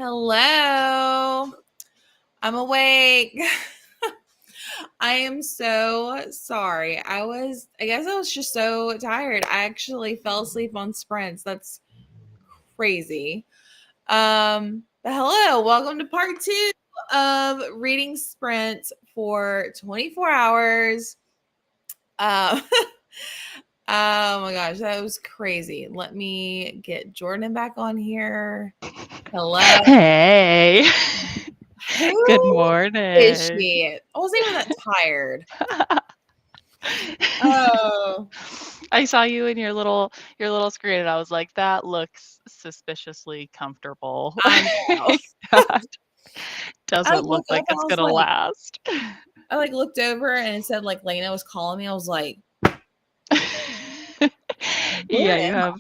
Hello. I'm awake. I am so sorry. I guess I was just so tired. I actually fell asleep on sprints. That's crazy. But hello, welcome to part 2 of reading sprint for 24 hours. Uh, oh my gosh, that was crazy. Let me get Jordan back on here. Hello. Hey. Good Who morning. is she? I wasn't even that tired. Oh, I saw you in your little screen and I was like, that looks suspiciously comfortable. I know. That I doesn't look woke up like and it's gonna last. I looked over and it said like Lena was calling me. I was like, where Yeah, you am have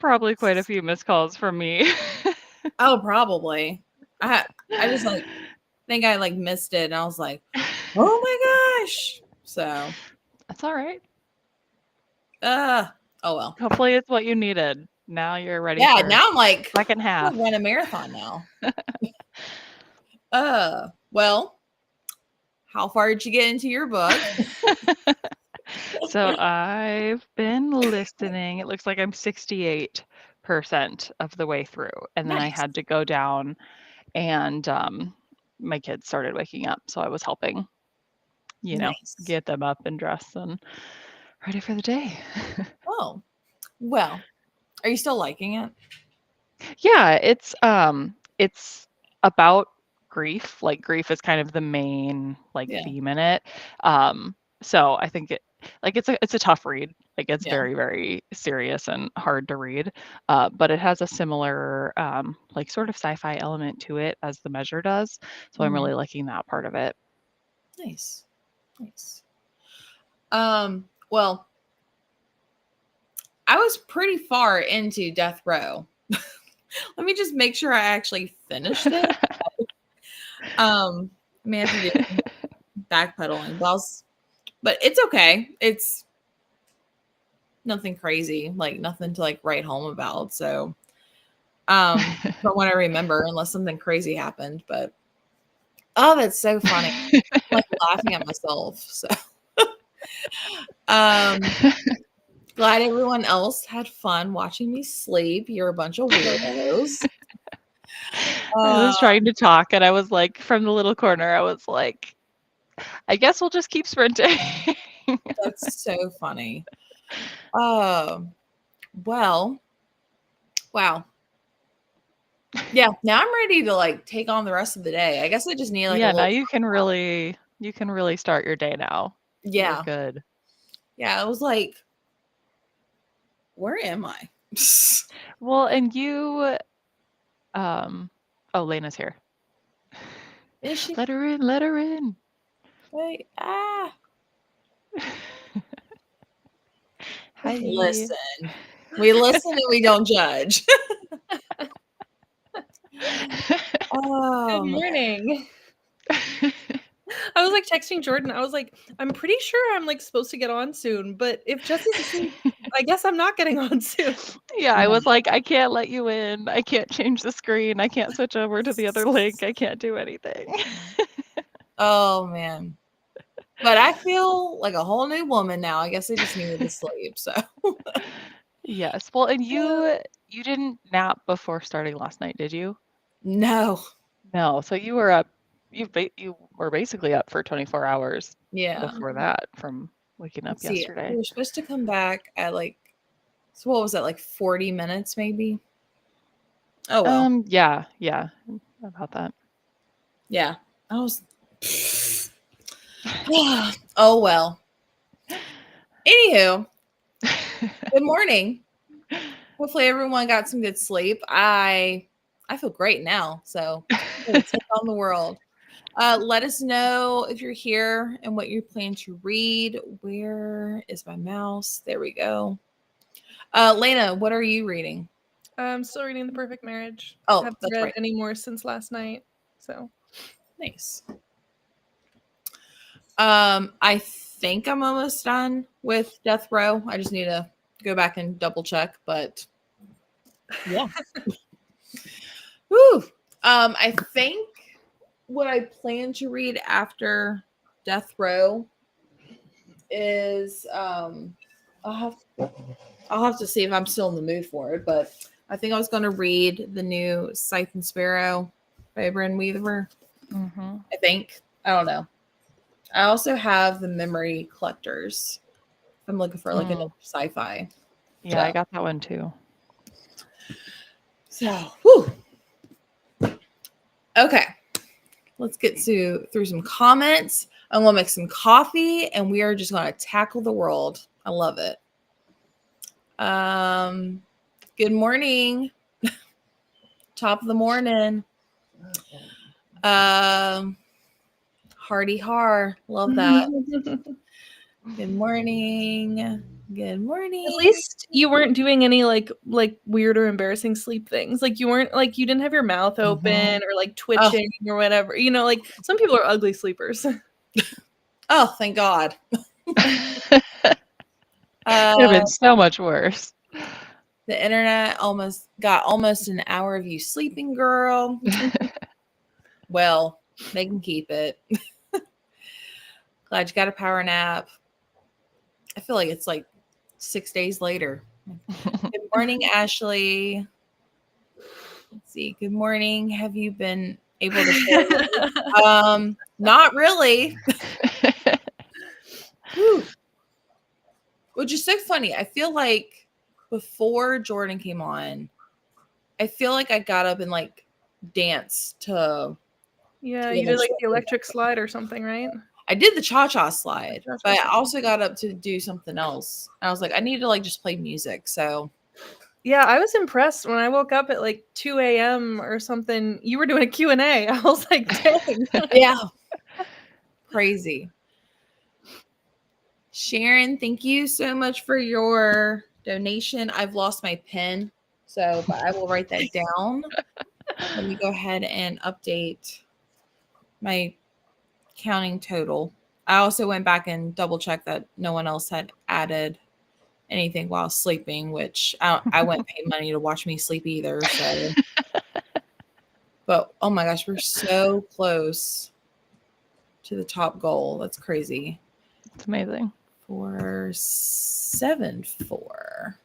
probably quite a few missed calls from me. I? Oh, probably. I just think I missed it and I was like, oh my gosh. So That's all right. oh well. Hopefully it's what you needed. Now you're ready Yeah, for now I'm like second I'm gonna half. run a marathon now. Well, how far did you get into your book? So I've been listening. It looks like I'm 68% of the way through. And then I Nice. had to go down and my kids started waking up. So I was helping, Nice. get them up and dressed and ready for the day. Oh, well, are you still liking it? Yeah, it's about grief. Like grief is kind of the main Yeah. theme in it. So I think it's a tough read. Like it's Yeah. very, very serious and hard to read. But it has a similar sort of sci-fi element to it as The Measure does. So I'm Mhm. really liking that part of it. Nice. Nice. Well, I was pretty far into Death Row. Let me just make sure I actually finished it. I may have to do some backpedaling, but it's okay. It's nothing crazy, nothing to write home about. So, from what I remember, unless something crazy happened, but oh, that's so funny. I'm laughing at myself. So, um, glad everyone else had fun watching me sleep. You're a bunch of weirdos. I Uh, was trying to talk and I was like, from the little corner, I was like, I guess we'll just keep sprinting. that's so funny. Um, well, wow. Yeah, now I'm ready to take on the rest of the day. I guess I just need a Yeah, now little. you can really start your day now. You're Yeah, good. yeah. I was like, where am I? Well, and you oh, Lena's here. Is she? Let her in, let her in. Wait, Hi. listen. We listen and we don't judge. Good Oh man. morning. I was texting Jordan. I was like, I'm pretty sure I'm supposed to get on soon, but if Jesse's asleep, I guess I'm not getting on soon. Yeah, I No. was like, I can't let you in. I can't change the screen. I can't switch over to the other link. I can't do anything. Oh man. But I feel like a whole new woman now. I guess I just needed to sleep. So Yes. Well, and you didn't nap before starting last night, did you? no. No. So you were up you were basically up for 24 hours Yeah. before that from waking up Let's see. We yesterday. were supposed to come back at so what was that, 40 minutes maybe? Oh well. Yeah, about that. Yeah. I was oh well. Anywho, good morning. Hopefully everyone got some good sleep. I feel great now. So I'm gonna take on the world. Let us know if you're here and what you plan to read. Where is my mouse? There we go. Lena, what are you reading? I'm still reading The Perfect Marriage. Oh, Haven't that's read right. any more since last night. So Nice. I think I'm almost done with Death Row. I just need to go back and double check, but yeah. Woo. I think what I plan to read after Death Row is I'll have to see if I'm still in the mood for it, but I think I was going to read the new Scythe and Sparrow by Everand Weaver. Mm-hmm. I think. I don't know. I also have the Memory Collectors. I'm looking for like another sci-fi. Yeah, I got that one too. So, whew. Okay. Let's get through some comments. I'm gonna make some coffee, and we are just gonna tackle the world. I love it. Good morning. Top of the morning. Hardy har. Love that. Good morning. Good morning. At least you weren't doing any like weird or embarrassing sleep things. Like you weren't like you didn't have your mouth open or like twitching or whatever. You know, like some people are ugly sleepers. Oh, thank God. Could have been so much worse. The internet got almost an hour of you sleeping, girl. Well, they can keep it. Glad you got a power nap. I feel like it's like 6 days later. Good morning, Ashley. Let's see. Good morning. Have you been able to not really. Which is so funny. I feel like before Jordan came on, I feel like I got up and like danced to Yeah, you did like the electric slide or something, right? I did the cha-cha slide, but I also got up to do something else. I was like, I need to like just play music. So yeah, I was impressed when I woke up at like 2 a.m. or something. You were doing a Q&A. I was like, dang. Yeah. Crazy. Sharon, thank you so much for your donation. I've lost my pen, but I will write that down. Let me go ahead and update my counting total. I also went back and double checked that no one else had added anything while sleeping, which I wouldn't pay money to watch me sleep either. So, but oh my gosh, we're so close to the top goal. That's crazy. It's amazing. 474.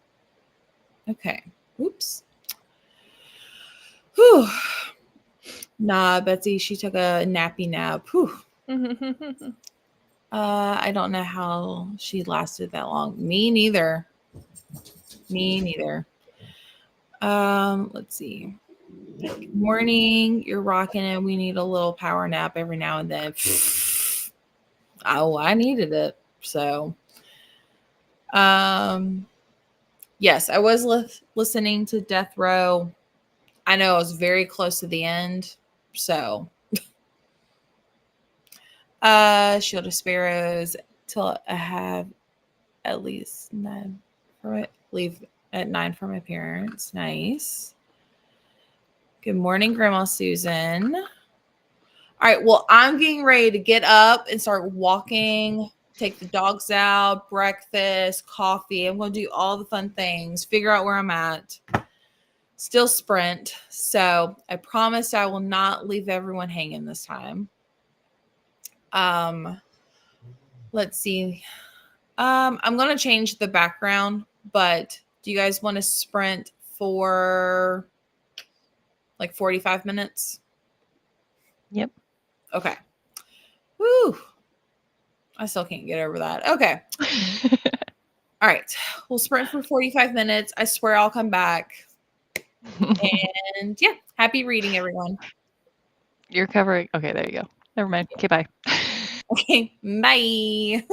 Okay. Oops. Whew. Nah, Betsy, she took a nappy nap. Whew. I don't know how she lasted that long. Me neither. Let's see. Good morning. You're rocking it. We need a little power nap every now and then. Oh, I needed it. So, yes, I was listening to Death Row. I know I was very close to the end. So, Shield of Sparrows till I have at least 9 for it. Leave at 9 for my parents. Nice. Good morning, Grandma Susan. All right. Well, I'm getting ready to get up and start walking, take the dogs out, breakfast, coffee. I'm going to do all the fun things, figure out where I'm at. Still sprint. So I promise I will not leave everyone hanging this time. Let's see. I'm going to change the background, but do you guys want to sprint for like 45 minutes? Yep. Okay. Woo. I still can't get over that. Okay. All right. We'll sprint for 45 minutes. I swear I'll come back. And yeah, happy reading, everyone. You're covering. Okay, there you go. Never mind. Okay, bye. Okay. Bye.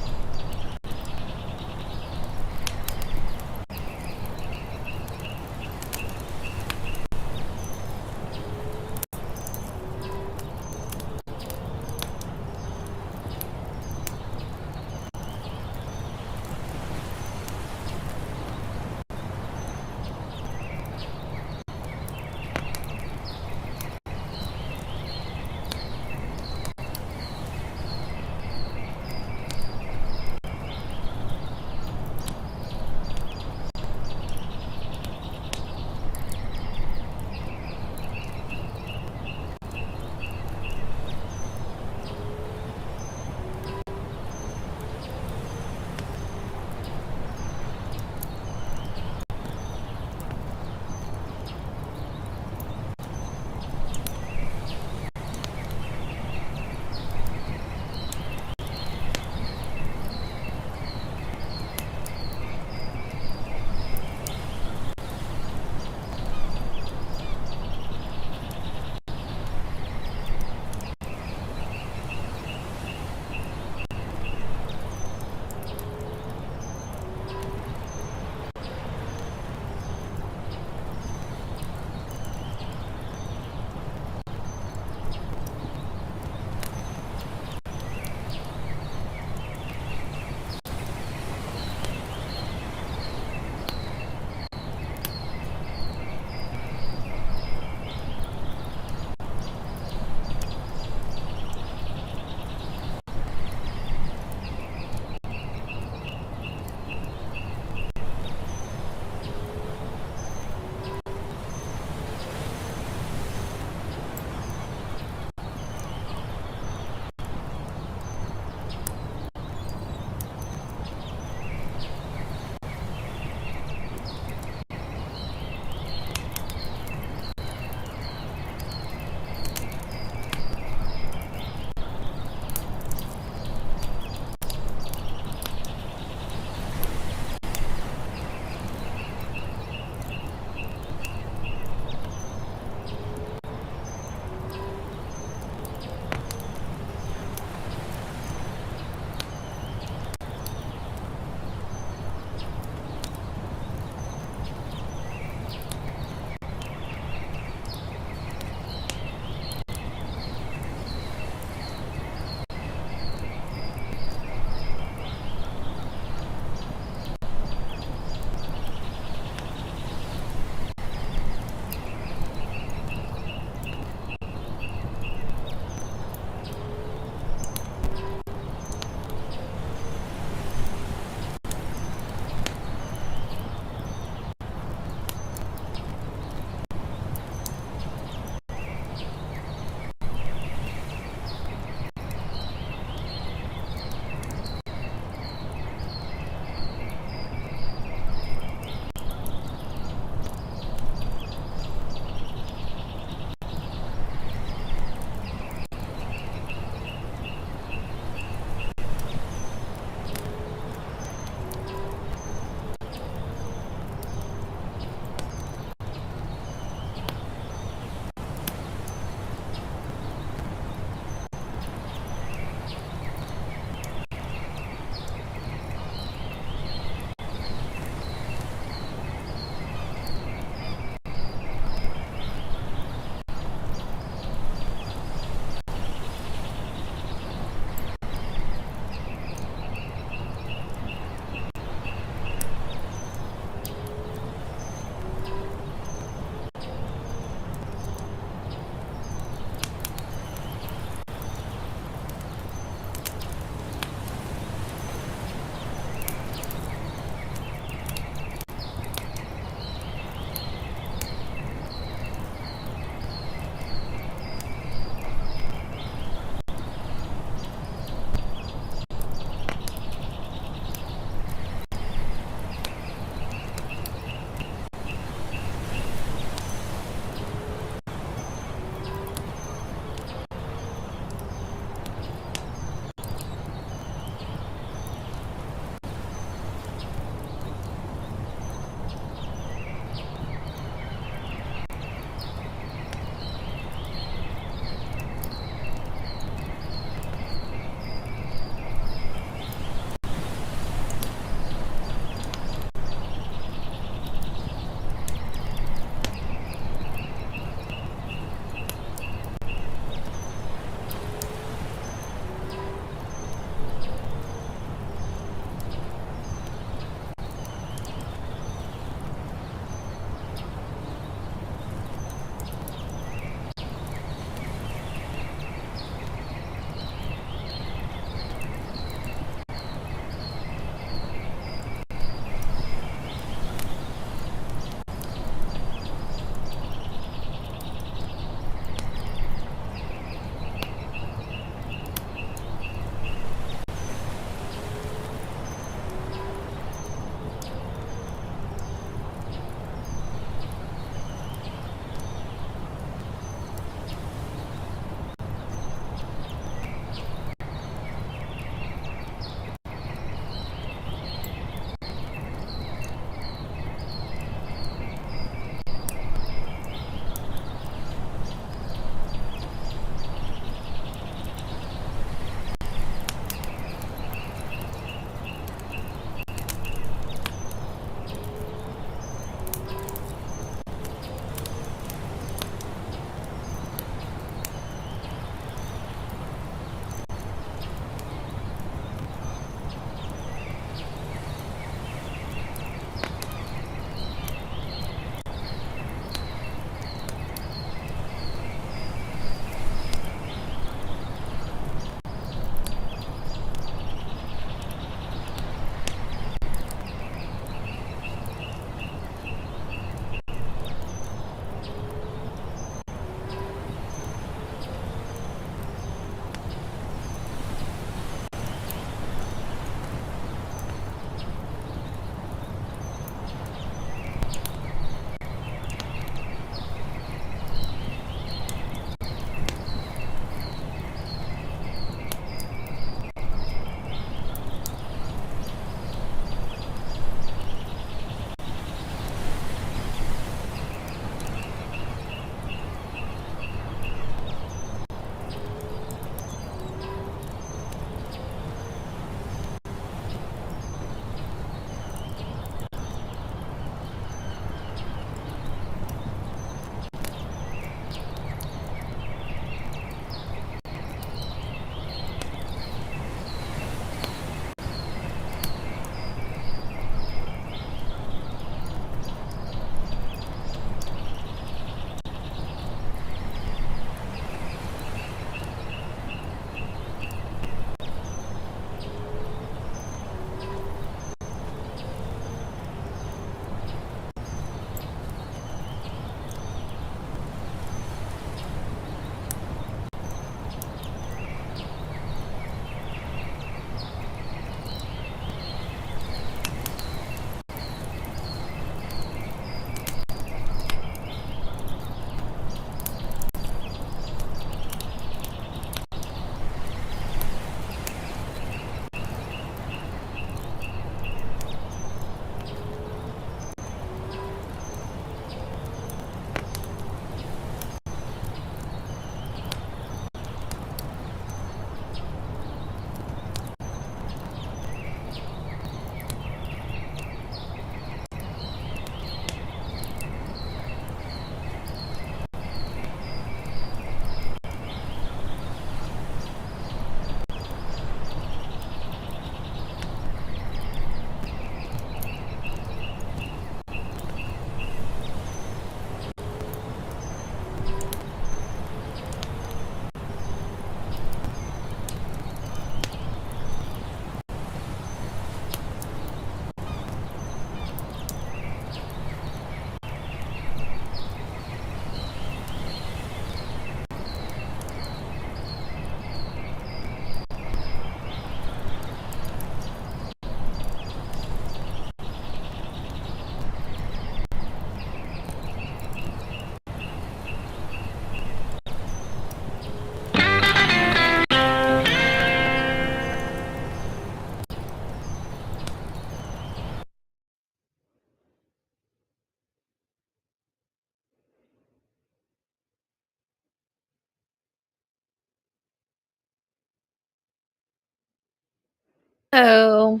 Oh,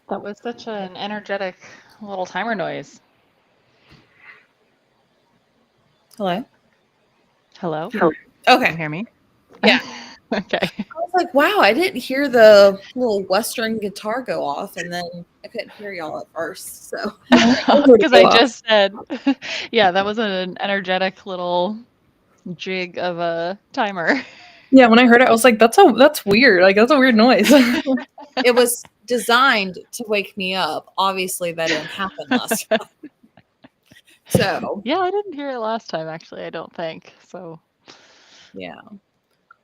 That was such an energetic little timer noise. hello. Hello? Oh. Can Okay. you hear me? Yeah. Okay. I was like, wow, I didn't hear the little Western guitar go off, and then I couldn't hear y'all at first. So Because I just said, yeah, that was an energetic little jig of a timer. Yeah, when I heard it, I was like, that's weird. Like that's a weird noise. it was designed to wake me up. Obviously, that didn't happen last time. So Yeah, I didn't hear it last time, actually, I don't think. So yeah.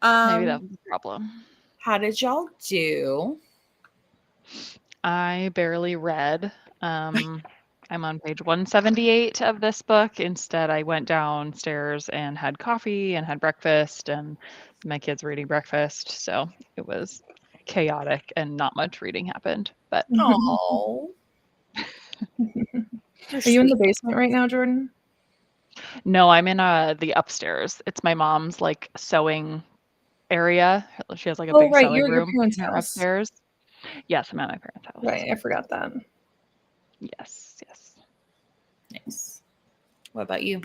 maybe that was the problem. How did y'all do? I barely read. I'm on page 178 of this book. Instead, I went downstairs and had coffee and had breakfast, and my kids were eating breakfast. So it was chaotic and not much reading happened. But Oh, Are you in the basement right now, Jordan? no, I'm in the upstairs. It's my mom's like sewing area. She has like a Oh, big right. sewing You're at your room parents' in her house. upstairs. Yes, I'm at my parents' house. Right. I forgot that. Yes, yes. Nice. What about you?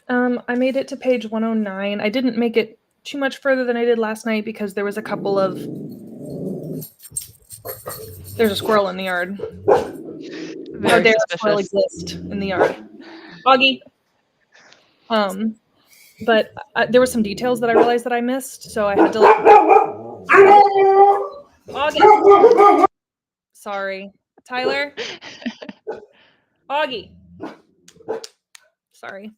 I made it to page 109. I didn't make it too much further than I did last night because there was a couple of. There's a squirrel in the yard. How Very dare a squirrel suspicious. exist in the yard? Augie. But there were some details that I realized that I missed, so I had to. Augie. Sorry, Tyler. Augie. Sorry.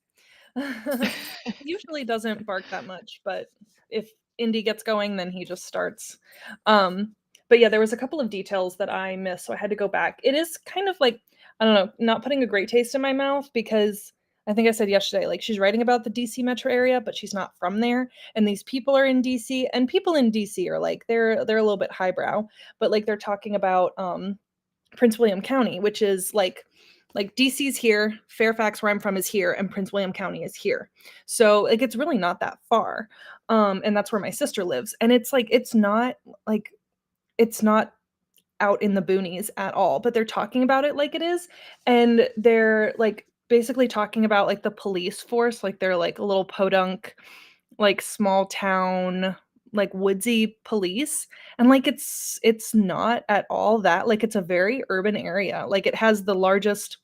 Usually doesn't bark that much, but if Indy gets going, then he just starts. But yeah, there was a couple of details that I missed, so I had to go back. It is kind of like, I don't know, not putting a great taste in my mouth because I think I said yesterday, like she's writing about the DC metro area, but she's not from there. And these people are in DC, and people in DC are like they're a little bit highbrow, but like they're talking about Prince William County, which is like DC's here, Fairfax where I'm from is here, and Prince William County is here. So like it's really not that far. And that's where my sister lives. And it's like it's not out in the boonies at all, but they're talking about it like it is. And they're like basically talking about like the police force, like they're like a little podunk, like small town, like woodsy police. And like it's not at all that. Like it's a very urban area. Like it has the largest,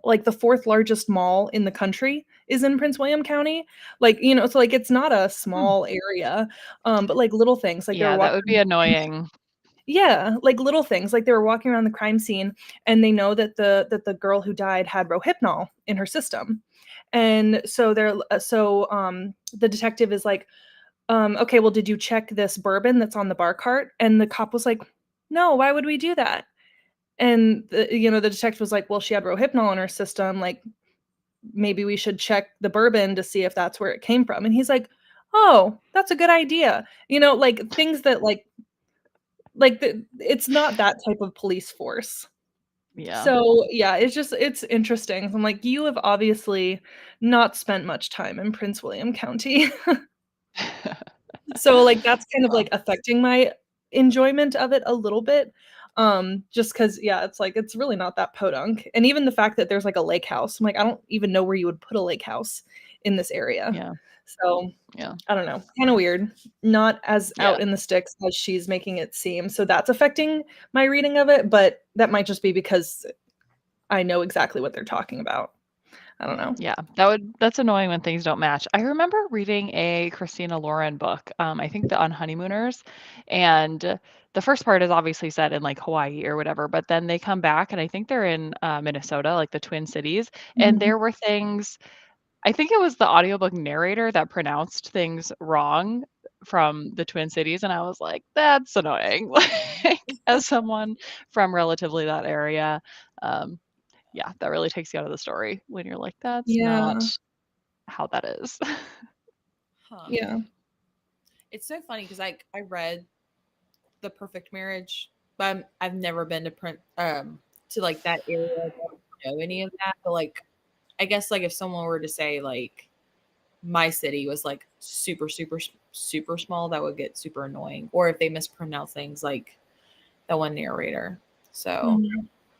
like the fourth largest mall in the country is in Prince William County. Like, you know, so like it's not a small area. But like little things, like they were Yeah, that would walking. be annoying. Yeah, like little things, like they were walking around the crime scene and they know that the girl who died had Rohypnol in her system. And so the detective is like, okay, well, did you check this bourbon that's on the bar cart? And the cop was like, no, why would we do that? And the detective was like, well, she had Rohypnol in her system. Like, maybe we should check the bourbon to see if that's where it came from. And he's like, oh, that's a good idea. Like things that it's not that type of police force. Yeah. So yeah, it's interesting. I'm like, you have obviously not spent much time in Prince William County. So like that's kind of like affecting my enjoyment of it a little bit. Just because yeah, it's like it's really not that podunk. And even the fact that there's like a lake house, I'm like, I don't even know where you would put a lake house in this area. Yeah. So Yeah. I don't know, kind of weird. Not as Yeah. out in the sticks as she's making it seem. So that's affecting my reading of it, but that might just be because I know exactly what they're talking about. I don't know. Yeah, that's annoying when things don't match. I remember reading a Christina Lauren book, I think the On Honeymooners, and the first part is obviously set in like Hawaii or whatever, but then they come back and I think they're in Minnesota, like the Twin Cities, and Mhm. there were things. I think it was the audiobook narrator that pronounced things wrong from the Twin Cities, and I was like, that's annoying. Like, as someone from relatively that area, um, yeah, that really takes you out of the story when you're like, that's not Yeah. how that is. Huh. Yeah. It's so funny because I read The Perfect Marriage, but I've never been to like that area. I don't know any of that, but like I guess like if someone were to say like my city was like super super super small, that would get super annoying. Or if they mispronounce things like that one narrator. So,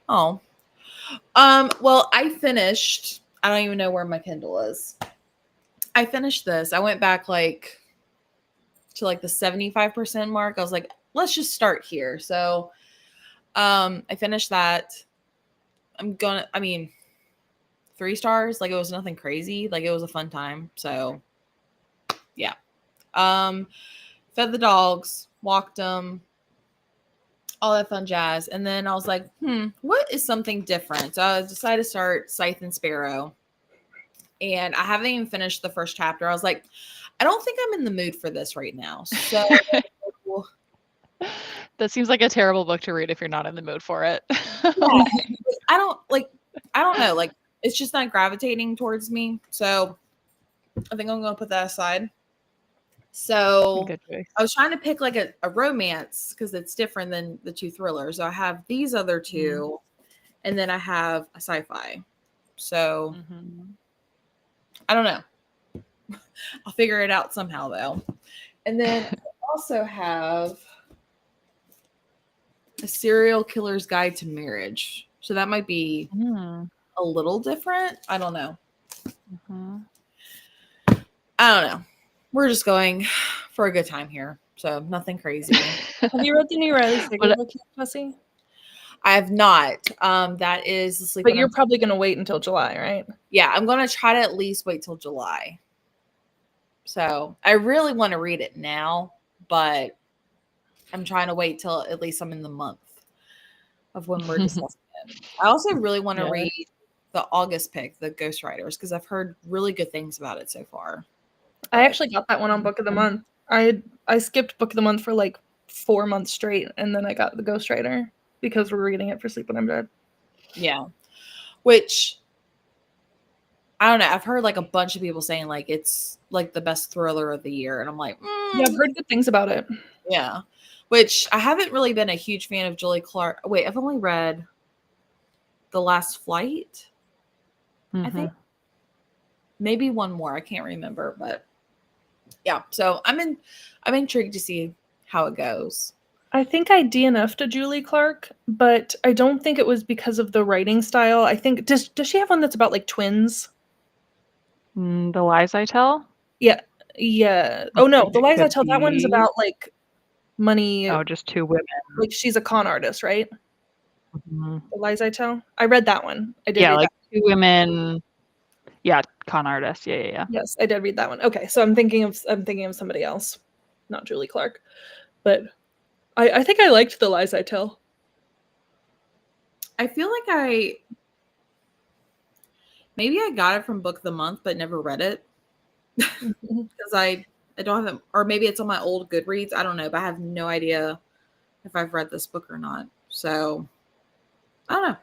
oh. Well, I finished. I don't even know where my Kindle is. I finished this. I went back like to like the 75% mark. I was like, let's just start here. So, I finished that. I mean, 3 stars. Like, it was nothing crazy. Like, it was a fun time. So, yeah. Fed the dogs, walked them, all that fun jazz. And then I was like, what is something different? So I decided to start Scythe and Sparrow. And I haven't even finished the first chapter. I was like, I don't think I'm in the mood for this right now. So That seems like a terrible book to read if you're not in the mood for it. yeah, I don't know. Like, it's just not gravitating towards me. So I think I'm going to put that aside. So Good choice. I was trying to pick like a romance because it's different than the 2 thrillers. So I have these other 2, and then I have a sci-fi. So I don't know. I'll figure it out somehow though. And then I also have A Serial Killer's Guide to Marriage. So that might be a little different. I don't know. I don't know. We're just going for a good time here. So nothing crazy. Have you read the new Riley Sager book yet, Jesse? I have not. That is the Sleep. But you're probably going to wait until July, right? Yeah, I'm going to try to at least wait till July. So I really want to read it now, but I'm trying to wait till at least I'm in the month of when we're discussing it. I also really want to read the August pick, the Ghostwriters, because I've heard really good things about it so far. I actually got that one on Book of the Month. I skipped Book of the Month for like 4 months straight, and then I got the Ghostwriter because we're reading it for Sleep When I'm Dead. Yeah. Which, I don't know. I've heard like a bunch of people saying like it's like the best thriller of the year. And I'm like, yeah, I've heard good things about it. Yeah. Which I haven't really been a huge fan of Julie Clark. Wait, I've only read The Last Flight. I think maybe one more. I can't remember, but yeah. So I'm intrigued to see how it goes. I think I DNF'd to Julie Clark, but I don't think it was because of the writing style. I think does she have one that's about like twins? The Lies I Tell? Yeah. Oh no, The Lies I Tell, that one's about like money. Oh, just 2 women. Like she's a con artist, right? The Lies I Tell. I read that one. I did. Yeah, like that. 2 women. Yeah, con artists. Yeah. Yes, I did read that one. Okay, so I'm thinking of somebody else, not Julie Clark, but I think I liked The Lies I Tell. I feel like maybe I got it from Book of the Month, but never read it because I don't have it, or maybe it's on my old Goodreads. I don't know, but I have no idea if I've read this book or not. So I don't know,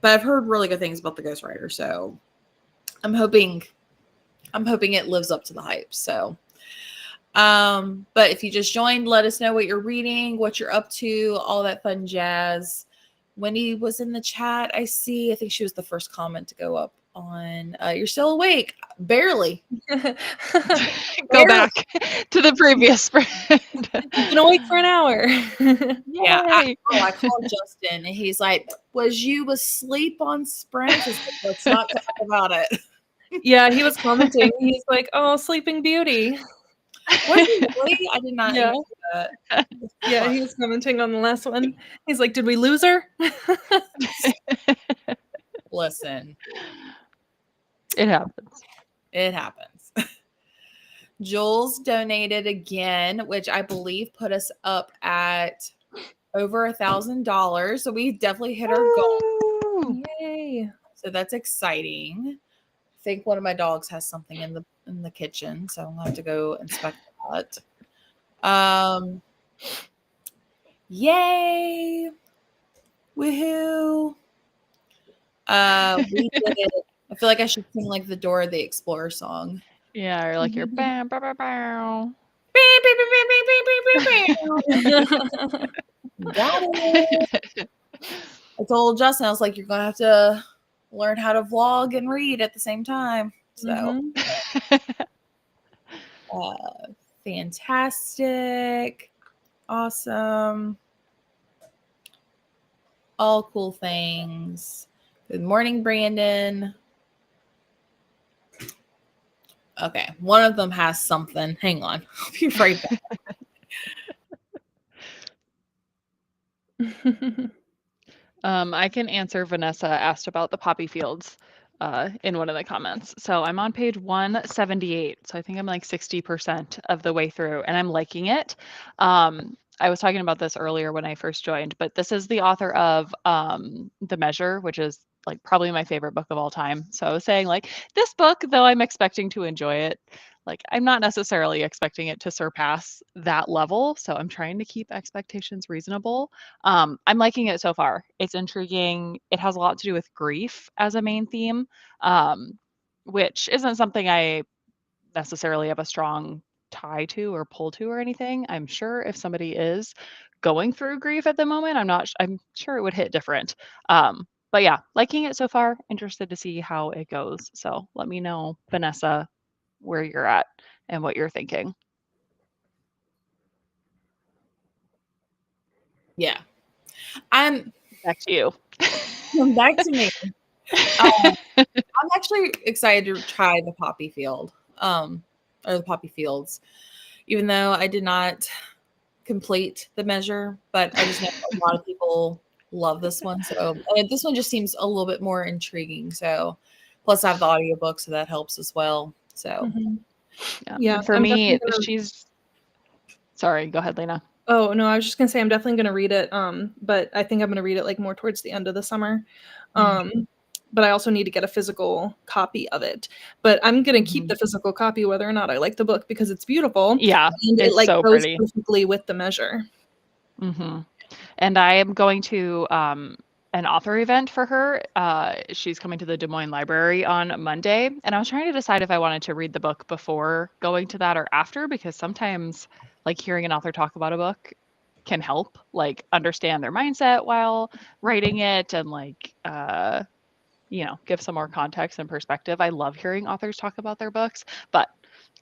but I've heard really good things about the Ghostwriter. So I'm hoping it lives up to the hype. So, but if you just joined, let us know what you're reading, what you're up to, all that fun jazz. Wendy was in the chat. I think she was the first comment to go up on, you're still awake. Barely. Go back to the previous spread. You've been awake for an hour. Yeah. I called Justin and he's like, was you asleep on Sprint? Let's not talk about it. Yeah, he was commenting. He's like, "Oh, Sleeping Beauty." Was he really? I did not know that. Yeah, he was commenting on the last one. He's like, "Did we lose her?" Listen, it happens. It happens. Jules donated again, which I believe put us up at over $1,000. So we definitely hit our goal. Yay! So that's exciting. I think one of my dogs has something in the kitchen, so I'm gonna have to go inspect that. Yay! Woohoo! We did it. I feel like I should sing like the Dora the Explorer song. Yeah, or like your bam, bam, bam, bam. Got it. I told Justin, I was like, you're gonna have to learn how to vlog and read at the same time. So Fantastic. Awesome. All cool things. Good morning, Brandon. Okay, one of them has something. Hang on. I'll be right back. I can answer. Vanessa asked about the poppy fields in one of the comments. So I'm on page 178. So I think I'm like 60% of the way through, and I'm liking it. I was talking about this earlier when I first joined, but this is the author of The Measure, which is like probably my favorite book of all time. So I was saying like this book, though I'm expecting to enjoy it, like I'm not necessarily expecting it to surpass that level. So I'm trying to keep expectations reasonable. I'm liking it so far. It's intriguing. It has a lot to do with grief as a main theme, which isn't something I necessarily have a strong tie to or pull to or anything. I'm sure if somebody is going through grief at the moment, I'm sure it would hit different. But yeah, liking it so far. Interested to see how it goes. So let me know, Vanessa, where you're at and what you're thinking. Yeah. I'm back to you. Back to me. I'm actually excited to try the poppy field, or the poppy fields, even though I did not complete The Measure, but I just know a lot of people love this one. So this one just seems a little bit more intriguing. So plus I have the audiobook, so that helps as well. So yeah, for me, she's sorry, go ahead, Lena. Oh no, I was just gonna say I'm definitely gonna read it. But I think I'm gonna read it like more towards the end of the summer. But I also need to get a physical copy of it. But I'm gonna keep the physical copy whether or not I like the book because it's beautiful. Yeah, and it's it like so goes pretty. perfectly with The Measure. And I am going to an author event for her. She's coming to the Des Moines Library on Monday, and I was trying to decide if I wanted to read the book before going to that or after, because sometimes like hearing an author talk about a book can help like understand their mindset while writing it and like give some more context and perspective. I love hearing authors talk about their books, but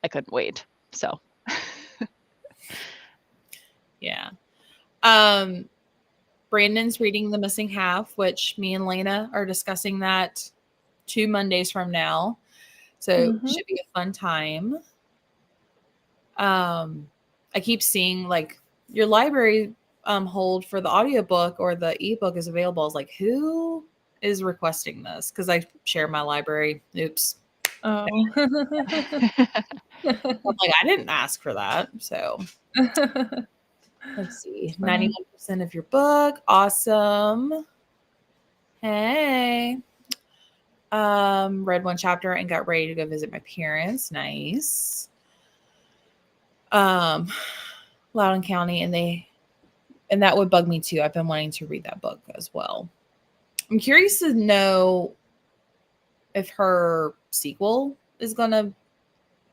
I couldn't wait. So yeah. Brandon's reading The Missing Half, which me and Lena are discussing that 2 Mondays from now. So it should be a fun time. I keep seeing like your library hold for the audiobook or the ebook is available. I was like, who is requesting this? Because I share my library. Oops. Oh. I'm like, I didn't ask for that. So let's see. 91% of your book. Awesome. Hey. Read one chapter and got ready to go visit my parents. Nice. Loudoun County, and that would bug me too. I've been wanting to read that book as well. I'm curious to know if her sequel is gonna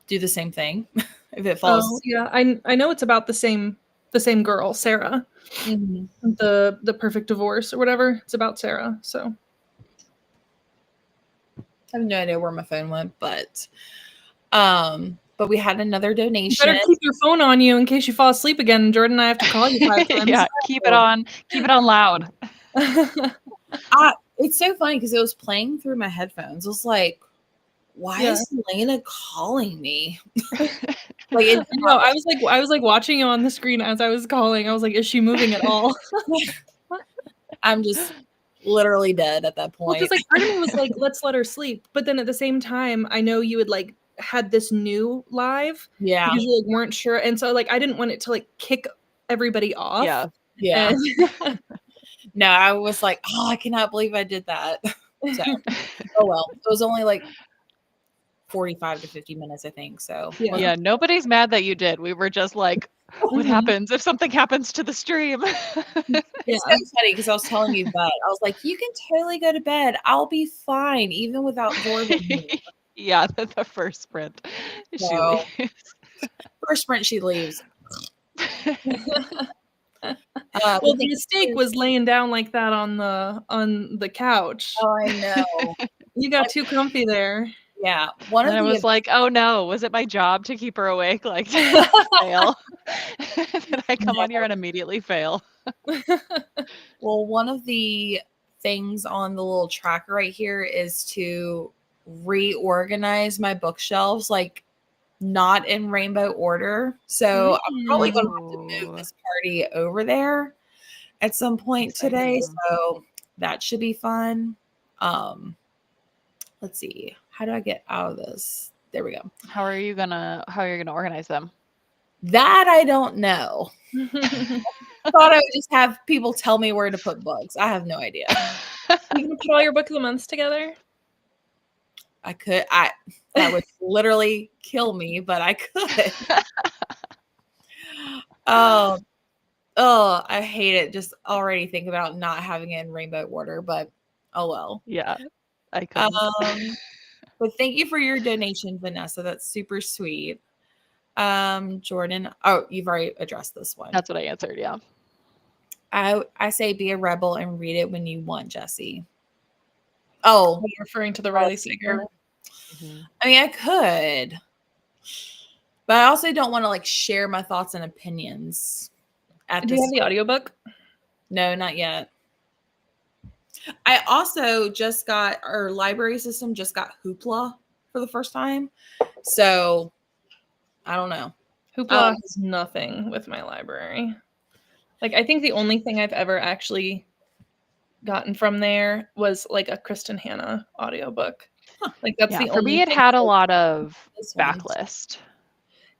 do the same thing. If it falls. Oh yeah, I know it's about the same girl, Sarah. The Perfect Divorce or whatever. It's about Sarah. So I have no idea where my phone went, but we had another donation. You better keep your phone on you in case you fall asleep again. Jordan and I have to call you 5 times. Yeah, keep it on loud. It's so funny because it was playing through my headphones. It was like, why is Lena calling me? Like, I was like watching you on the screen as I was calling. I was like, is she moving at all? I'm just literally dead at that point. Well, because like part of me was like, let's let her sleep. But then at the same time, I know you had like had this new live. Yeah. Because you like weren't sure. And so like I didn't want it to like kick everybody off. Yeah. Yeah. No, I was like, oh, I cannot believe I did that. So oh well. It was only like 45 to 50 minutes, I think. So yeah, nobody's mad that you did. We were just like, what happens if something happens to the stream? It's so funny because I was telling you that. I was like, you can totally go to bed. I'll be fine, even without Jordan. Yeah, the first sprint. She leaves. First sprint, she leaves. Well, the mistake was laying down like that on the couch. Oh, I know. You got too comfy there. Yeah, one And of I the was like, oh no, was it my job to keep her awake? Like, did I fail? Did I come on here and immediately fail? well, one of the things on the little tracker right here is to reorganize my bookshelves, like not in rainbow order. So I'm probably going to have to move Ooh. this party over there at some point today. Exciting. So that should be fun. Let's see. How do I get out of this? There we go. How are you gonna organize them? That I don't know. Thought I would just have people tell me where to put books. I have no idea. You gonna put all your book of the months together? I could. That would literally kill me, but I could. Oh, I hate it. Just already think about not having it in rainbow order, but oh well. Yeah, I couldn't. But thank you for your donation, Vanessa. That's super sweet. Jordan. Oh, you've already addressed this one. That's what I answered. Yeah. I say be a rebel and read it when you want, Jesse. Oh, Are you referring to the Riley Sager? I mean, I could, but I also don't want to like share my thoughts and opinions. Do you have the audiobook? No, not yet. I also just got our library system just got Hoopla for the first time, so I don't know. Hoopla has nothing with my library. Like, I think the only thing I've ever actually gotten from there was like a Kristen Hanna audiobook. Like, that's the For only me, it thing had a lot of This one. backlist.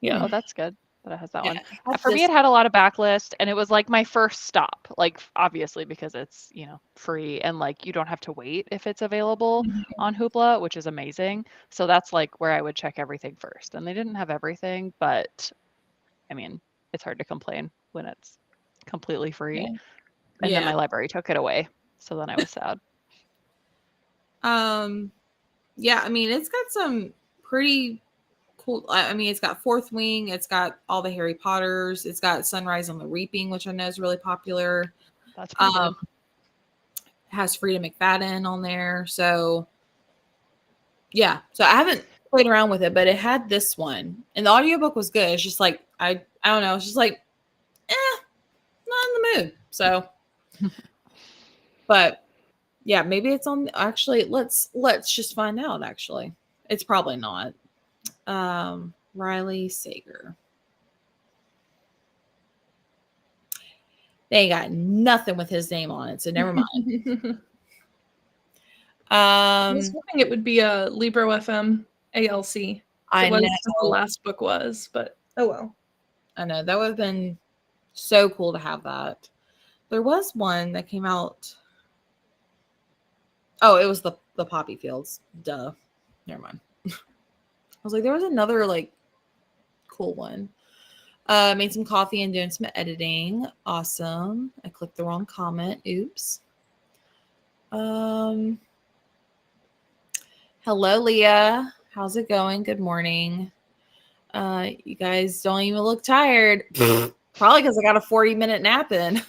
Yeah. Oh, that's good that it has that one. Yeah, For me, it had a lot of backlist, and it was like my first stop. Like, obviously, because it's, free and like you don't have to wait if it's available on Hoopla, which is amazing. So that's like where I would check everything first. And they didn't have everything, but I mean, it's hard to complain when it's completely free. Yeah. And then my library took it away. So then I was sad. Yeah, I mean, it's got some pretty cool. I mean, it's got Fourth Wing, it's got all the Harry Potters, it's got Sunrise on the Reaping, which I know is really popular. That's pretty good. It has Frida McFadden on there. So yeah. So I haven't played around with it, but it had this one. And the audiobook was good. It's just like I don't know, it's just like not in the mood. So but yeah, maybe it's on actually let's just find out actually. It's probably not. Riley Sager. They ain't got nothing with his name on it, so never mind. I was hoping it would be a Libro FM ALC. I know the last book was, but oh well. I know that would have been so cool to have that. There was one that came out. Oh, it was the Poppy Fields. Duh. Never mind. I was like, there was another like cool one. Made some coffee and doing some editing. Awesome. I clicked the wrong comment. Oops. Hello, Leah. How's it going? Good morning. You guys don't even look tired. Probably because I got a 40-minute nap in.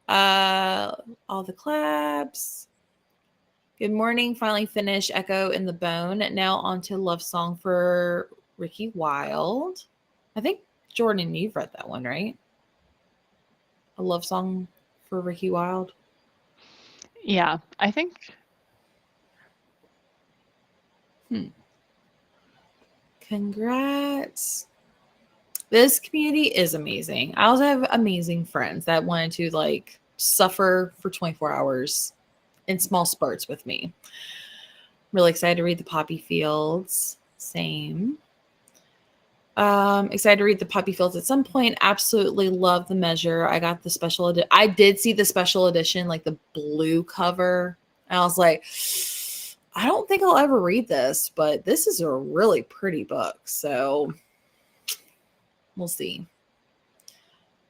All the claps. Good morning. Finally finished Echo in the Bone. Now on to Love Song for Ricky Wilde. I think, Jordan, you've read that one, right? A Love Song for Ricky Wilde. Yeah, I think. Congrats. This community is amazing. I also have amazing friends that wanted to like suffer for 24 hours in small spurts with me. Really excited to read the Poppy Fields. Same. Excited to read the Poppy Fields at some point. Absolutely love the measure. I got the special edition. I did see the special edition, like the blue cover. And I was like, I don't think I'll ever read this, but this is a really pretty book. So we'll see.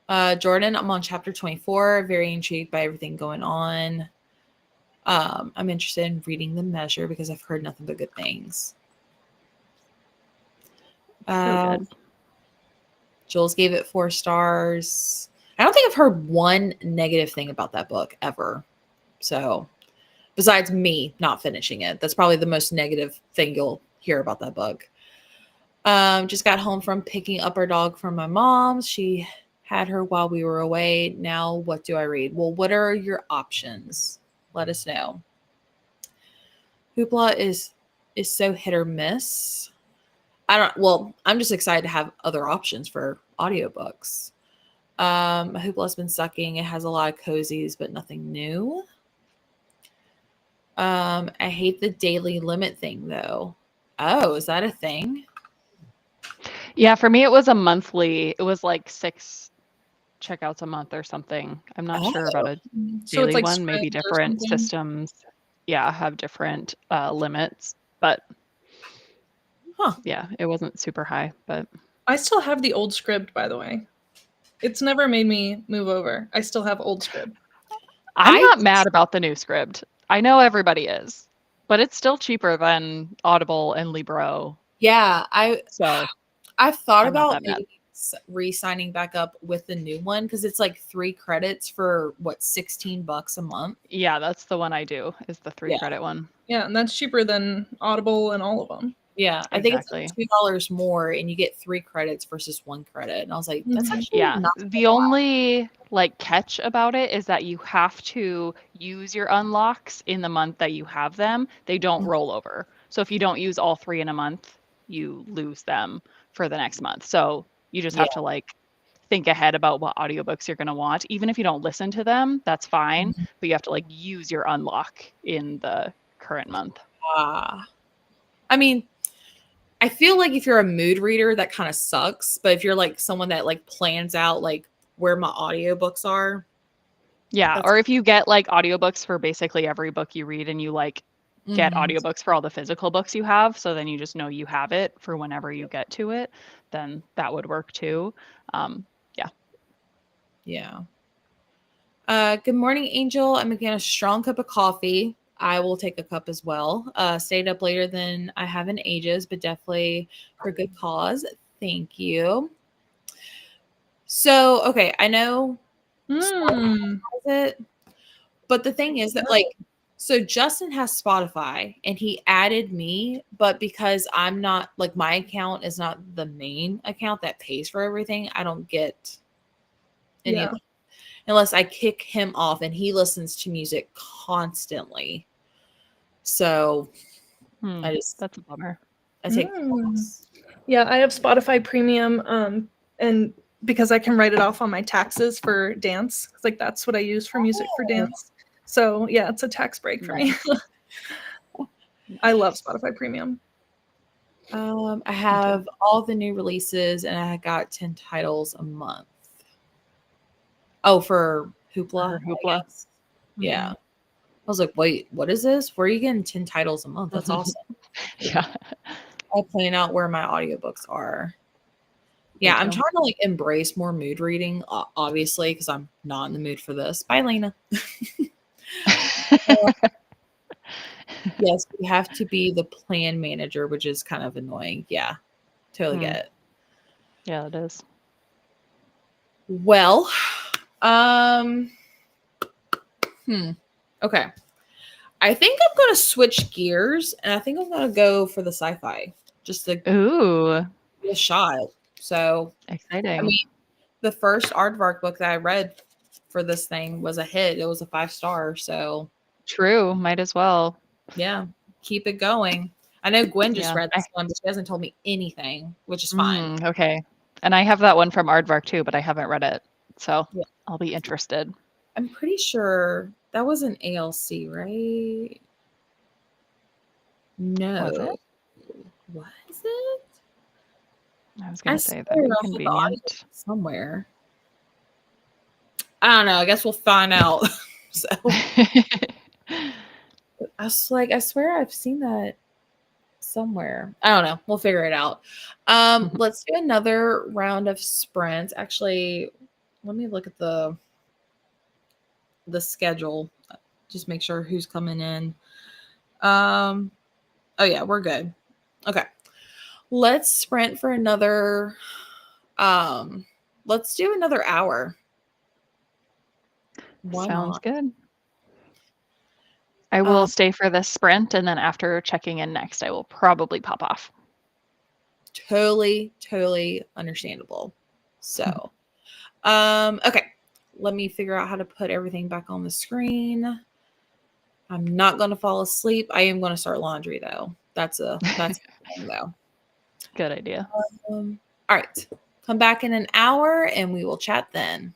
Jordan, I'm on chapter 24. Very intrigued by everything going on. I'm interested in reading the measure because I've heard nothing but good things. So good. Jules gave it 4 stars. I don't think I've heard one negative thing about that book ever. So Besides me not finishing it. That's probably the most negative thing you'll hear about that book. Just got home from picking up our dog from my mom. She had her while we were away. Now, what do I read? Well, what are your options? Let us know. Hoopla is so hit or miss. I'm just excited to have other options for audiobooks. Hoopla's been sucking. It has a lot of cozies, but nothing new. I hate the daily limit thing though. Oh, is that a thing? Yeah, for me it was a monthly. It was like 6 checkouts a month or something. I'm not sure about Oh, a So it's daily like one. Maybe Sprint or different something. systems, yeah, have different limits. But huh. yeah, it wasn't super high. But I still have the old script, by the way. It's never made me move over. I still have old script. I'm not mad about the new script. I know everybody is, but it's still cheaper than Audible and Libro. Yeah, So I've thought I'm not about that mad. maybe re-signing back up with the new one because it's like 3 credits for what, $16 a month. Yeah, that's the one I do, is the 3 Yeah. credit one. Yeah, and that's cheaper than Audible and all of them. Yeah, I think it's like Exactly. $2 more, and you get 3 credits versus 1 credit. And I was like, that's Mhm. actually Yeah. not The only like catch about it is that you have to use your unlocks in the month that you have them. They don't Mhm. roll over. So if you don't use all 3 in a month, you lose them for the next month. So you just Yeah. have to like think ahead about what audiobooks you're going to want. Even if you don't listen to them, that's fine, Mhm. but you have to like use your unlock in the current month. I mean, I feel like if you're a mood reader, that kind of sucks. But if you're like someone that like plans out like where my audiobooks are, Yeah, that's or if you get like audiobooks for basically every book you read and you like get Mhm. audiobooks for all the physical books you have, so then you just know you have it for whenever you get to it, then that would work too. Yeah. Yeah. Good morning, Angel. I'm making a strong cup of coffee. I will take a cup as well. Stayed up later than I have in ages, but definitely for good cause. Thank you. So, okay, I know Mm. has it, but the thing is that like, so Justin has Spotify and he added me, but because I'm not like my account is not the main account that pays for everything, I don't get any of Yeah. it unless I kick him off and he listens to music constantly. So I That's a bummer. take Mm. loss. Yeah, I have Spotify Premium, and because I can write it off on my taxes for dance, like that's what I use for music for Oh, dance. So yeah, it's a tax break for me. Nice. I love Nice. Spotify Premium. I Me too. have all the new releases and I got 10 titles a month. Oh, for For Hoopla, I Hoopla. guess. Yeah. I was like, wait, what is this? Where are you getting 10 titles a month? That's awesome. Yeah, I plan out where my audiobooks are. me Yeah, I'm too. trying to like embrace more mood reading, obviously, because I'm not in the mood for this. Bye, Lena. Uh, yes, you have to be the plan manager, which is kind of annoying. Yeah, totally Hmm. get it. Yeah, it is. Well, um, okay. I think I'm gonna switch gears, and I think I'm gonna go for the sci-fi, just to give Ooh, it a shot. So, I exciting. mean, the first aardvark book that I read for this thing was a hit. It was a 5-star. So, True, might as well. yeah, keep it going. I know Gwen just Yeah. read this one, but she hasn't told me anything, which is fine. Okay. And I have that one from Aardvark too, but I haven't read it. So Yeah. I'll be interested. I'm pretty sure that was an ALC, right? Was No. it? Was it? I was I gonna say that'd swear be I have the audio convenient. somewhere. I don't know. I guess we'll find out. So I was like, I swear I've seen that somewhere. I don't know. We'll figure it out. Let's do another round of sprints. Actually, let me look at the schedule. Just make sure who's coming in. Oh yeah, we're good. Okay. Let's sprint for another let's do another hour. Why Sounds not? good. I will stay for the sprint, and then after checking in next, I will probably pop off. Totally understandable. So, okay. Let me figure out how to put everything back on the screen. I'm not going to fall asleep. I am going to start laundry though. That's a thing though. Good idea. All right. Come back in an hour and we will chat then.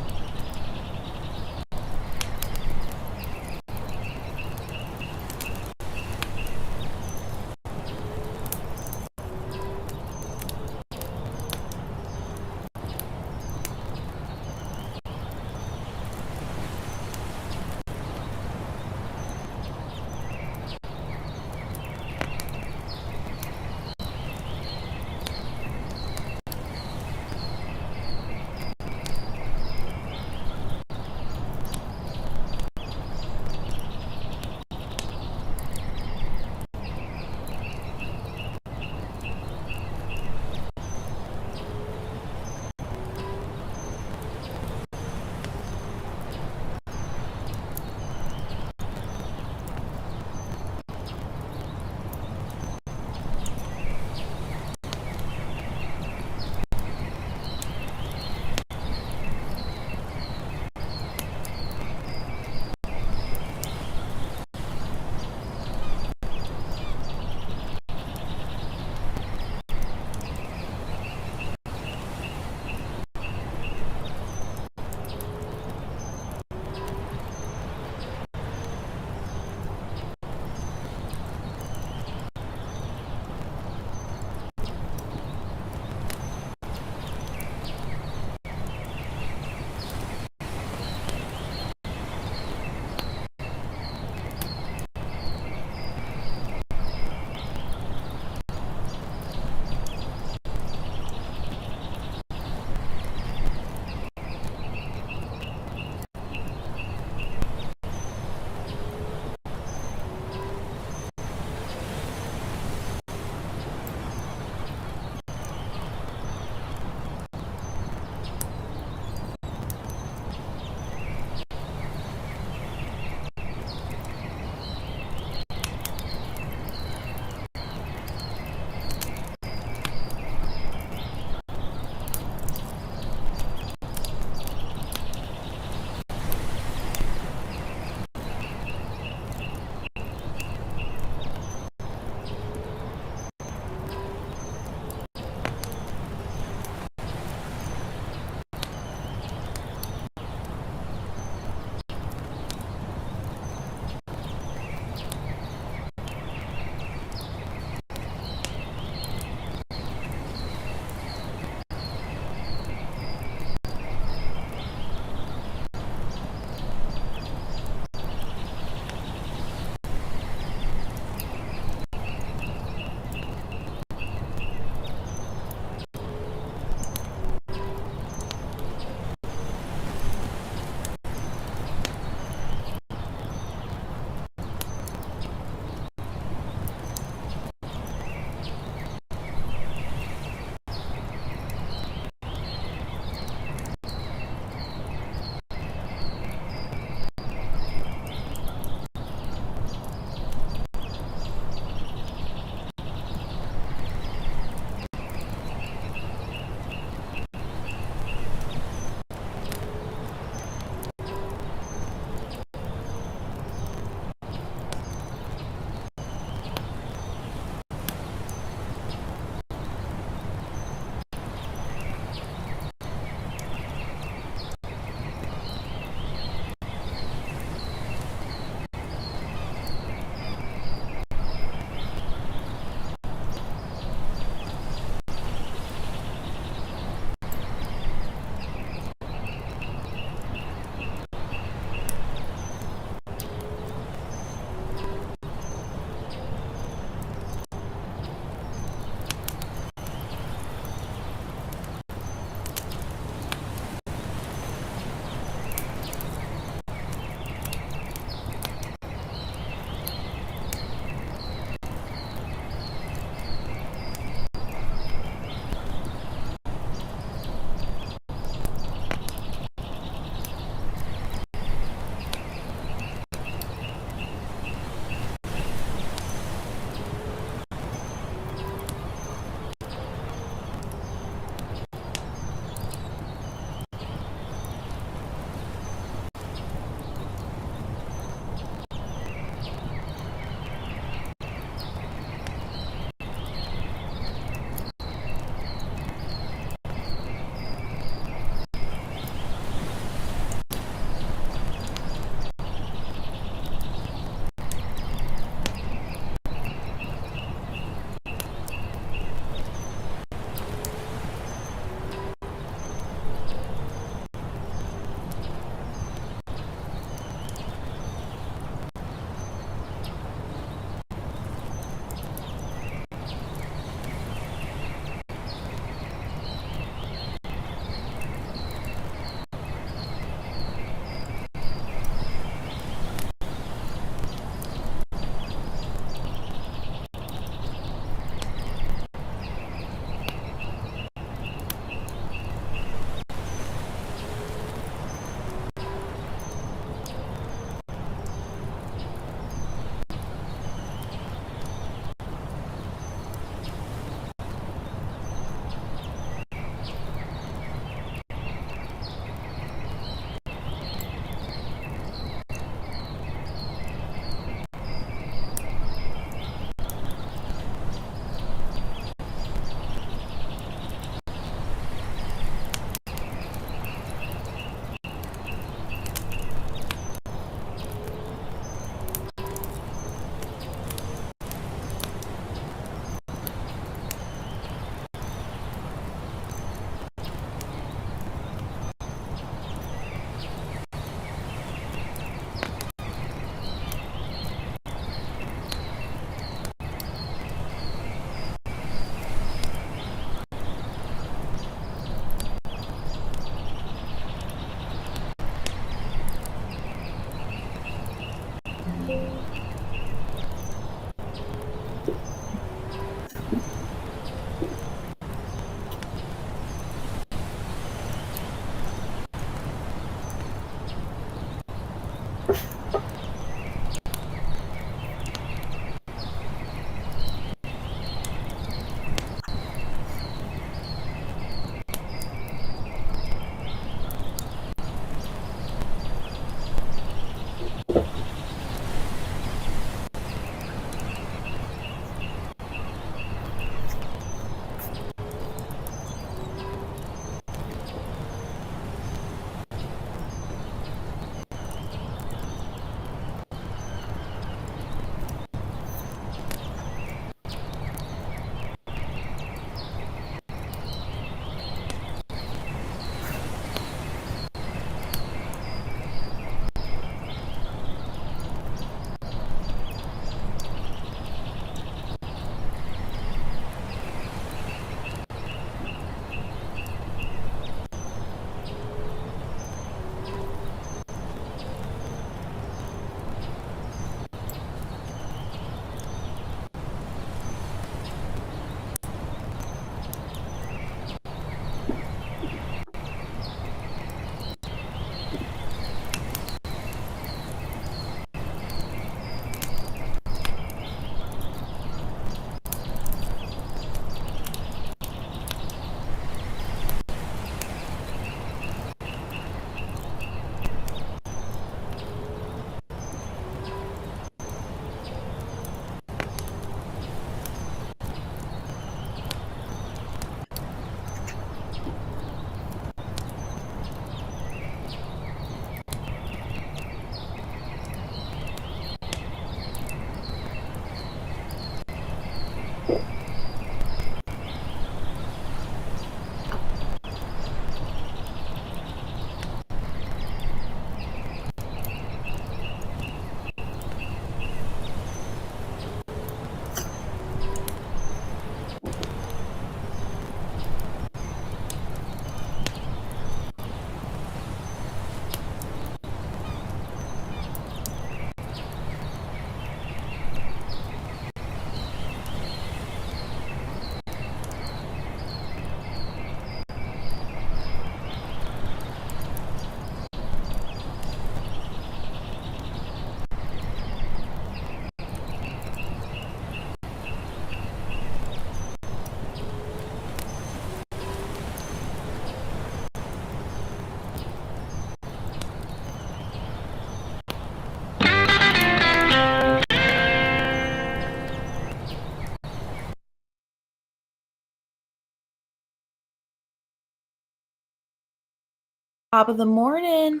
Top of the morning.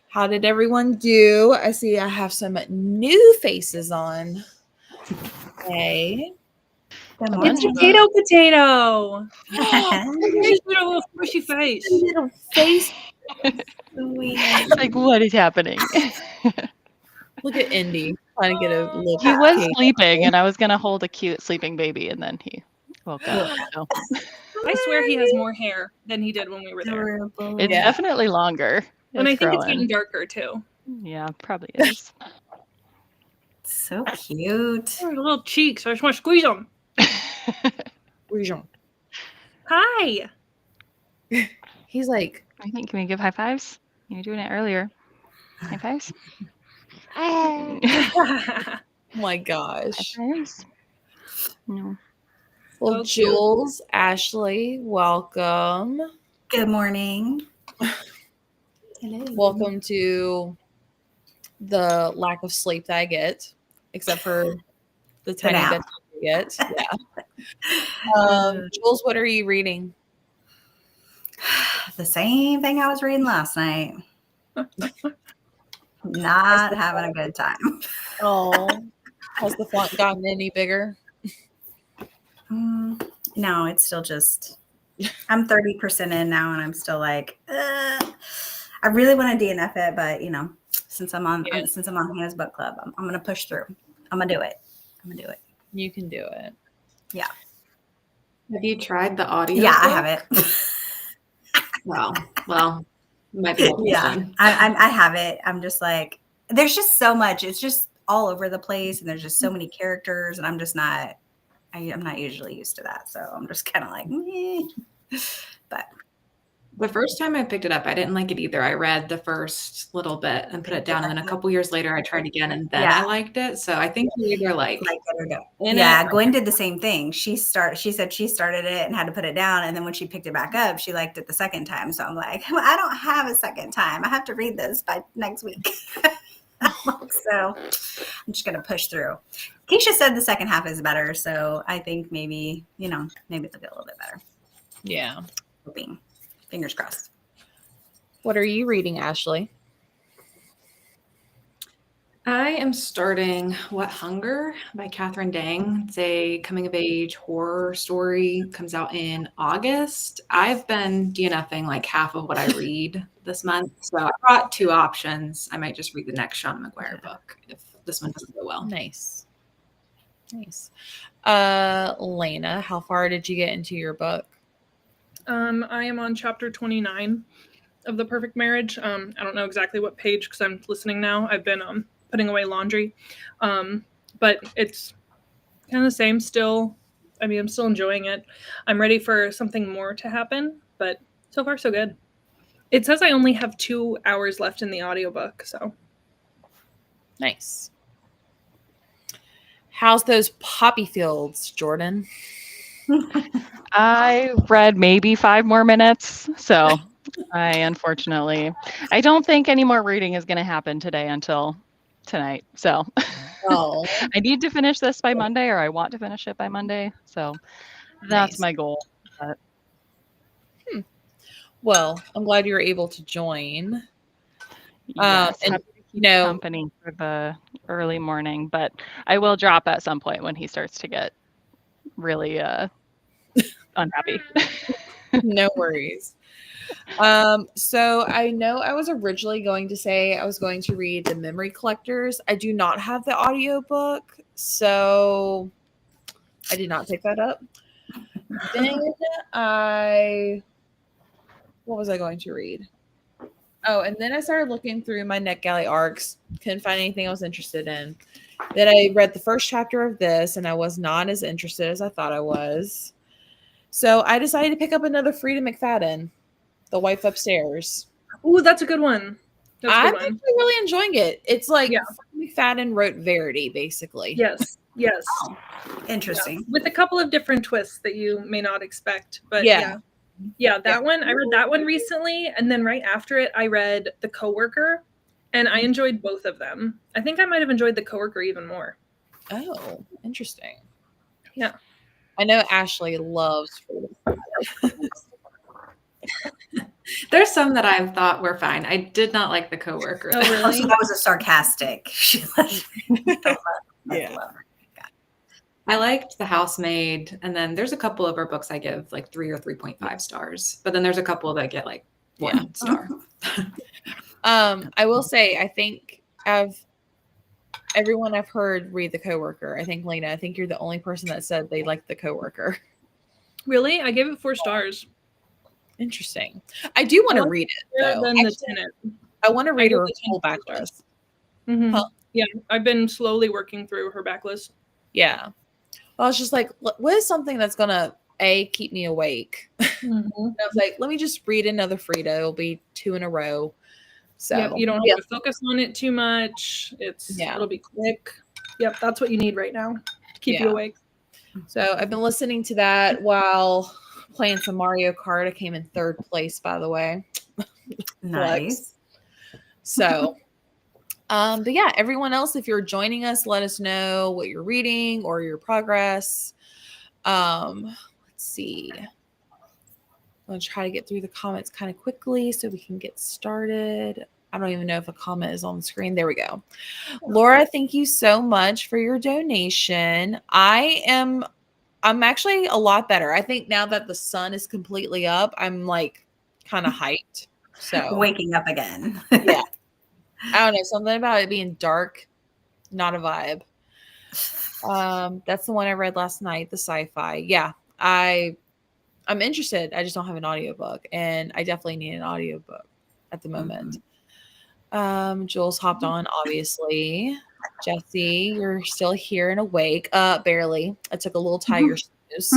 How did everyone do? I see I have some new faces on. Okay. Good It's morning. potato. Sweet. She's got a little squishy face. Little face. Like, what is happening? Look at Indy trying to get a look. He at was Kate. sleeping, and I was gonna hold a cute sleeping baby, and then he woke up. So I swear he has more hair than he did when we were there. Adorable. it's Yeah. definitely longer. And I think it's growing. getting darker too. Yeah, probably is. So cute. Oh, little cheeks. I just want to squeeze them. Region. Hi. He's like, I think, can we give high fives? You were doing it earlier. High fives? High oh my gosh. fives? No. Well, So cute. Jules, Ashley, welcome. Good morning. Hello. Welcome to the lack of sleep that I get, except for the tiny nap. bit I get. Yeah. Jules, what are you reading? The same thing I was reading last night. Not having a good time. Oh, has the font gotten any bigger? No, it's still just, I'm 30% in now and I'm still like, I really want to DNF it, but you know, since I'm on Hannah's book club, I'm going to push through. I'm going to do it. You can do it. Yeah. Have you tried the audio? Yeah, I have it. Well, might be able to Yeah, done. I have it. I'm just like, there's just so much. It's just all over the place, and there's just so many characters, and I'm just not. I'm not usually used to that, so I'm just kind of like, meh. But The first time I picked it up, I didn't like it either. I read the first little bit and put it down, and then a couple years later, I tried again, and then I liked it. So I think you either like yeah, Gwen did the same thing. She said she started it and had to put it down, and then when she picked it back up, she liked it the second time. So I'm like, well, I don't have a second time. I have to read this by next week. So I'm just gonna push through. Keisha said the second half is better, so I think maybe it'll get a little bit better. Yeah. Hoping. Fingers crossed. What are you reading, Ashley? I am starting What Hunger by Catherine Dang. It's a coming of age horror story. Comes out in August. I've been DNFing like half of what I read this month. So I brought two options. I might just read the next Sean McGuire book if this one doesn't go well. Nice. Lena, how far did you get into your book? I am on chapter 29 of The Perfect Marriage. I don't know exactly what page because I'm listening now. I've been putting away laundry. But it's kind of the same still. I mean, I'm still enjoying it. I'm ready for something more to happen, but so far so good. It says I only have 2 hours left in the audiobook, so. Nice. How's those poppy fields, Jordan? I read maybe 5 more minutes, so I don't think any more reading is going to happen today until tonight. So I need to finish this by Monday, or I want to finish it by Monday. So that's my goal. But... Well, I'm glad you were able to join. Yes, and company for the early morning, but I will drop at some point when he starts to get really unhappy. No worries. So I know I was originally going to say I was going to read The Memory Collectors. I do not have the audiobook, so I did not pick that up. Then what was I going to read? Oh, and then I started looking through my NetGalley arcs. Couldn't find anything I was interested in. Then I read the first chapter of this, and I was not as interested as I thought I was. So I decided to pick up another Frida McFadden, The Wife Upstairs. Ooh, that's a good one. I'm actually really enjoying it. It's like McFadden wrote Verity, basically. Yes. Oh, interesting. Yeah. With a couple of different twists that you may not expect. But that one, I read that one recently. And then right after it, I read The Coworker. And I enjoyed both of them. I think I might have enjoyed The Coworker even more. Oh, interesting. Yeah. I know Ashley loves There's some that I thought were fine. I did not like The Coworker. Oh, really? So that was a sarcastic. I liked The Housemaid, and then there's a couple of her books I give like 3 or 3.5 stars, but then there's a couple that get like 1 star. I will say, I think everyone I've heard read The Coworker. I think, Lena, I think you're the only person that said they liked The Coworker. Really? I gave it 4 stars. Interesting. I do want to read it, though. Than The Tenant. I want to read her whole backlist. Mm-hmm. Huh? Yeah, I've been slowly working through her backlist. Yeah. Well, I was just like, what is something that's going to, keep me awake? Mm-hmm. I was like, let me just read another Frida. It'll be 2 in a row. So you don't have to focus on it too much. It'll be quick. Yep, that's what you need right now to keep you awake. So I've been listening to that while playing some Mario Kart. I came in 3rd place, by the way. Nice. So, but yeah, everyone else, if you're joining us, let us know what you're reading or your progress. Let's see. I'm going to try to get through the comments kind of quickly so we can get started. I don't even know if a comment is on the screen. There we go. Laura, thank you so much for your donation. I'm actually a lot better. I think now that the sun is completely up, I'm like kind of hyped. So waking up again. Yeah. I don't know. Something about it being dark, not a vibe. That's the one I read last night, the sci-fi. Yeah. I'm interested. I just don't have an audiobook, and I definitely need an audiobook at the moment. Jules hopped on, obviously. Jesse, you're still here and awake. Barely. I took a little tiger snooze.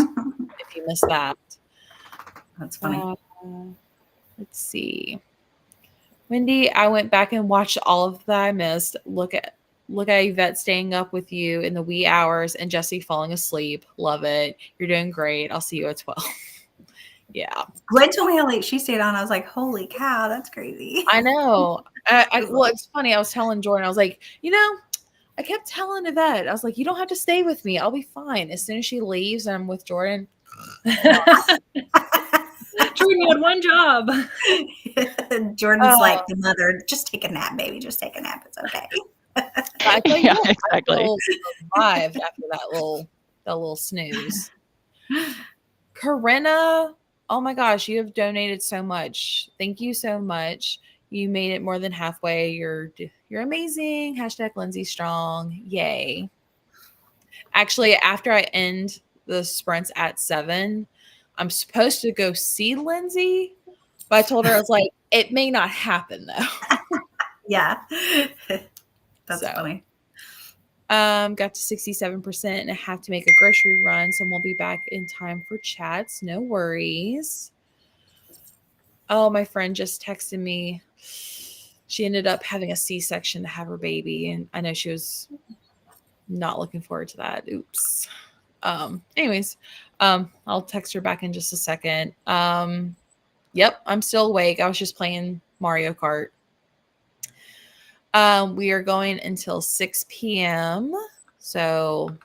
If you missed that. That's funny. Let's see. Wendy, I went back and watched all of that I missed. Look at Yvette staying up with you in the wee hours and Jesse falling asleep. Love it. You're doing great. I'll see you at 12. Yeah. Gwen told me how late she stayed on. I was like, holy cow, that's crazy. I know. Well, it's funny. I was telling Jordan, I was like, I kept telling Yvette, I was like, you don't have to stay with me. I'll be fine. As soon as she leaves and I'm with Jordan. Jordan, you had one job. Jordan's like the mother. Just take a nap, baby. Just take a nap. It's okay. I feel like Yeah, exactly. I feel revived after that little snooze. Corinna, oh my gosh, you have donated so much. Thank you so much. You made it more than halfway. You're amazing. # Lyndsay strong. Yay. Actually, after I end the sprints at 7, I'm supposed to go see Lyndsay, but I told her, I was like, it may not happen though. Yeah. That's funny. Got to 67% and I have to make a grocery run, so we'll be back in time for chats. No worries. Oh, my friend just texted me. She ended up having a C-section to have her baby, and I know she was not looking forward to that. Oops. Anyways, I'll text her back in just a second. Yep, I'm still awake. I was just playing Mario Kart. We are going until 6 p.m. So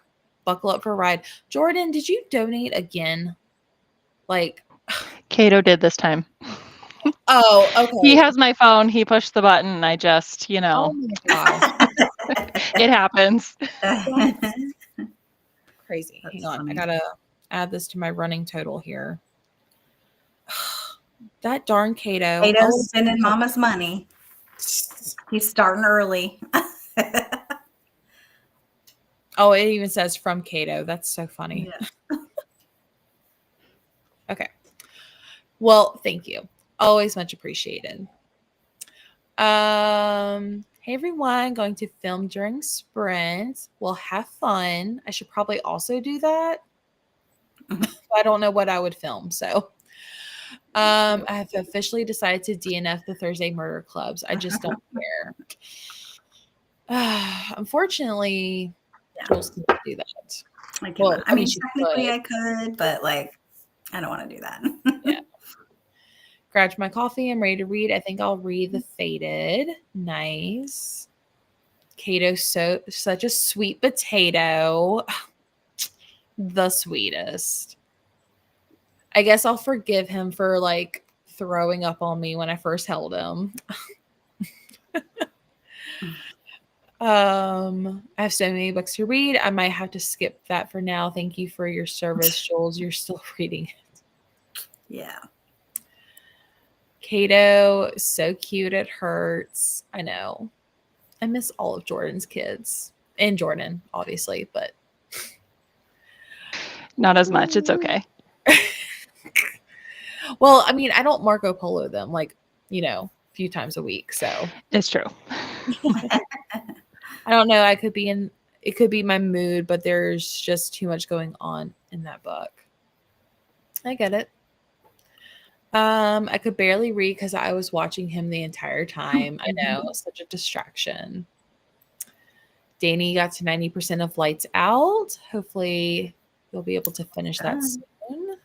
buckle up for a ride. Jordan, did you donate again? Like, Cato did this time. oh, okay. He has my phone. He pushed the button. I just, Oh my gosh. it happens. Crazy. That's Hang on. funny. I gotta add this to my running total here. That darn Cato. Cato's spending mama's money. He's starting early. Oh, it even says from Cato. That's so funny. Yeah. Okay. Well, thank you. Always much appreciated. Hey everyone, going to film during sprint. Well, have fun. I should probably also do that. I don't know what I would film, so I have officially decided to DNF the Thursday murder clubs. I just don't care. Unfortunately, Jules can't do that. I mean, technically I could, but like, I don't want to do that. Yeah. Grabbed my coffee. I'm ready to read. I think I'll read The Fated. Nice. Cato's such a sweet potato. The sweetest. I guess I'll forgive him for like throwing up on me when I first held him. I have so many books to read. I might have to skip that for now. Thank you for your service, Jules. You're still reading it. Yeah. Cato, so cute. It hurts. I know. I miss all of Jordan's kids and Jordan, obviously, but not as much. It's okay. Well, I mean, I don't Marco Polo them like, a few times a week. So it's true. I don't know. It could be my mood, but there's just too much going on in that book. I get it. I could barely read because I was watching him the entire time. I know, such a distraction. Danny got to 90% of Lights Out. Hopefully you'll be able to finish that soon.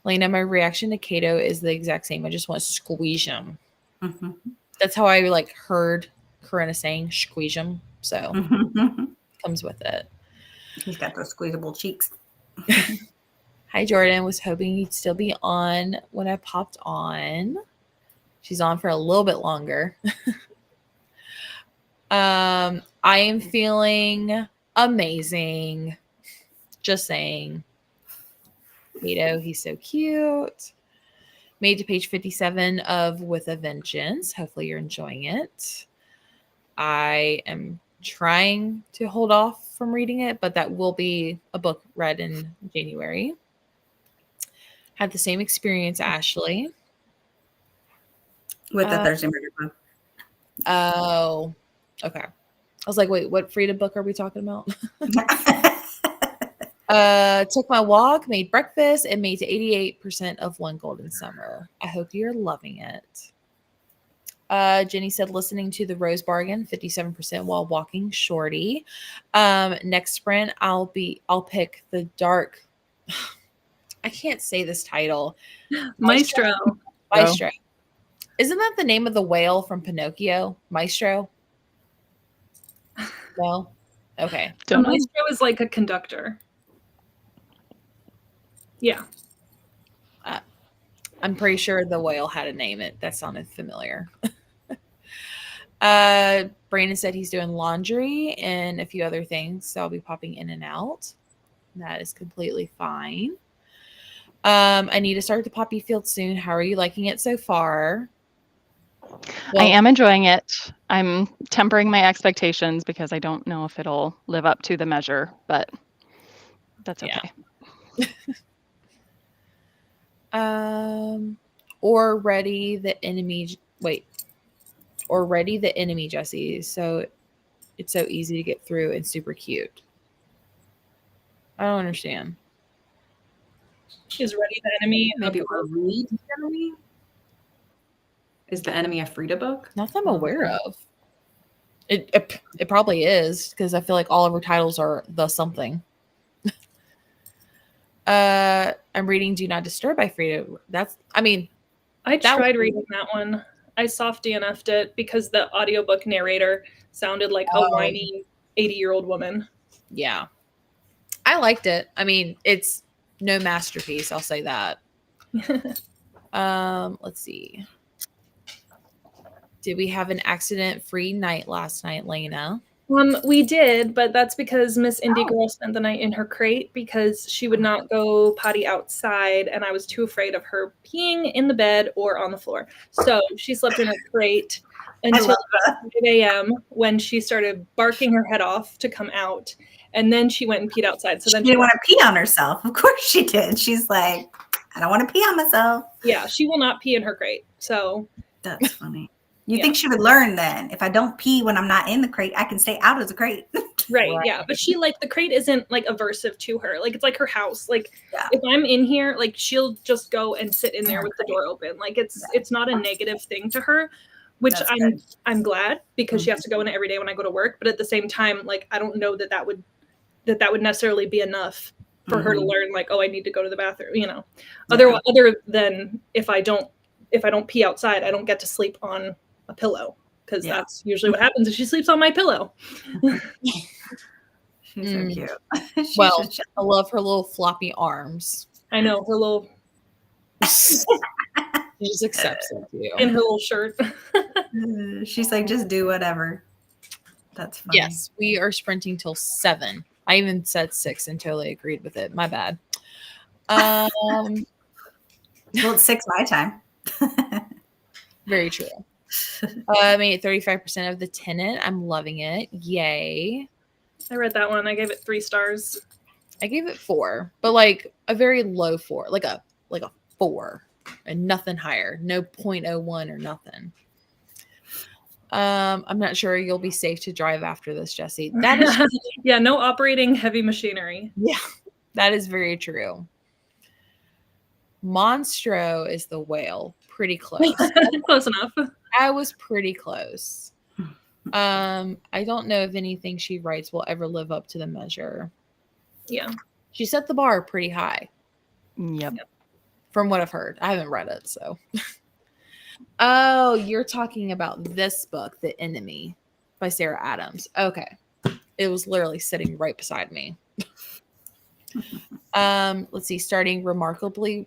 Lena, my reaction to Cato is the exact same. I just want to squeeze him. Mm-hmm. That's how I heard Corinna saying squeeze him. So comes with it. He's got those squeezable cheeks. Hi, Jordan. Was hoping you'd still be on when I popped on. She's on for a little bit longer. I am feeling amazing. Just saying. Cato, he's so cute. Made to page 57 of With a Vengeance. Hopefully you're enjoying it. I am trying to hold off from reading it, but that will be a book read in January. Had the same experience, Ashley. With the Thursday Murder Club. Oh, okay. I was like, wait, what Frida book are we talking about? Took my walk, made breakfast, and made to 88% of One Golden Summer. I hope you're loving it. Jenny said listening to the Rose Bargain, 57% while walking Shorty. Next sprint, I'll pick the dark. I can't say this title. Maestro. Maestro. Isn't that the name of the whale from Pinocchio? Maestro? No? Okay. A maestro is like a conductor. Yeah. I'm pretty sure the whale had a name. That sounded familiar. Brandon said he's doing laundry and a few other things, so I'll be popping in and out. That is completely fine. I need to start the poppy field soon. How are you liking it so far? I am enjoying it. I'm tempering my expectations because I don't know if it'll live up to the measure, but that's okay. Or ready the enemy. Wait. Or ready the enemy, Jesse. So it's so easy to get through and super cute. I don't understand. Is ready the enemy? Maybe or read the enemy. Is the enemy a Frida book? Not that I'm aware of. It probably is because I feel like all of her titles are the something. I'm reading Do Not Disturb by Frida. I tried reading that one. I soft DNF'd it because the audiobook narrator sounded like a whiny 80-year-old woman. Yeah. I liked it. I mean, it's no masterpiece, I'll say that. Let's see. Did we have an accident-free night last night, Lena? We did, but that's because Miss Indie Girl spent the night in her crate because she would not go potty outside, and I was too afraid of her peeing in the bed or on the floor. So she slept in her crate until 5 a.m. when she started barking her head off to come out, and then she went and peed outside. So then she didn't want to pee on herself. Of course she did. She's like, I don't want to pee on myself. Yeah, she will not pee in her crate. So that's funny. You think she would learn then? If I don't pee when I'm not in the crate, I can stay out of the crate. Right, yeah. But she the crate isn't like aversive to her. Like it's like her house. Like if I'm in here, like she'll just go and sit in there with the door open. Like it's not a negative thing to her, which I'm glad because she has to go in it every day when I go to work. But at the same time, like I don't know that would necessarily be enough for her to learn. Like, oh, I need to go to the bathroom. You know, other than if I don't pee outside, I don't get to sleep on a pillow because that's usually what happens if she sleeps on my pillow. She's so cute. I love her little floppy arms. I know her little. She just accepts it too. In her little shirt. She's like, just do whatever. That's fine. Yes, we are sprinting till 7. I even said 6 and totally agreed with it. My bad. Well, it's 6 my time. Very true. I made 35% of The Tenant. I'm loving it. Yay. I read that one. I gave it 3 stars. I gave it 4, but like a very low 4, like a 4 and nothing higher. No 0.01 or nothing. I'm not sure you'll be safe to drive after this, Jesse. That is yeah, no operating heavy machinery. Yeah, that is very true. Monstro is the whale. Pretty close. Close enough. I was pretty close. I don't know if anything she writes will ever live up to the measure. Yeah. She set the bar pretty high. Yep. From what I've heard. I haven't read it, so. Oh, you're talking about this book, The Enemy by Sarah Adams. Okay. It was literally sitting right beside me. Let's see. Starting Remarkably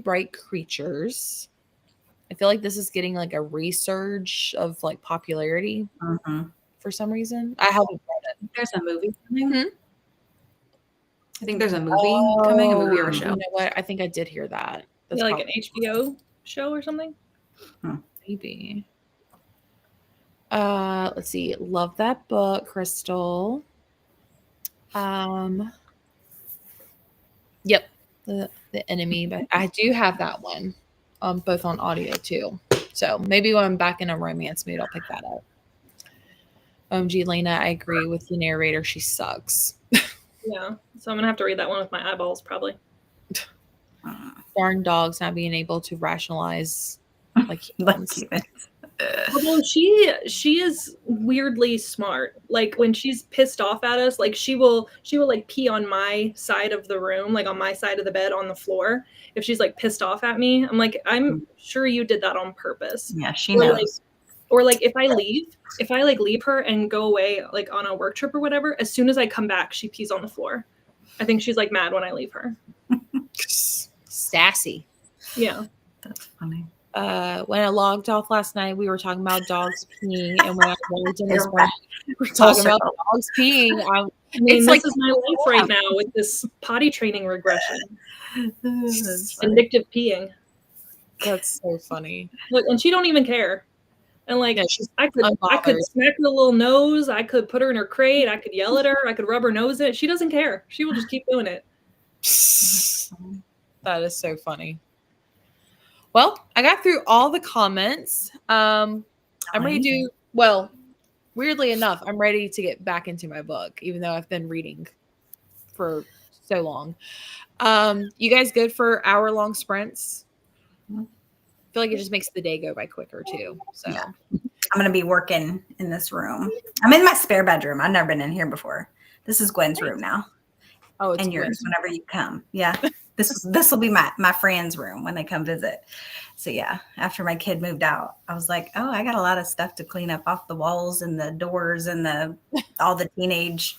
Bright Creatures. I feel like this is getting like a resurge of like popularity for some reason. I haven't read it. There's a movie coming. I think there's a movie coming, a movie or a show. You know what? I think I did hear that. That's like an HBO show or something? Maybe. Let's see. Love that book, Crystal. Yep. The Enemy, but I do have that one. Both on audio too. So maybe when I'm back in a romance mood, I'll pick that up. OMG, Lena, I agree with the narrator. She sucks. Yeah. So I'm gonna have to read that one with my eyeballs probably. Darn dogs not being able to rationalize like humans. Although she is weirdly smart. Like when she's pissed off at us, like she will like pee on my side of the room, like on my side of the bed on the floor. If she's like pissed off at me, I'm like, I'm sure you did that on purpose. Yeah, she knows. Or like if I leave her and go away like on a work trip or whatever, as soon as I come back, she pees on the floor. I think she's like mad when I leave her. Sassy. Yeah. That's funny. When I logged off last night, we were talking about dogs peeing, and when I logged in this morning, we were talking about dogs peeing. I mean, it's this like is my life right now with this potty training regression. Vindictive peeing. That's so funny. Look, and she don't even care. And like, Yeah, she's I could smack her little nose. I could put her in her crate. I could yell at her. I could rub her nose in it. She doesn't care. She will just keep doing it. That is so funny. Well, I got through all the comments. I'm ready to well, weirdly enough, I'm ready to get back into my book, even though I've been reading for so long. You guys good for hour-long sprints? I feel like it just makes the day go by quicker too. So yeah. I'm gonna be working in this room. I'm in my spare bedroom. I've never been in here before. This is Gwen's room now. Oh, it's and yours whenever you come. Yeah. This will be my friend's room when they come visit. So yeah, after my kid moved out, I was like, oh, I got a lot of stuff to clean up off the walls and the doors and all the teenage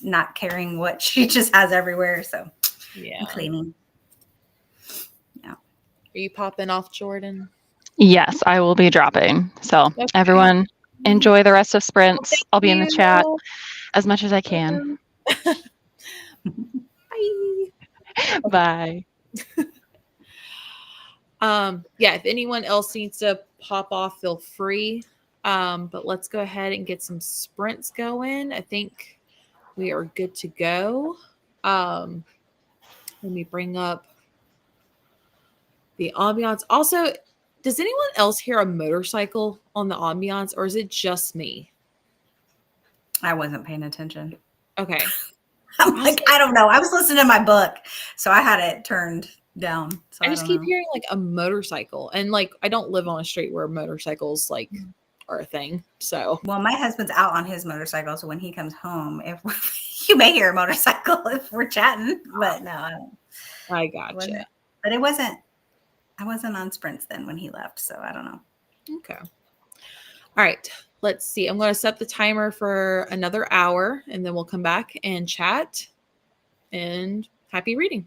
not caring what she just has everywhere. So yeah, I'm cleaning. Yeah. Are you popping off, Jordan? Yes, I will be dropping. So okay. Everyone enjoy the rest of sprints. I'll be in the chat as much as I can. Bye. Yeah, if anyone else needs to pop off, feel free. But let's go ahead and get some sprints going. I think we are good to go. Let me bring up the ambiance. Also, does anyone else hear a motorcycle on the ambiance, or is it just me? I wasn't paying attention. Okay. I'm like, I don't know. I was listening to my book, so I had it turned down. So I just keep hearing like a motorcycle, and like I don't live on a street where motorcycles like are a thing. So well, my husband's out on his motorcycle, so when he comes home, if you may hear a motorcycle if we're chatting, but no, I gotcha. But it wasn't. I wasn't on sprints then when he left, so I don't know. Okay. All right. Let's see. I'm going to set the timer for another hour, and then we'll come back and chat. And happy reading.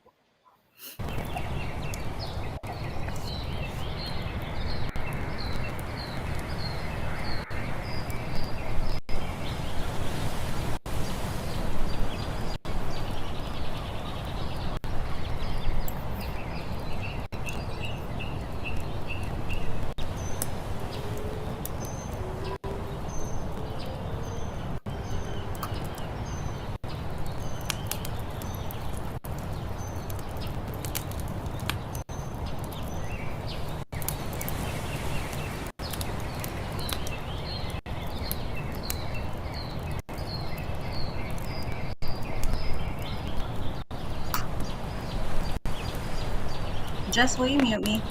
Jess, will you mute me?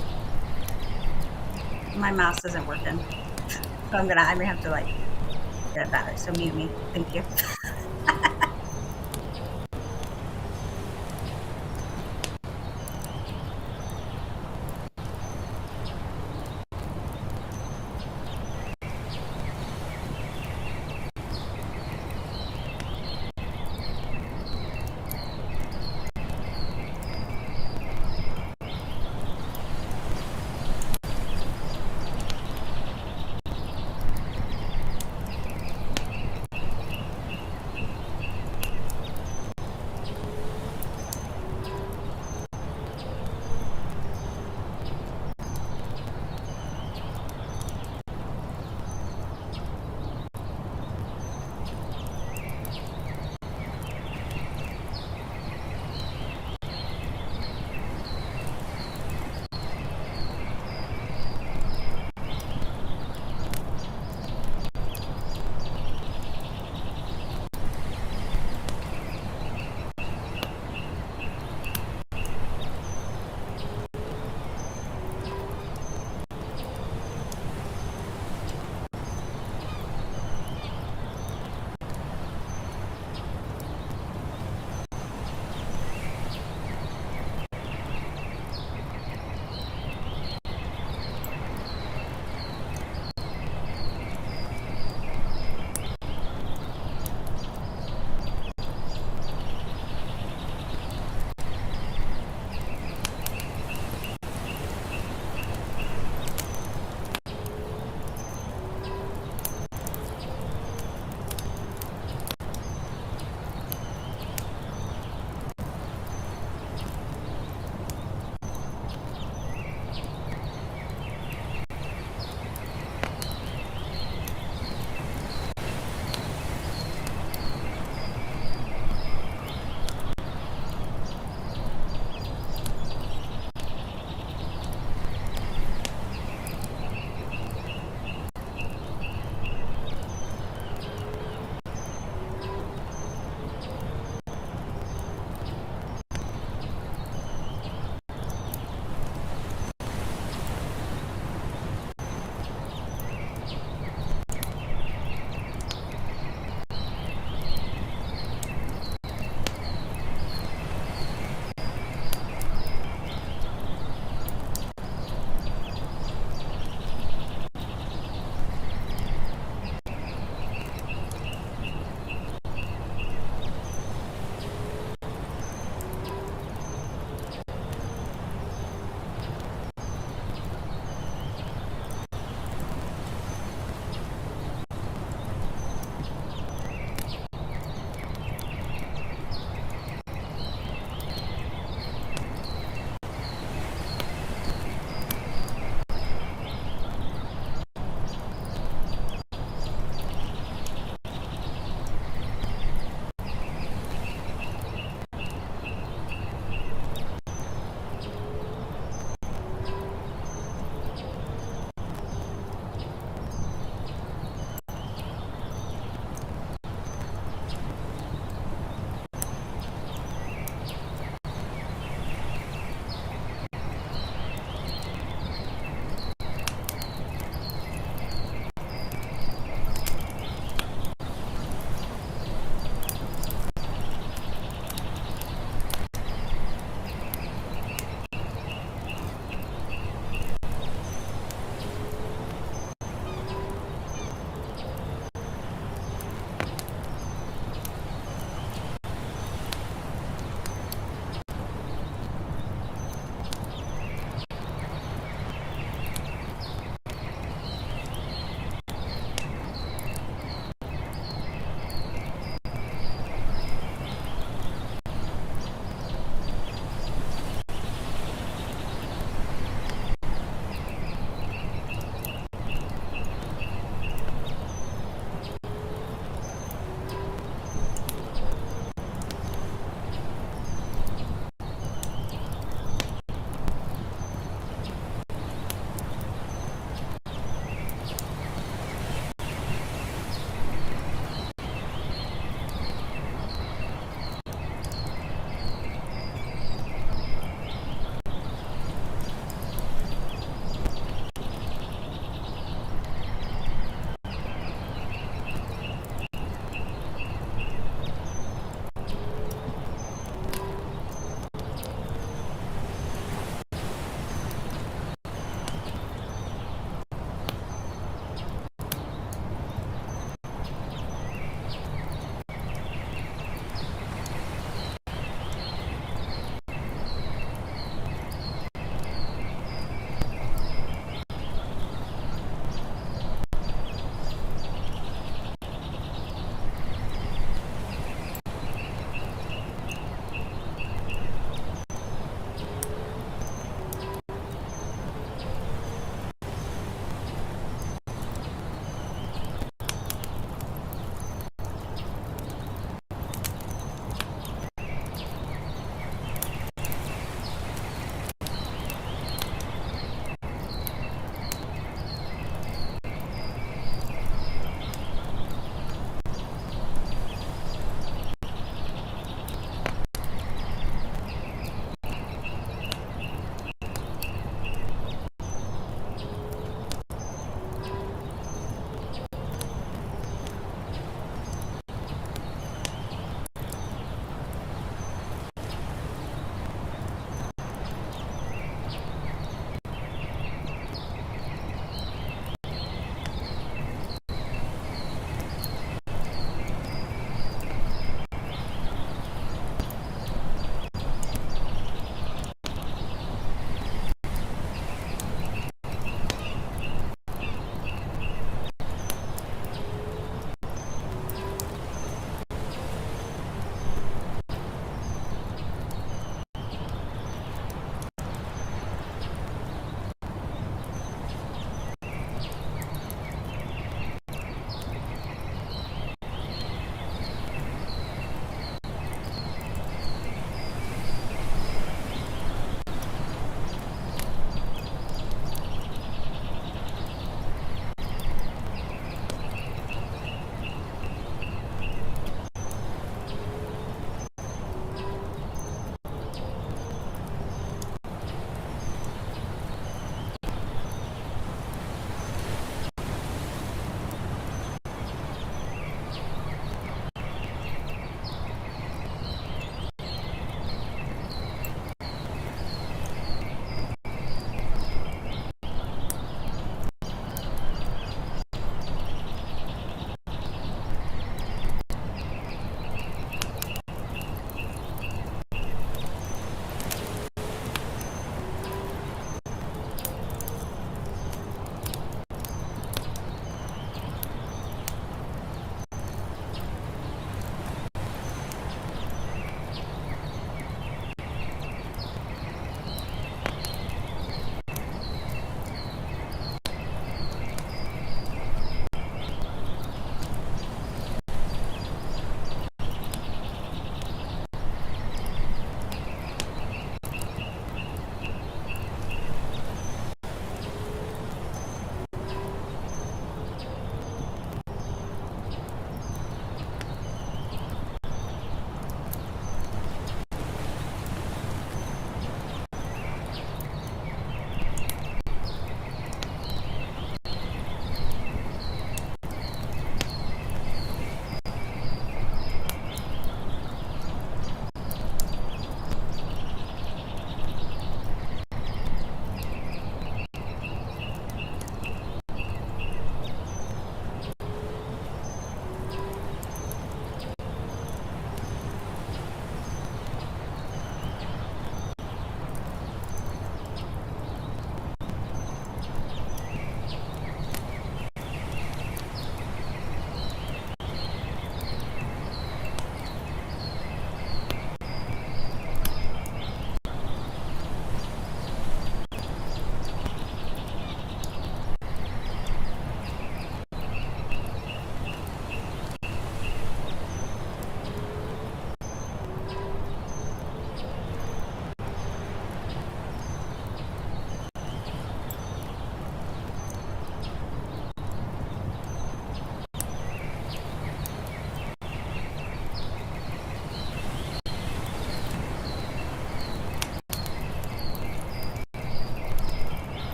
My mouse isn't working. So I'm gonna have to like get it better. So mute me. Thank you.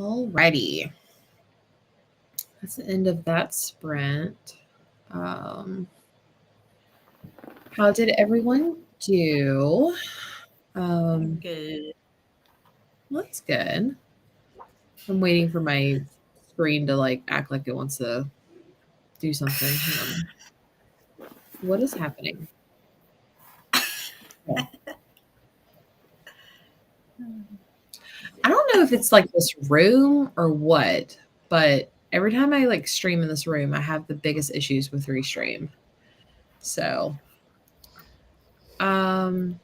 Alrighty. That's the end of that sprint. How did everyone do? Good. Well, that's good. I'm waiting for my screen to like act like it wants to do something. Hang on. What is happening? Oh. I don't know if it's like this room or what, but every time I like stream in this room, I have the biggest issues with Restream. So, okay.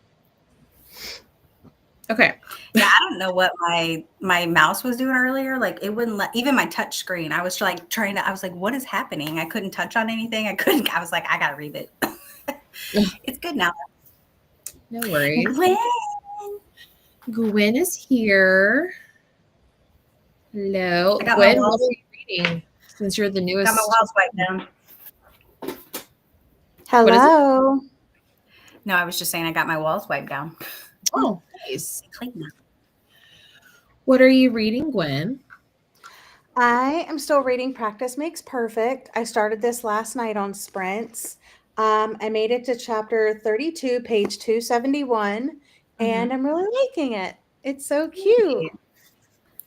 Yeah, I don't know what my mouse was doing earlier. Like it wouldn't let even my touch screen. I was like trying to. I was like, what is happening? I couldn't touch on anything. I was like, I gotta read it. It's good now. No worries. Gwen. Gwen is here. Hello. I got Gwen, my what walls, are you reading? Since you're the newest. got my walls wiped down. Hello. No, I was just saying I got my walls wiped down. Oh, nice. Clean now. What are you reading, Gwen? I am still reading Practice Makes Perfect. I started this last night on sprints. I made it to chapter 32, page 271, and I'm really liking it. It's so cute.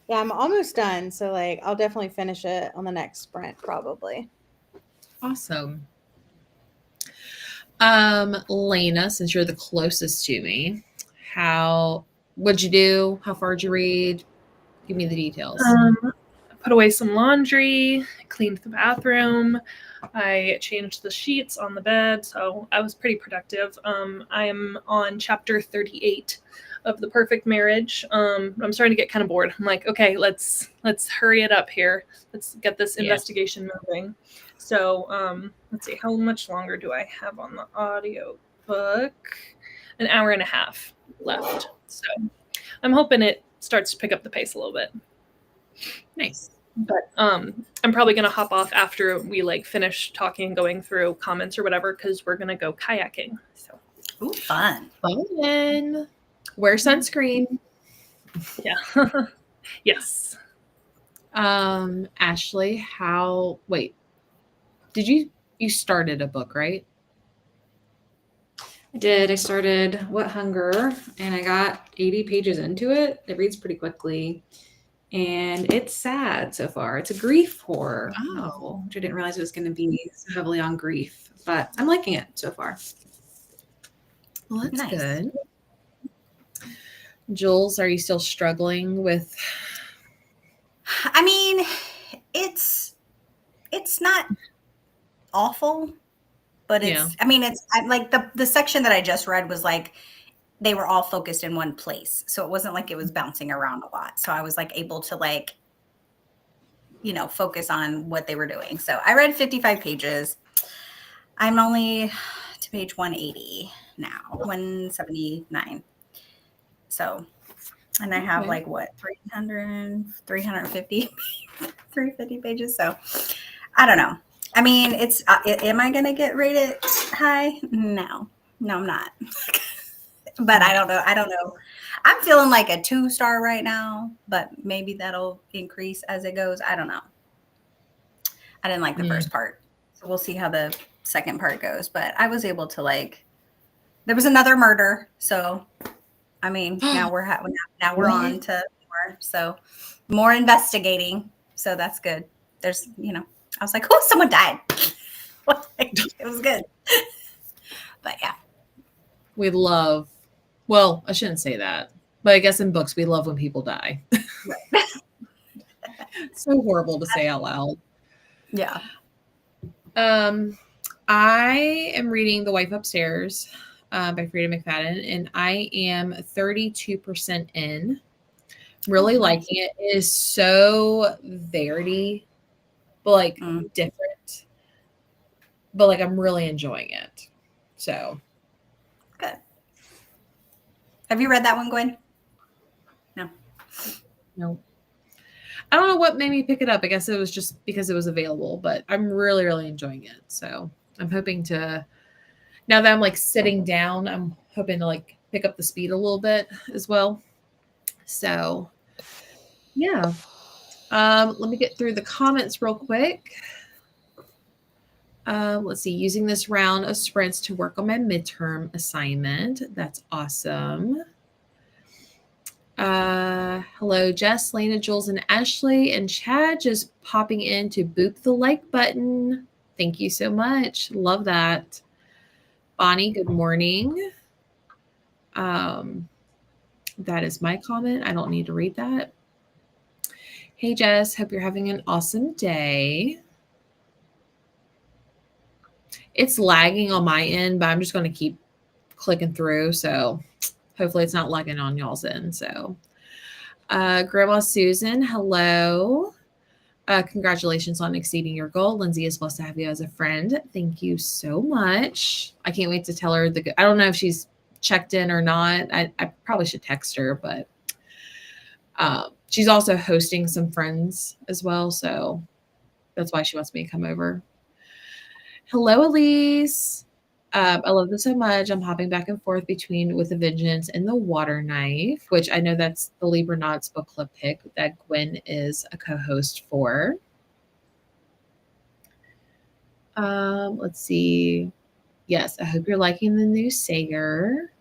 Yeah, I'm almost done. So like I'll definitely finish it on the next sprint, probably. Awesome. Lena, since you're the closest to me, what'd you do? How far did you read? Give me the details. Put away some laundry, cleaned the bathroom, I changed the sheets on the bed, so I was pretty productive. I am on chapter 38 of The Perfect Marriage. I'm starting to get kind of bored. I'm like, okay, let's hurry it up here. Let's get this investigation moving. So let's see, how much longer do I have on the audio book? An hour and a half left. So I'm hoping it starts to pick up the pace a little bit. Nice. But I'm probably gonna hop off after we like finish talking and going through comments or whatever, because we're gonna go kayaking. So Ooh, fun. Fun. Wear sunscreen. yeah. Yes. Ashley, you started a book, right? I did. I started What Hunger, and I got 80 pages into it. It reads pretty quickly, and it's sad so far. It's a grief horror novel, which I didn't realize it was going to be so heavily on grief, but I'm liking it so far. Well, that's Nice. good. Jules, are you still struggling with? I mean, it's not awful, but I'm like the section that I just read was like they were all focused in one place. So it wasn't like it was bouncing around a lot. So I was like able to like, focus on what they were doing. So I read 55 pages. I'm only to page 180 now, 179. So, and I have like what, 350 pages. So I don't know. I mean, it's, am I going to get rated high? No, I'm not. But I don't know. I'm feeling like a 2-star right now, but maybe that'll increase as it goes. I don't know. I didn't like the first part. So we'll see how the second part goes. But I was able to there was another murder. So, I mean, now we're on to more. So more investigating. So that's good. There's, I was like, oh, someone died. It was good. But yeah. Well, I shouldn't say that, but I guess in books, we love when people die. Right. So horrible to say out loud. Yeah. I am reading The Wife Upstairs by Frida McFadden, and I am 32% in. Really liking it. It is so varied, but like different. But like I'm really enjoying it. So good. Have you read that one, Gwen? No. I don't know what made me pick it up. I guess it was just because it was available, but I'm really, really enjoying it. So I'm hoping to, now that I'm like sitting down, I'm hoping to like pick up the speed a little bit as well. So yeah. Let me get through the comments real quick. Let's see. Using this round of sprints to work on my midterm assignment. That's awesome. Hello, Jess, Lena, Jules, and Ashley, and Chad just popping in to boop the like button. Thank you so much. Love that. Bonnie, good morning. That is my comment. I don't need to read that. Hey, Jess, hope you're having an awesome day. It's lagging on my end, but I'm just going to keep clicking through. So hopefully it's not lagging on y'all's end. So Grandma Susan, hello. Congratulations on exceeding your goal. Lyndsay is blessed to have you as a friend. Thank you so much. I can't wait to tell her I don't know if she's checked in or not. I probably should text her, but she's also hosting some friends as well. So that's why she wants me to come over. Hello, Elise. I love this so much. I'm hopping back and forth between With a Vengeance and The Water Knife, which I know that's the Libra Knots book club pick that Gwen is a co-host for. Let's see. Yes, I hope you're liking the new Sager.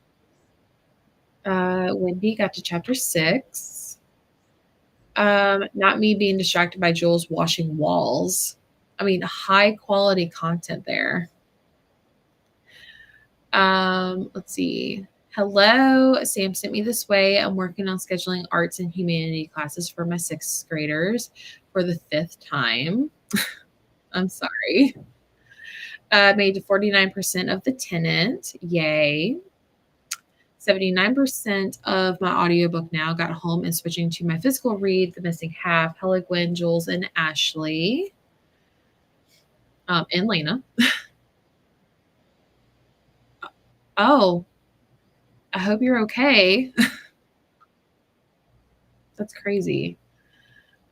Wendy got to chapter 6. Not me being distracted by Jules washing walls. I mean, high quality content there. Let's see. Hello, Sam sent me this way. I'm working on scheduling arts and humanity classes for my 6th graders for the 5th time. I'm sorry. Made 49% of the tenant. Yay. 79% of my audiobook now. Got home and switching to my physical read, The Missing Half. Hello, Gwen, Jules, and Ashley. And Lena. Oh, I hope you're okay. That's crazy.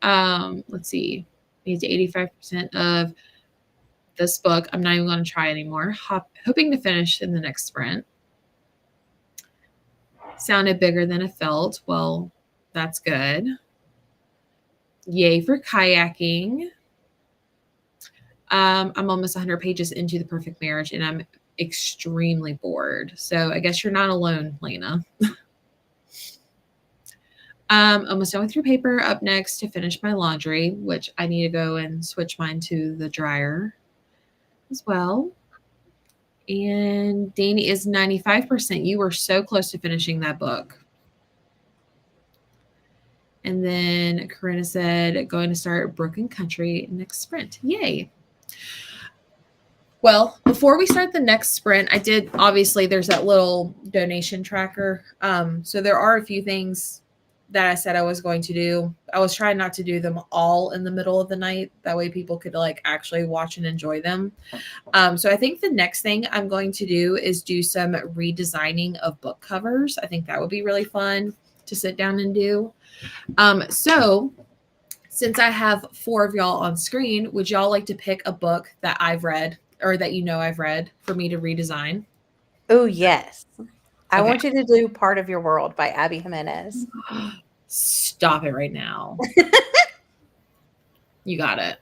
Let's see. Needs 85% of this book. I'm not even going to try anymore. Hoping to finish in the next sprint. Sounded bigger than it felt. Well, that's good. Yay for kayaking. I'm almost 100 pages into The Perfect Marriage, and I'm extremely bored. So I guess you're not alone, Lena. Almost done with your paper. Up next to finish my laundry, which I need to go and switch mine to the dryer as well. And Danny is 95%. You were so close to finishing that book. And then Corinna said, going to start Broken Country next sprint. Yay. Well, before we start the next sprint, obviously there's that little donation tracker. So there are a few things that I said I was going to do. I was trying not to do them all in the middle of the night. That way people could actually watch and enjoy them. So I think the next thing I'm going to do is do some redesigning of book covers. I think that would be really fun to sit down and do. So since I have 4 of y'all on screen, would y'all like to pick a book that I've read or that I've read for me to redesign? Oh, yes. I Okay. want you to do Part of Your World by Abby Jimenez. Stop it right now. You got it.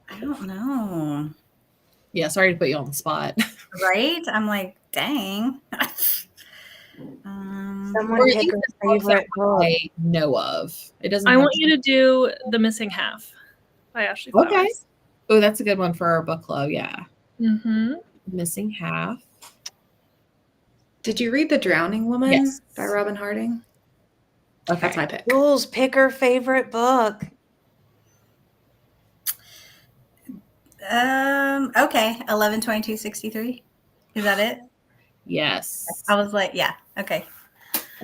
I don't know. Yeah, sorry to put you on the spot. Right? I'm like, dang. Someone pick her favorite book. I know of. It doesn't. I want you to do The Missing Half by Ashley Flowers. Okay. Oh, that's a good one for our book club. Yeah. Mm-hmm. Missing Half. Did you read The Drowning Woman Yes. by Robin Harding? Okay. That's my pick. Jules, pick her favorite book. Okay. 11/22/63. Is that it? Yes. I was like, yeah. Okay.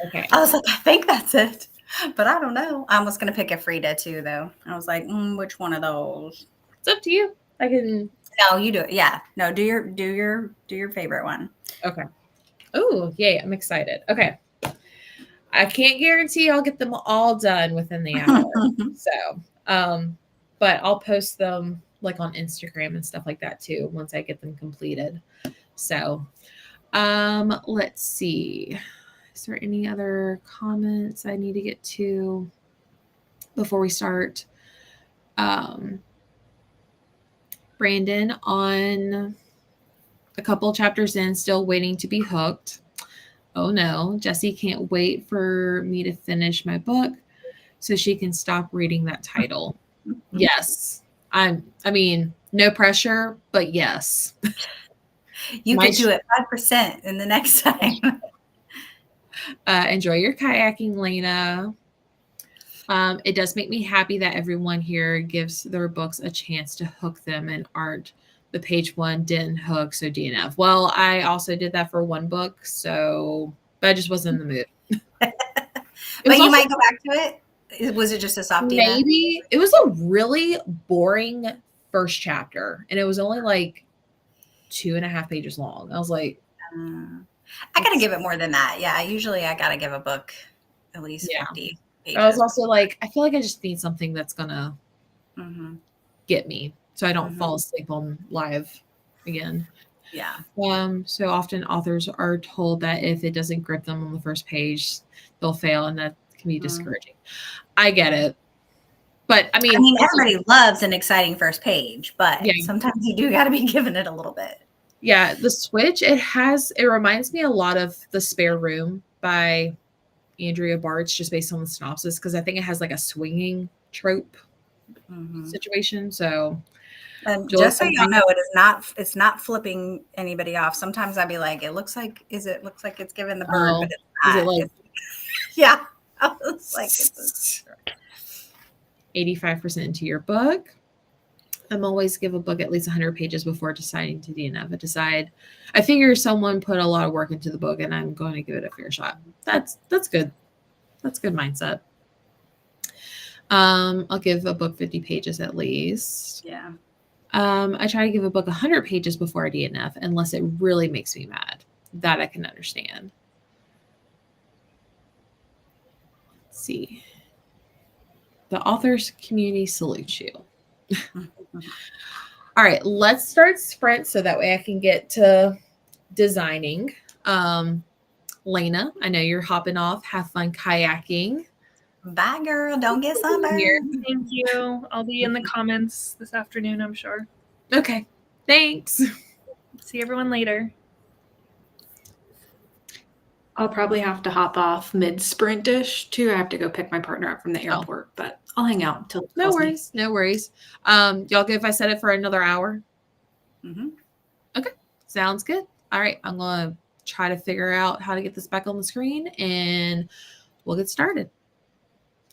Okay. I was like, I think that's it, but I don't know. I was gonna pick a Frida too, though. I was like, which one of those? It's up to you. I can. No, you do it. Yeah. No, do your favorite one. Okay. Oh, yay. I'm excited. Okay. I can't guarantee I'll get them all done within the hour. So, but I'll post them on Instagram and stuff like that too, once I get them completed. So, let's see. Is there any other comments I need to get to? before we start. Brandon on a couple chapters in, still waiting to be hooked. Oh no, Jessie can't wait for me to finish my book so she can stop reading that title. Yes. I mean, no pressure, but yes. You could do it 5% in the next time. Enjoy your kayaking, Lena. It does make me happy that everyone here gives their books a chance to hook them and aren't the page one didn't hook, so DNF. Well, I also did that for one book, but I just wasn't in the mood. But you might go back to it. Was it just a soft DNF? Maybe. It was a really boring first chapter, and it was only like 2.5 pages long. I was like, I gotta give it more than that. Yeah, usually I gotta give a book at least 50 pages. I was also like, I feel like I just need something that's gonna get me, so I don't fall asleep on live again. Yeah. So often authors are told that if it doesn't grip them on the first page, they'll fail, and that can be discouraging. I get it. But I mean, everybody loves an exciting first page, but sometimes you do got to be given it a little bit. Yeah, the switch, it reminds me a lot of The Spare Room by Andrea Bartz, just based on the synopsis, because I think it has like a swinging trope situation. So just so you know, it's not flipping anybody off. Sometimes I'd be like, it looks like it's giving the bird, but it's not. Is it like, yeah. I was like, it's 85% into your book. I'm always give a book at least 100 pages before deciding to DNF. I figure someone put a lot of work into the book, and I'm going to give it a fair shot. That's good. That's good mindset. I'll give a book 50 pages at least. Yeah. I try to give a book 100 pages before I DNF, unless it really makes me mad. That I can understand. Let's see. The authors community salutes you. All right, let's start sprint so that way I can get to designing. Lena, I know you're hopping off. Have fun kayaking. Bye, girl. Don't get sunburned. Thank you. I'll be in the comments this afternoon, I'm sure. Okay, thanks. See everyone later. I'll probably have to hop off mid-sprint-ish too. I have to go pick my partner up from the airport, but I'll hang out until No worries. Y'all good if I set it for another hour? Okay, sounds good. All right, I'm gonna try to figure out how to get this back on the screen, and we'll get started.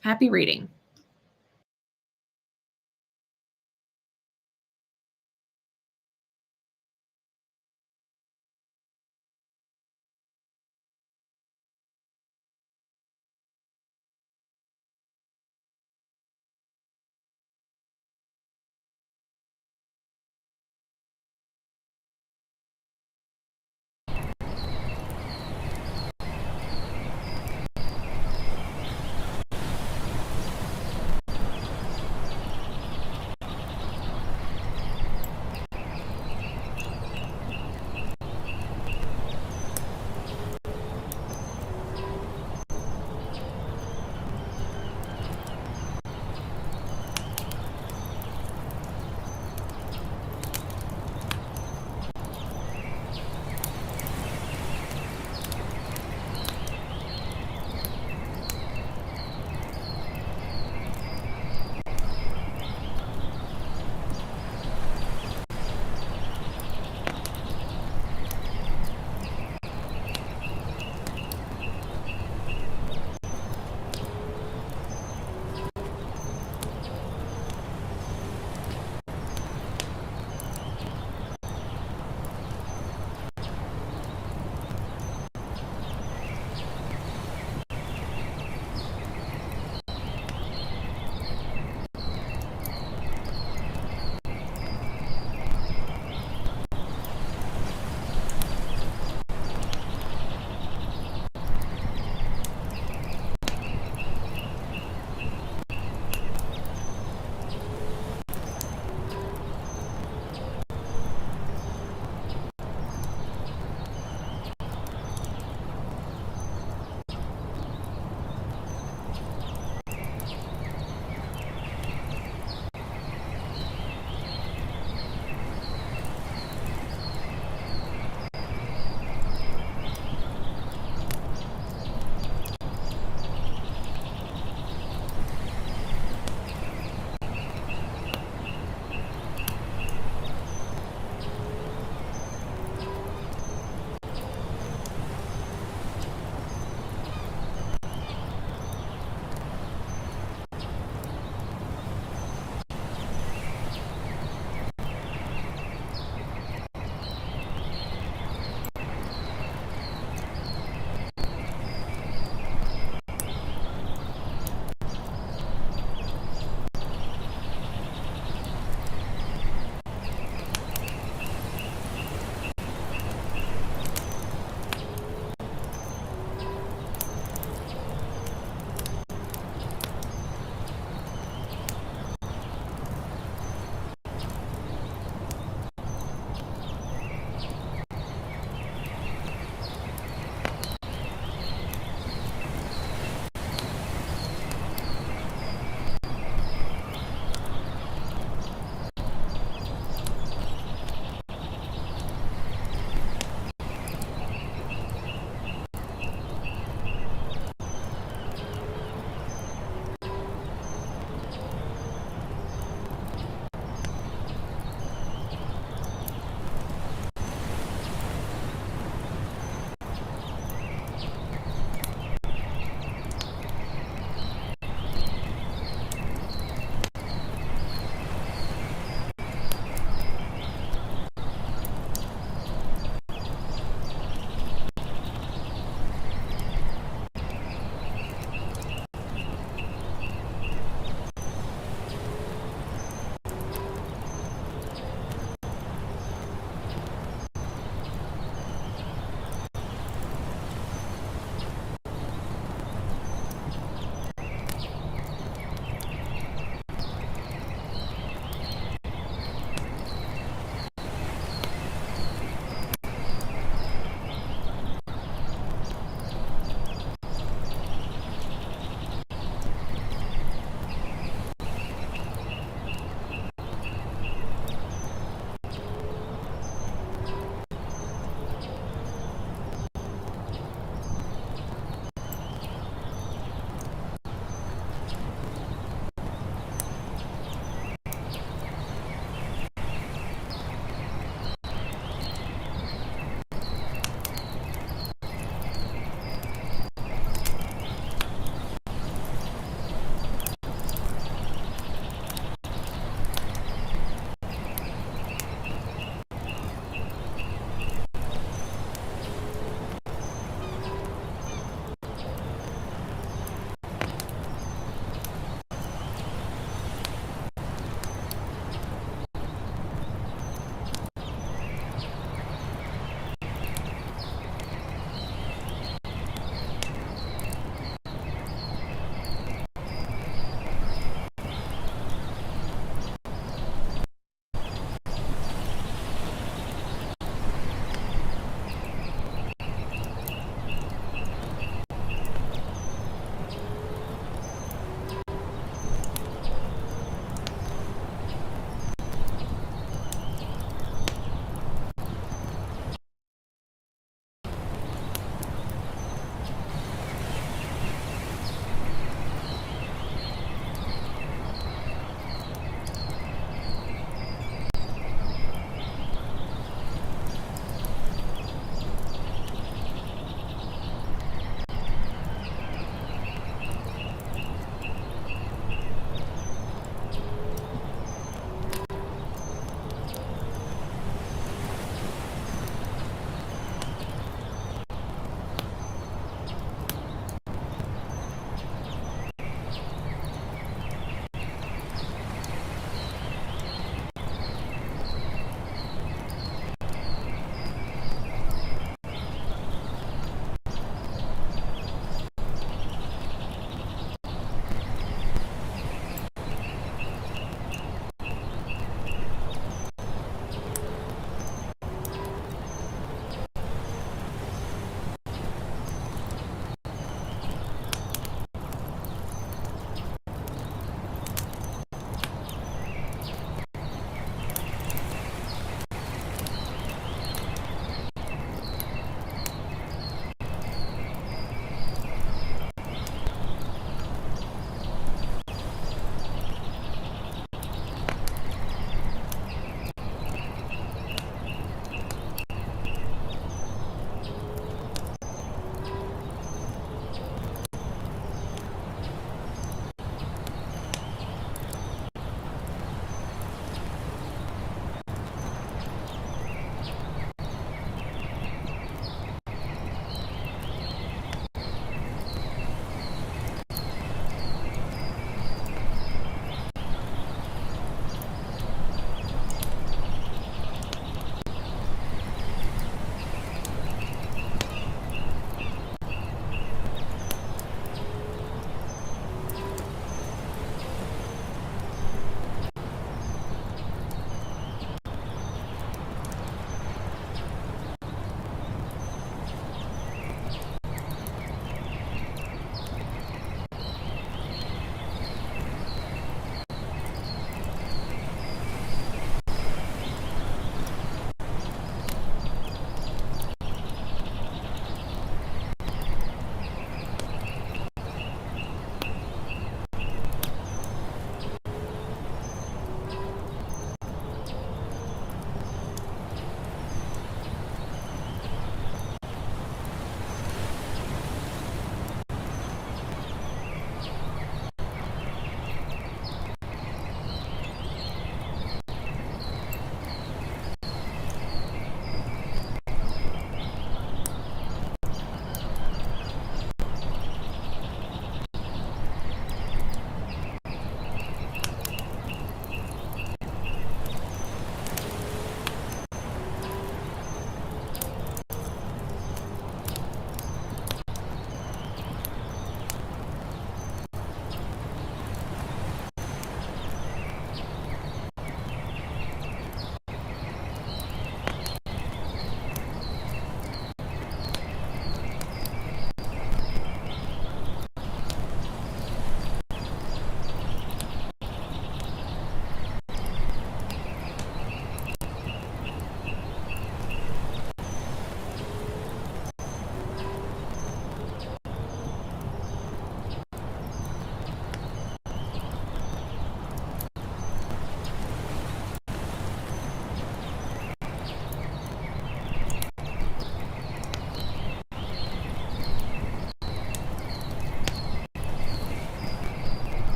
Happy reading.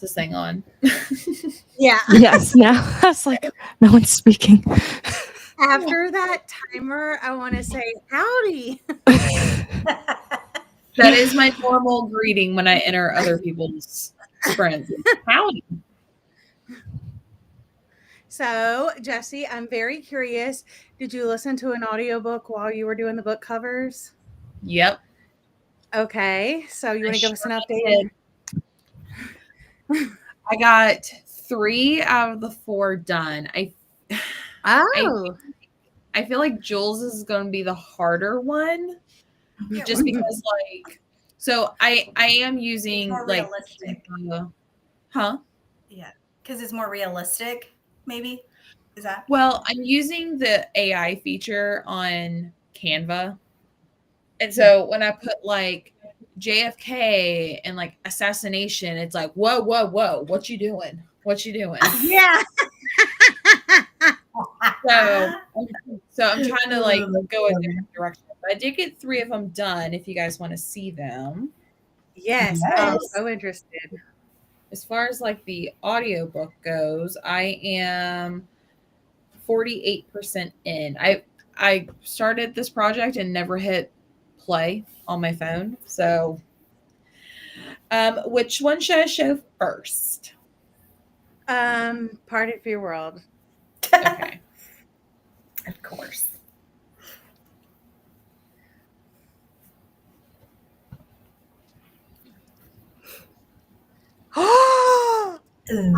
this thing on? Yeah. Yes. Now I was like, no one's speaking. After that timer, I want to say howdy. That is my normal greeting when I enter other people's sprints. Howdy. So, Jesse, I'm very curious. Did you listen to an audiobook while you were doing the book covers? Yep. Okay. So, you want to give us an update? Did. I got 3 out of the 4 done. Oh. I feel like Jules is going to be the harder one, just because so I am using more like realistic. huh? Yeah, because it's more realistic. Maybe is that? Well, I'm using the AI feature on Canva, and so when I put like JFK and like assassination, it's like whoa, what you doing? What you doing? Yeah. So I'm trying to like go a different direction. But I did get 3 of them done. If you guys want to see them. Yes. I'm so interested. As far as like the audiobook goes, I am 48% in. I started this project and never hit play on my phone. So which one should I show first? Part of your world. Okay. Of course.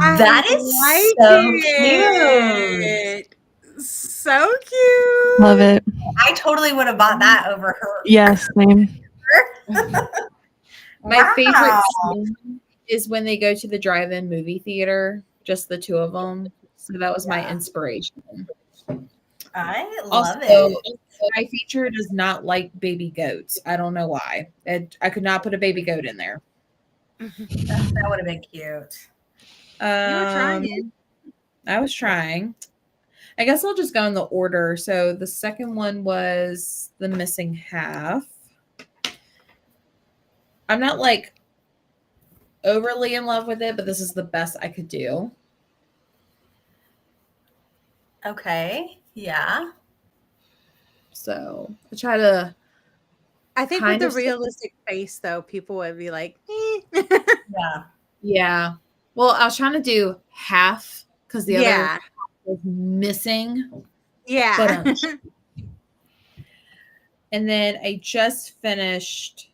That is so cute. So cute. Love it. I totally would have bought that over her. Yes, same. My favorite scene is when they go to the drive-in movie theater, just the 2 of them. So that was my inspiration. I love Also, it. my feature does not like baby goats. I don't know why. I could not put a baby goat in there. That would have been cute. You were trying. I was trying. I guess I'll just go in the order. So the second one was The Missing Half. I'm not like overly in love with it, but this is the best I could do. Okay. Yeah. So I try to. I think with the realistic face, though, people would be like, Yeah. Yeah. Well, I was trying to do half because the other half was missing. Yeah. But, and then I just finished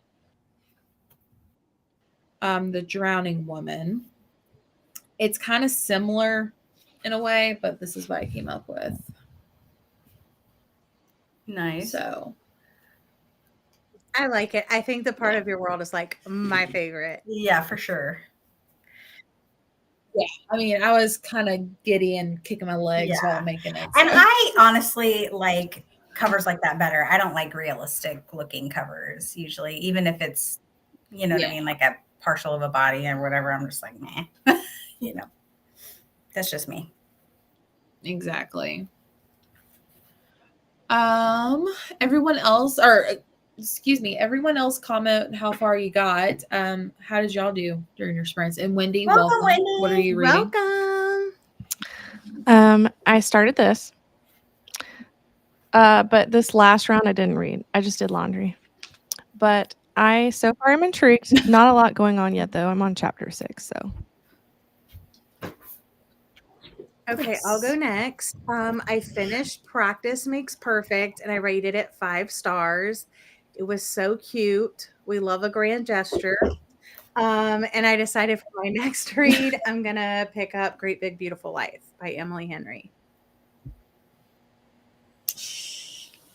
The Drowning Woman. It's kind of similar in a way, but this is what I came up with. Nice. So I like it. I think the part of your world is like my favorite. Yeah, for sure. Yeah, I mean, I was kind of giddy and kicking my legs while making it. So. And I honestly like covers like that better. I don't like realistic looking covers usually, even if it's, you know what I mean, like a partial of a body or whatever. I'm just like, meh. You know, that's just me. Exactly. Everyone else, or excuse me, everyone else comment how far you got. How did y'all do during your sprints? And Wendy, welcome. Wendy. What are you reading? Welcome. I started this. But this last round I didn't read. I just did laundry. But so far I'm intrigued. Not a lot going on yet though. I'm on chapter 6, so. Okay, I'll go next. I finished Practice Makes Perfect and I rated it 5 stars. It was so cute. We love a grand gesture. And I decided for my next read, I'm going to pick up Great Big Beautiful Life by Emily Henry.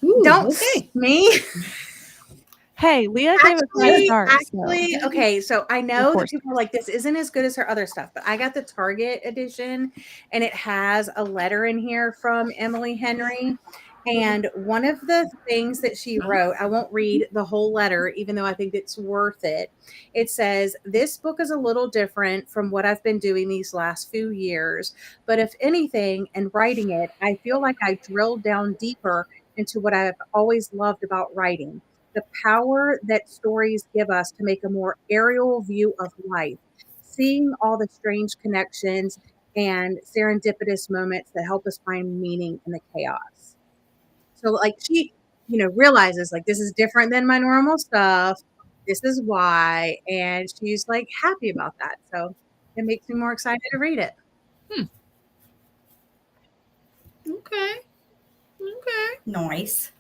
Ooh, Don't okay. Me. Hey, Leah gave it 5 stars. Actually, okay, so I know that people are like, this isn't as good as her other stuff, but I got the Target edition and it has a letter in here from Emily Henry. And one of the things that she wrote, I won't read the whole letter, even though I think it's worth it. It says, this book is a little different from what I've been doing these last few years. But if anything, in writing it, I feel like I drilled down deeper into what I've always loved about writing. The power that stories give us to make a more aerial view of life, seeing all the strange connections and serendipitous moments that help us find meaning in the chaos. So like she, realizes like this is different than my normal stuff. This is why, and she's like happy about that. So it makes me more excited to read it. Okay. Okay. Nice.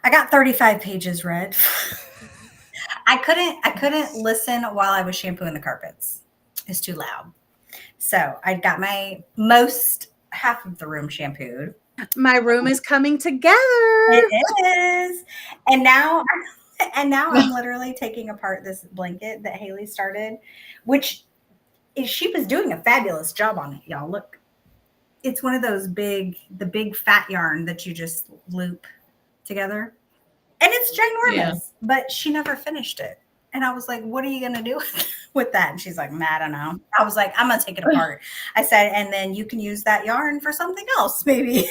I got 35 pages read. I couldn't listen while I was shampooing the carpets. It's too loud. So I got my half of the room shampooed. My room is coming together. It is. And now I'm literally taking apart this blanket that Haley started, which she was doing a fabulous job on it, y'all. Look, it's one of those the big fat yarn that you just loop together. And it's ginormous, but she never finished it. And I was like, what are you going to do with that? And she's like, I don't know. I was like, I'm going to take it apart. I said, and then you can use that yarn for something else, maybe.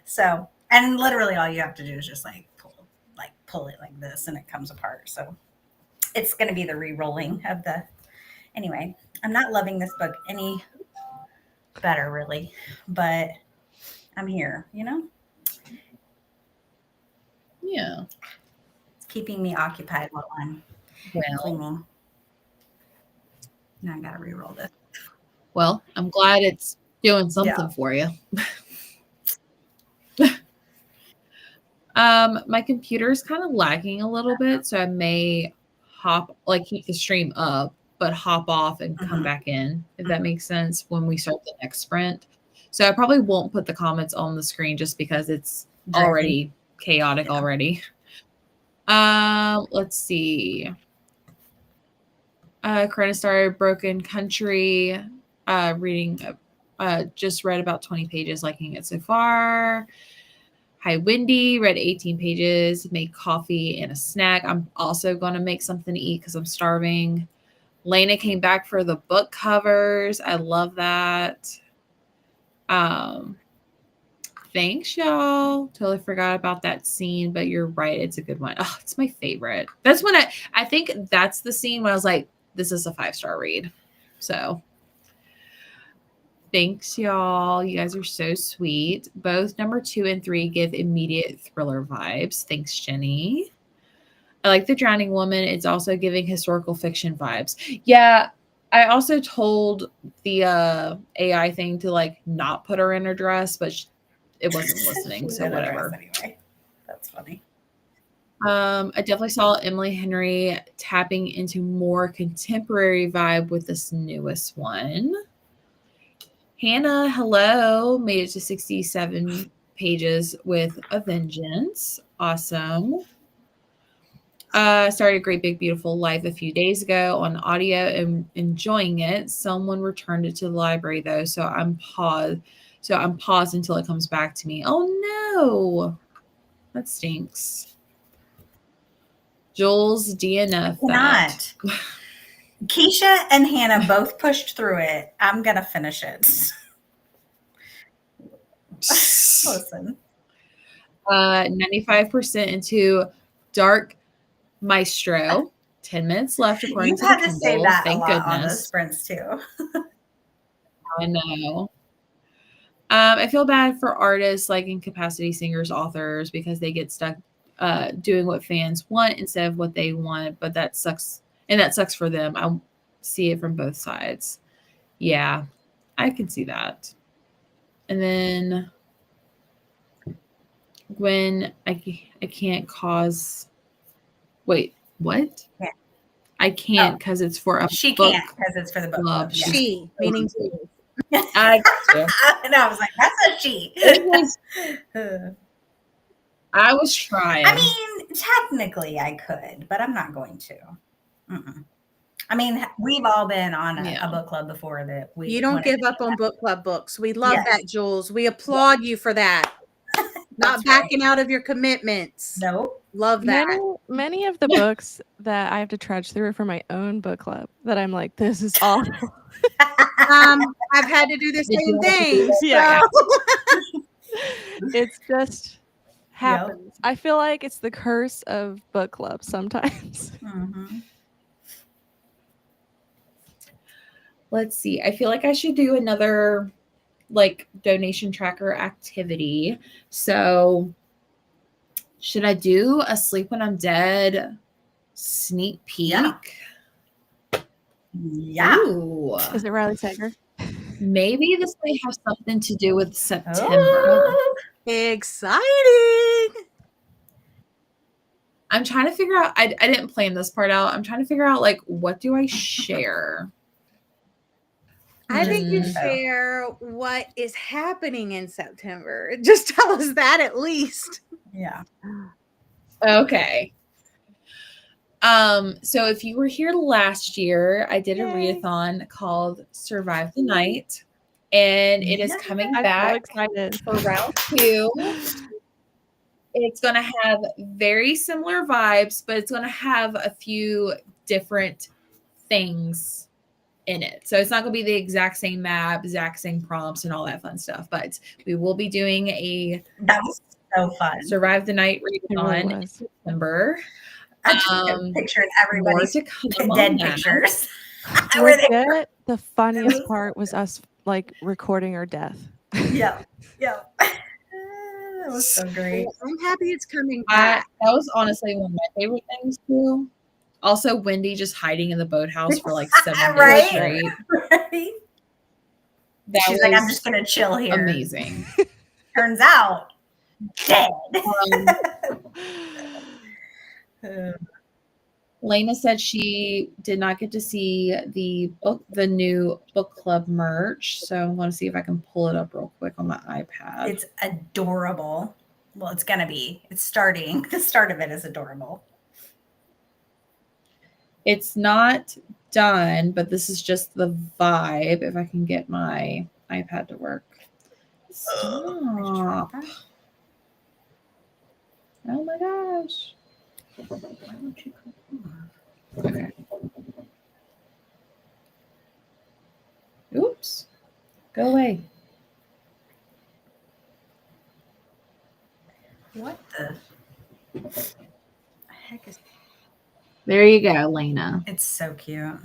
So, and literally all you have to do is just pull it like this and it comes apart. So it's going to be the re-rolling of anyway, I'm not loving this book any better really, but I'm here, Yeah. It's keeping me occupied while I'm cleaning. Now I gotta re-roll this. Well, I'm glad it's doing something for you. My computer is kind of lagging a little bit, so I may keep the stream up, but hop off and come back in, if that makes sense, when we start the next sprint. So I probably won't put the comments on the screen just because it's already chaotic already. Let's see. Coretta started Broken Country, reading, just read about 20 pages, liking it so far. Hi, Wendy, read 18 pages, made coffee and a snack. I'm also going to make something to eat because I'm starving. Lena came back for the book covers. I love that. Thanks, y'all. Totally forgot about that scene, but you're right. It's a good one. Oh, it's my favorite. That's when I think that's the scene when I was like, this is a 5-star read. So thanks, y'all. You guys are so sweet. Both number 2 and 3 give immediate thriller vibes. Thanks, Jenny. I like The Drowning Woman. It's also giving historical fiction vibes. Yeah, I also told the AI thing to not put her in her dress, but it wasn't listening, so whatever. Anyway, that's funny. I definitely saw Emily Henry tapping into more contemporary vibe with this newest one. Hannah, hello, made it to 67 pages with a vengeance. Awesome. Started Great Big Beautiful Life a few days ago on audio and enjoying it. Someone returned it to the library though, so I'm paused. So I'm paused until it comes back to me. Oh no, that stinks. Jules DNF that. Keisha and Hannah both pushed through it. I'm gonna finish it. Listen. 95% into Dark Maestro. 10 minutes left according to the Kindle. You've had to say that Thank a lot goodness. on the sprints too. I know. I feel bad for artists like incapacity singers, authors, because they get stuck doing what fans want instead of what they want. But that sucks. And that sucks for them. I see it from both sides. Yeah, I can see that. And then when I can't cause. Wait, what? Yeah. I can't because it's for a she book can't because it's for the book club. Yeah. She, meaning I and I was like, that's a she. I was trying. I mean, technically I could, but I'm not going to. I mean, we've all been on a book club before that we. You don't give up on book club books. We love that, Jules. We applaud you for that. Not backing out of your commitments. Nope. Love that. Many of the books that I have to trudge through for my own book club that I'm like, this is awful. I've had to do the same thing. Yeah. It's just happens. Yep. I feel like it's the curse of book club sometimes. let's see. I feel like I should do another like donation tracker activity. So should I do a Sleep When I'm Dead sneak peek? Yeah. Ooh. Is it Riley Sager? Maybe this may have something to do with September. Oh, Exciting. I'm trying to figure out, I didn't plan this part out. I'm trying to figure out like, what do I share? I think you Mm. share what is happening in September. Just tell us that at least. yeah. Okay. So if you were here last year, I did a Yay. readathon called Survive the Night, and it is coming I'm so back excited. for round 2. It's going to have very similar vibes, but it's going to have a few different things in it. So it's not going to be the exact same map, exact same prompts, and all that fun stuff. But we will be doing a That was so fun. Survive the Night It readathon really in was. September. I just kept picturing More everybody's to come on dead that. pictures. Where they- Legit, the funniest part was us like recording our death. yeah. Yeah. That was so great. I'm happy it's coming back. That was honestly one of my favorite things too. Also, Wendy just hiding in the boathouse for like 7 days Right? straight. Right? That She's was like, I'm just gonna chill here. amazing. Turns out, dead. Lena said she did not get to see the new book club merch, so I want to see if I can pull it up real quick on my iPad. It's adorable. Well, it's gonna be. It's starting. The start of it is adorable. It's not done, but this is just the vibe. If I can get my iPad to work. Stop. Oh my gosh. Why don't you come Okay. Oops. Go away. What the heck is? There you go, Lena. It's so cute.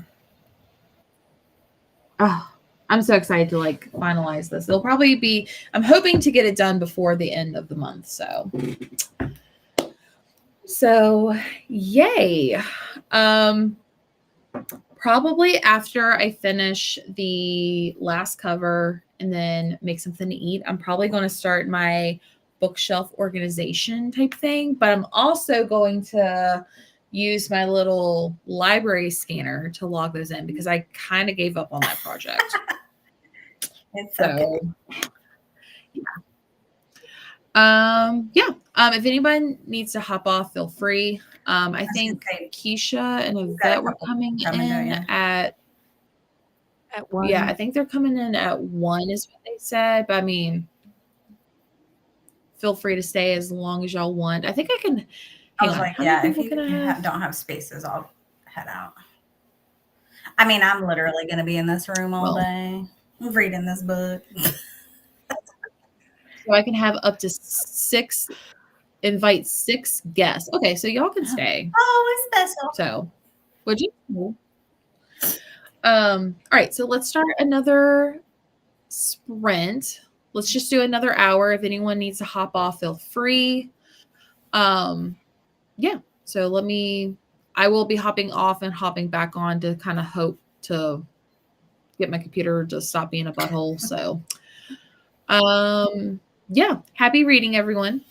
Oh, I'm so excited to like finalize this. It'll probably be, I'm hoping to get it done before the end of the month. So yay. Probably after I finish the last cover and then make something to eat, I'm probably going to start my bookshelf organization type thing, but I'm also going to use my little library scanner to log those in because I kind of gave up on that project. It's okay. If anyone needs to hop off, feel free. I think Keisha and Yvette were coming in at 1. I think they're coming in at 1 is what they said. But I mean, feel free to stay as long as y'all want. I think I can. I was like, yeah, if you don't have spaces, I'll head out. I mean, I'm literally going to be in this room all day reading this book. So I can have up to 6, invite 6 guests. Okay, so y'all can stay. Oh, it's special. So, would you? All right, so let's start another sprint. Let's just do another hour. If anyone needs to hop off, feel free. So I will be hopping off and hopping back on to kind of hope to get my computer to stop being a butthole. So, happy reading, everyone.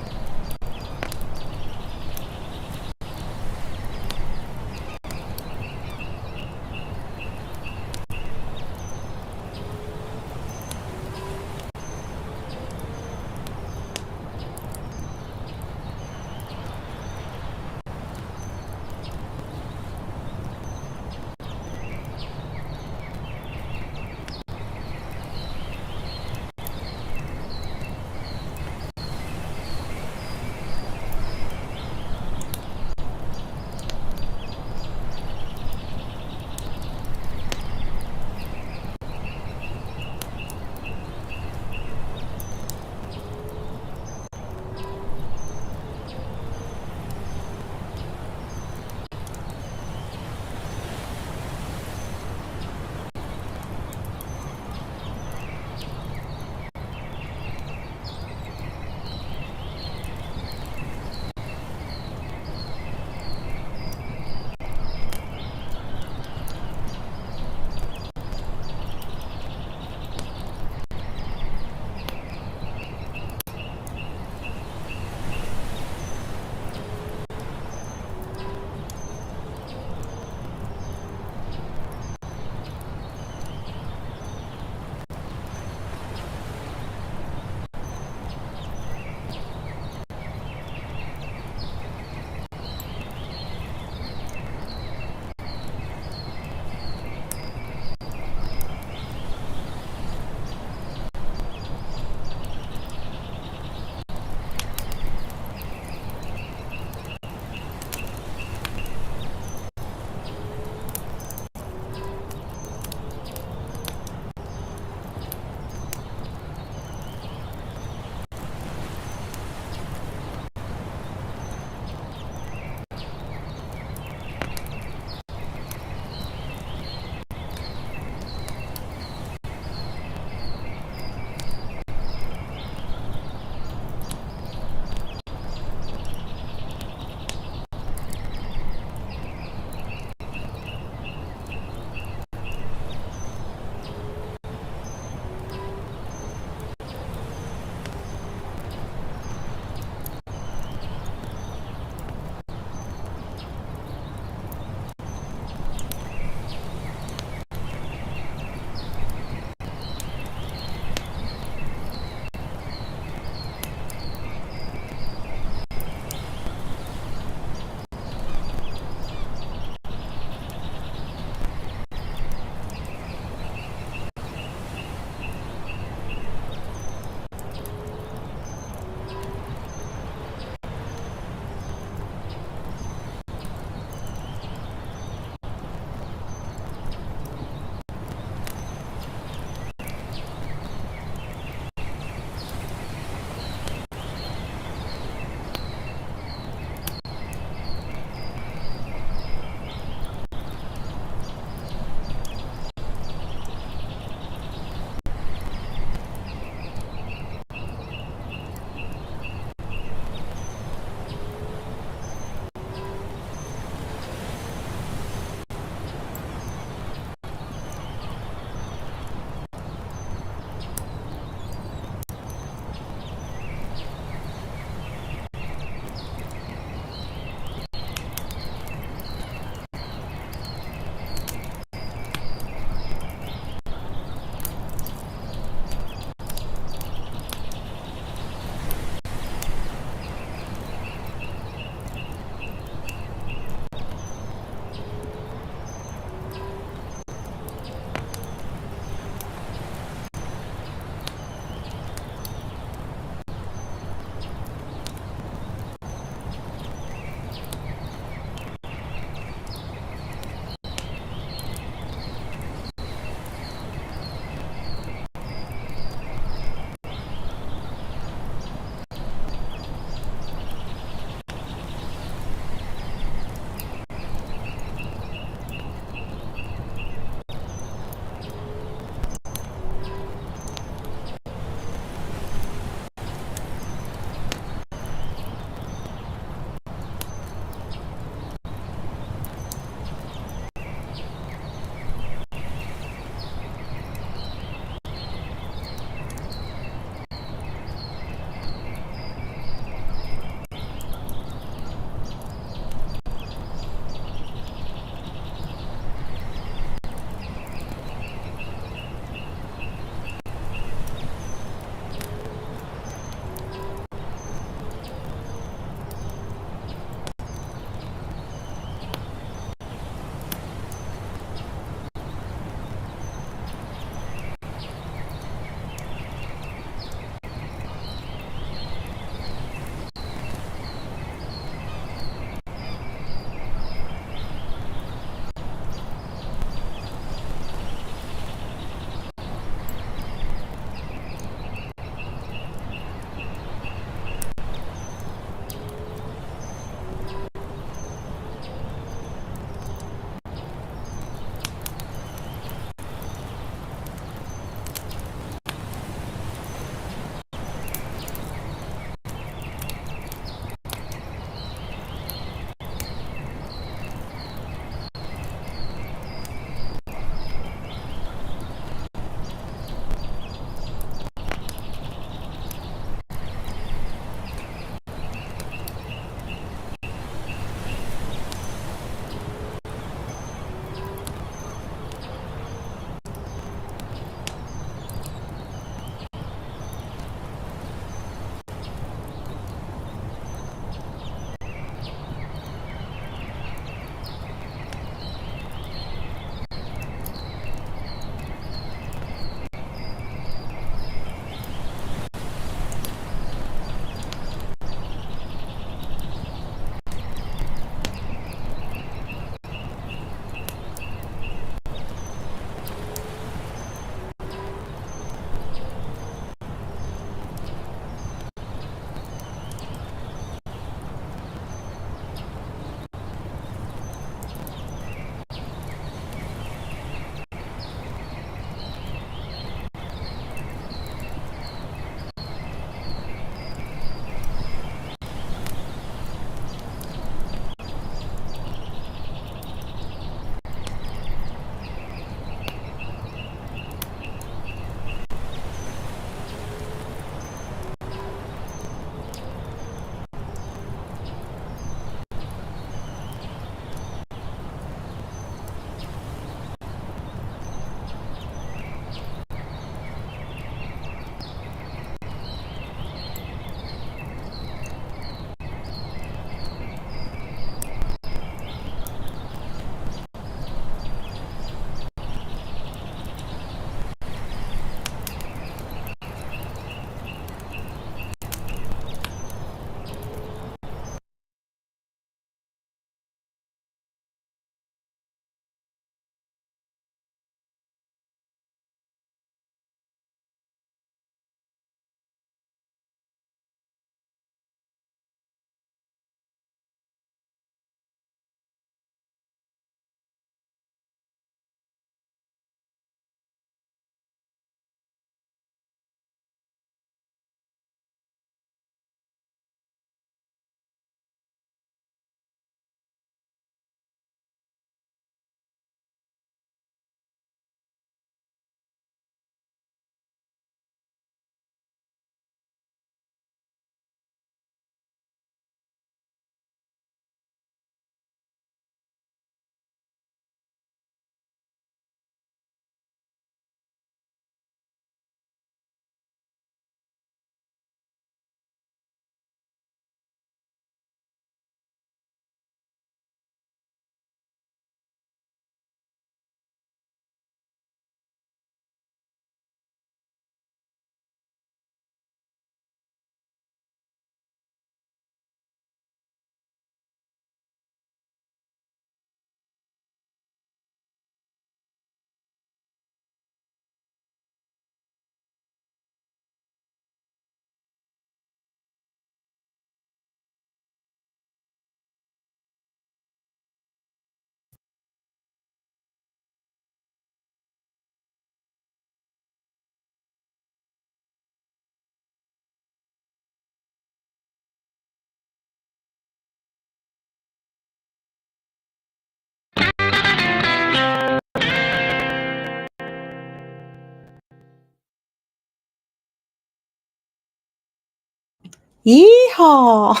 Yeehaw!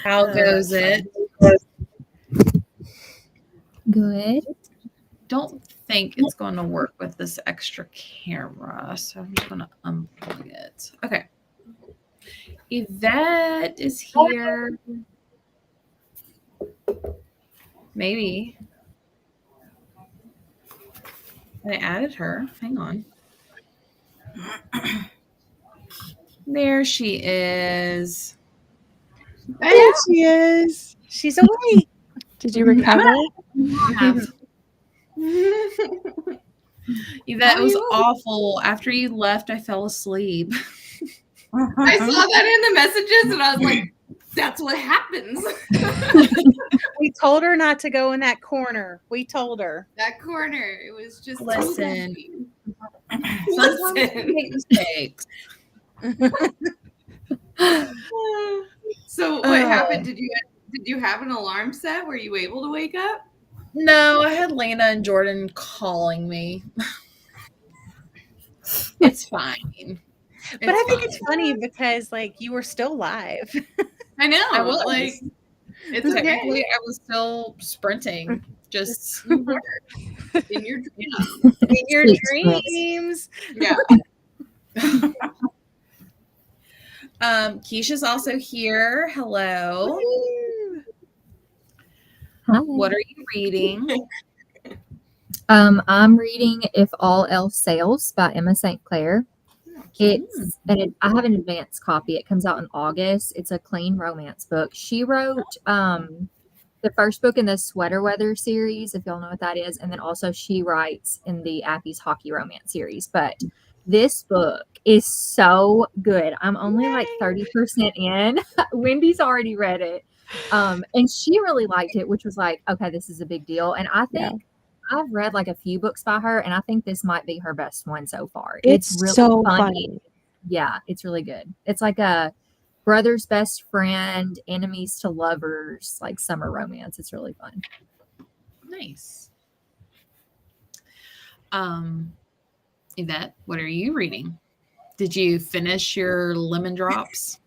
How goes it? Good. Don't think it's going to work with this extra camera, so I'm just going to unplug it. Okay. Yvette is here. Maybe. I added her. Hang on. There she is. There she is. She's awake. Did you recover? Yvette, it was awful. After you left, I fell asleep. I saw that in the messages and I was like, that's what happens. We told her not to go in that corner. We told her. That corner. It was just Listen. Listen. Sometimes we make mistakes. So what happened? Did you have an alarm set? Were you able to wake up? No, I had Lena and Jordan calling me. It's fine. But I think it's funny because like you were still live. I know. I was. Like it's Technically, okay. I was still sprinting. Just You were in your dream. In your dreams. Yeah. Keisha's also here. Hello. Hi. What are you reading? I'm reading If All Else Fails by Emma St. Clair. I have an advanced copy. It comes out in August. It's a clean romance book. She wrote the first book in the Sweater Weather series, if y'all know what that is, and then also she writes in the Appy's Hockey Romance series. But this book is so good. I'm only like 30% in. Wendy's already read it. And she really liked it, which was like, okay, this is a big deal. And I think I've read like a few books by her, and I think this might be her best one so far. It's really so funny. Yeah, it's really good. It's like a brother's best friend, enemies to lovers, like summer romance. It's really fun. Nice. Yvette, what are you reading? Did you finish your lemon drops?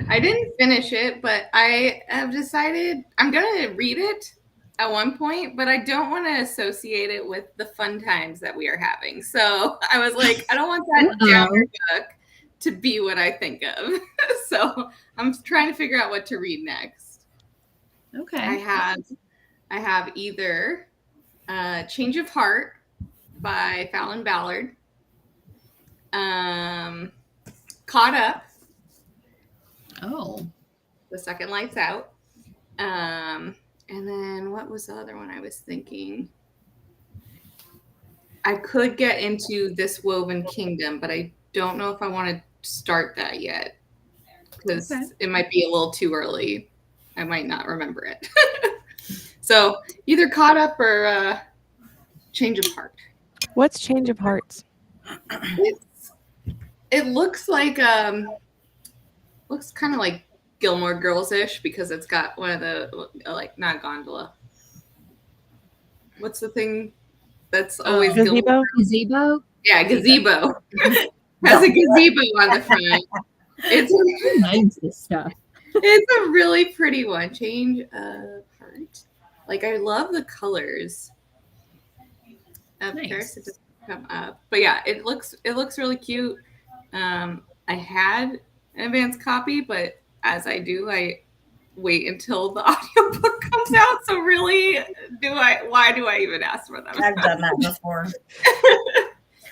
I didn't finish it, but I have decided I'm gonna read it at one point, but I don't want to associate it with the fun times that we are having. So I was like, I don't want that downer book to be what I think of. So I'm trying to figure out what to read next. Okay. I have either Change of Heart by Fallon Ballard, Caught Up. Oh. The Second Lights Out. And then what was the other one I was thinking? I could get into This Woven Kingdom, but I don't know if I want to start that yet because it might be a little too early. I might not remember it. So either Caught Up or Change of Heart. What's Change of Hearts? It looks like looks kind of like Gilmore Girls-ish because it's got one of the like not gondola. What's the thing that's always gazebo? Gazebo? Yeah, gazebo. Has a gazebo on the front. It's Reminds this stuff. It's a really pretty one. Change of Heart. Like I love the colors. Of course, it doesn't come up, but yeah, it looks really cute. I had an advanced copy, but as I do, I wait until the audiobook comes out. So really, why do I even ask for them? I've done that before.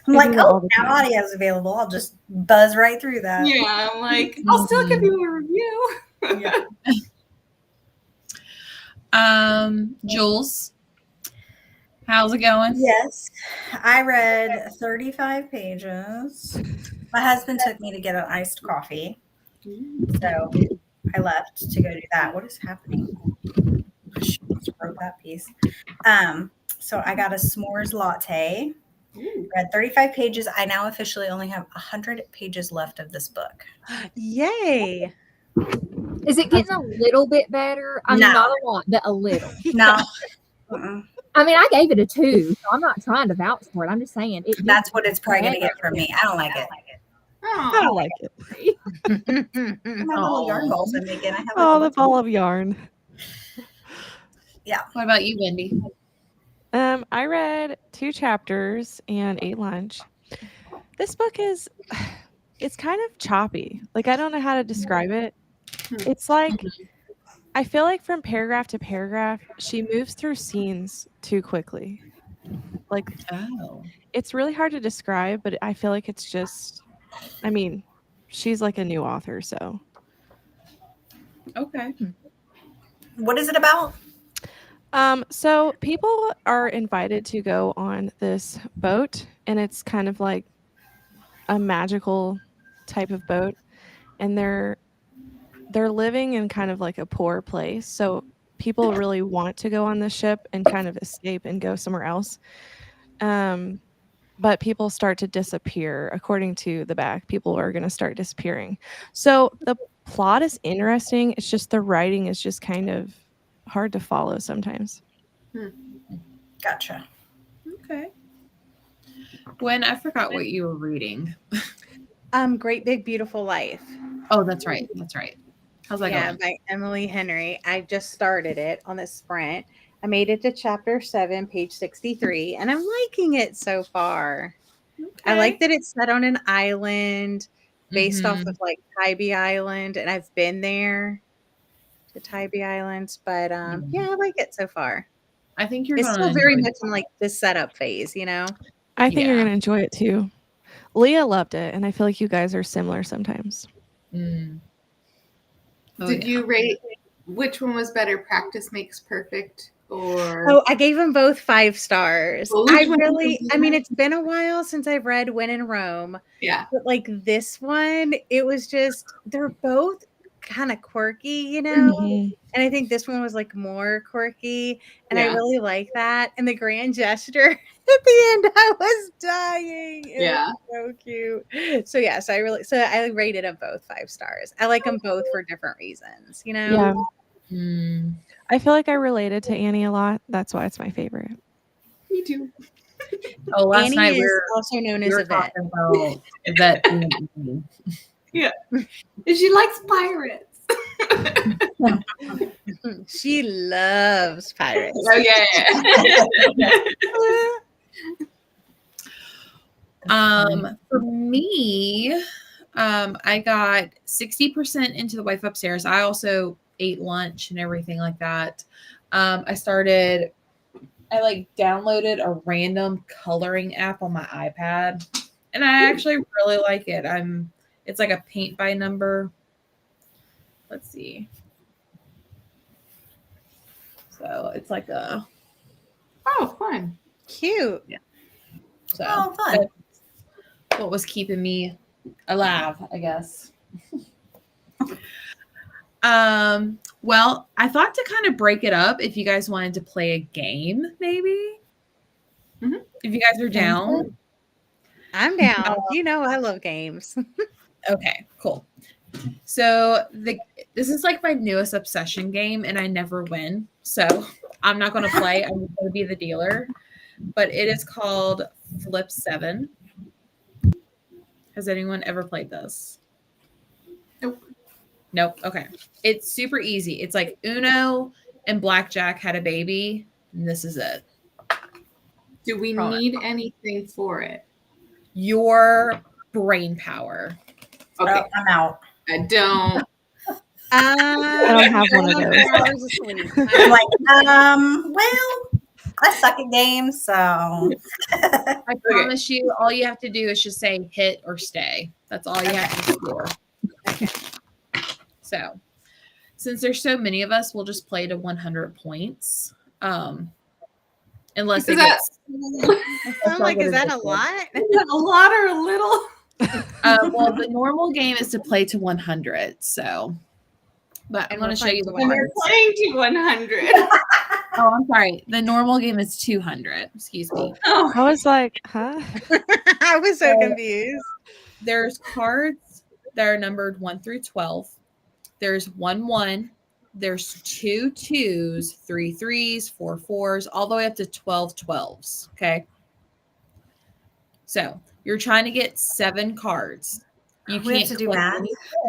I'm like, oh, now audio is available. I'll just buzz right through that. Yeah, I'm like, I'll still give you a review. Yeah. Jules, how's it going? Yes, I read 35 pages. My husband took me to get an iced coffee. So I left to go do that. What is happening? I just broke that piece. So I got a s'mores latte. Read 35 pages. I now officially only have 100 pages left of this book. Yay. Is it getting a little bit better? I mean, No. not a lot, but a little. No. I mean, I gave it a 2, so I'm not trying to vouch for it. I'm just saying it. That's what it's probably going to get from me. I don't like it. I don't like it. My little yarn balls I'm making. I have Oh, the ball of yarn. What about you, Wendy? I read 2 chapters and ate lunch. This book is, it's kind of choppy. Like, I don't know how to describe it. It's like, I feel like from paragraph to paragraph, she moves through scenes too quickly. Like, it's really hard to describe, but I feel like it's just, I mean, she's like a new author, so. Okay. What is it about? So people are invited to go on this boat, and it's kind of like a magical type of boat, and they're living in kind of like a poor place. So people really want to go on the ship and kind of escape and go somewhere else. But people start to disappear. According to the back, people are going to start disappearing. So the plot is interesting. It's just the writing is just kind of hard to follow sometimes. Gotcha. Okay. Gwen, I forgot what you were reading. Great Big Beautiful Life. Oh, that's right. That's right. How's that Yeah, going? by Emily Henry. I just started it on the sprint. I made it to chapter 7, page 63, and I'm liking it so far. I like that it's set on an island based off of like Tybee Island, and I've been there to Tybee Islands, but yeah, I like it so far. I think you're It's going still to very enjoy much in like the setup phase, you know? I think you're Yeah. going to enjoy it too. Leah loved it, and I feel like you guys are similar sometimes. Mm. Oh, Did yeah. you rate which one was better? Practice makes perfect, or Oh, I gave them both 5 stars. Well, I which one really, was I mean, that? it's been a while since I've read When in Rome, yeah, but like this one, it was just, they're both kind of quirky, you know? Mhm. And I think this one was like more quirky, and I Yeah. really like that. And the grand gesture at the end, I was dying. It Yeah. was so cute. So yeah, so I rated them both 5 stars. I like them both for different reasons, you know? Yeah. Mm. I feel like I related to Annie a lot. That's why it's my favorite. me too. Oh, last Annie night is we were also known as Yvette. talking about Yvette being Yeah, and she likes pirates. She loves pirates. Oh yeah. For me, I got 60% into the wife upstairs. I also ate lunch and everything like that. I downloaded a random coloring app on my iPad, and I actually really like it. It's like a paint by number. Let's see. So it's like a Oh, fun. Cute. so Oh, fun. that's what was keeping me alive, I guess. Well, I thought to kind of break it up if you guys wanted to play a game, maybe. Mhm. If you guys are down. I'm down. You know I love games. Okay, cool. So this is like my newest obsession game, and I never win. So I'm not going to play. I'm going to be the dealer. But it is called Flip 7. Has anyone ever played this? Nope. Okay. It's super easy. It's like Uno and Blackjack had a baby, and this is it. Do we need anything for it? Your brain power. Okay, Oh, I'm out. I don't. I don't have one of those. I'm like, well, I suck at games, so I promise you, all you have to do is just say hit or stay. That's all you have to score. Okay. So, since there's so many of us, we'll just play to 100 points. Unless Is it that- gets. I'm like, is that a lot? Is that a lot or a little? Well, the normal game is to play to 100. So, but I'm And going we're to show you playing the to We're cards. playing to 100. Oh, I'm sorry. The normal game is 200. Excuse me. Oh, I was like, huh? I was so confused. There's cards that are numbered 1 through 12. There's 1-1, there's 2 2s, 3 3s, 4 4s, all the way up to 12 12s. Okay. So you're trying to get 7 cards. You We have can't to do click math?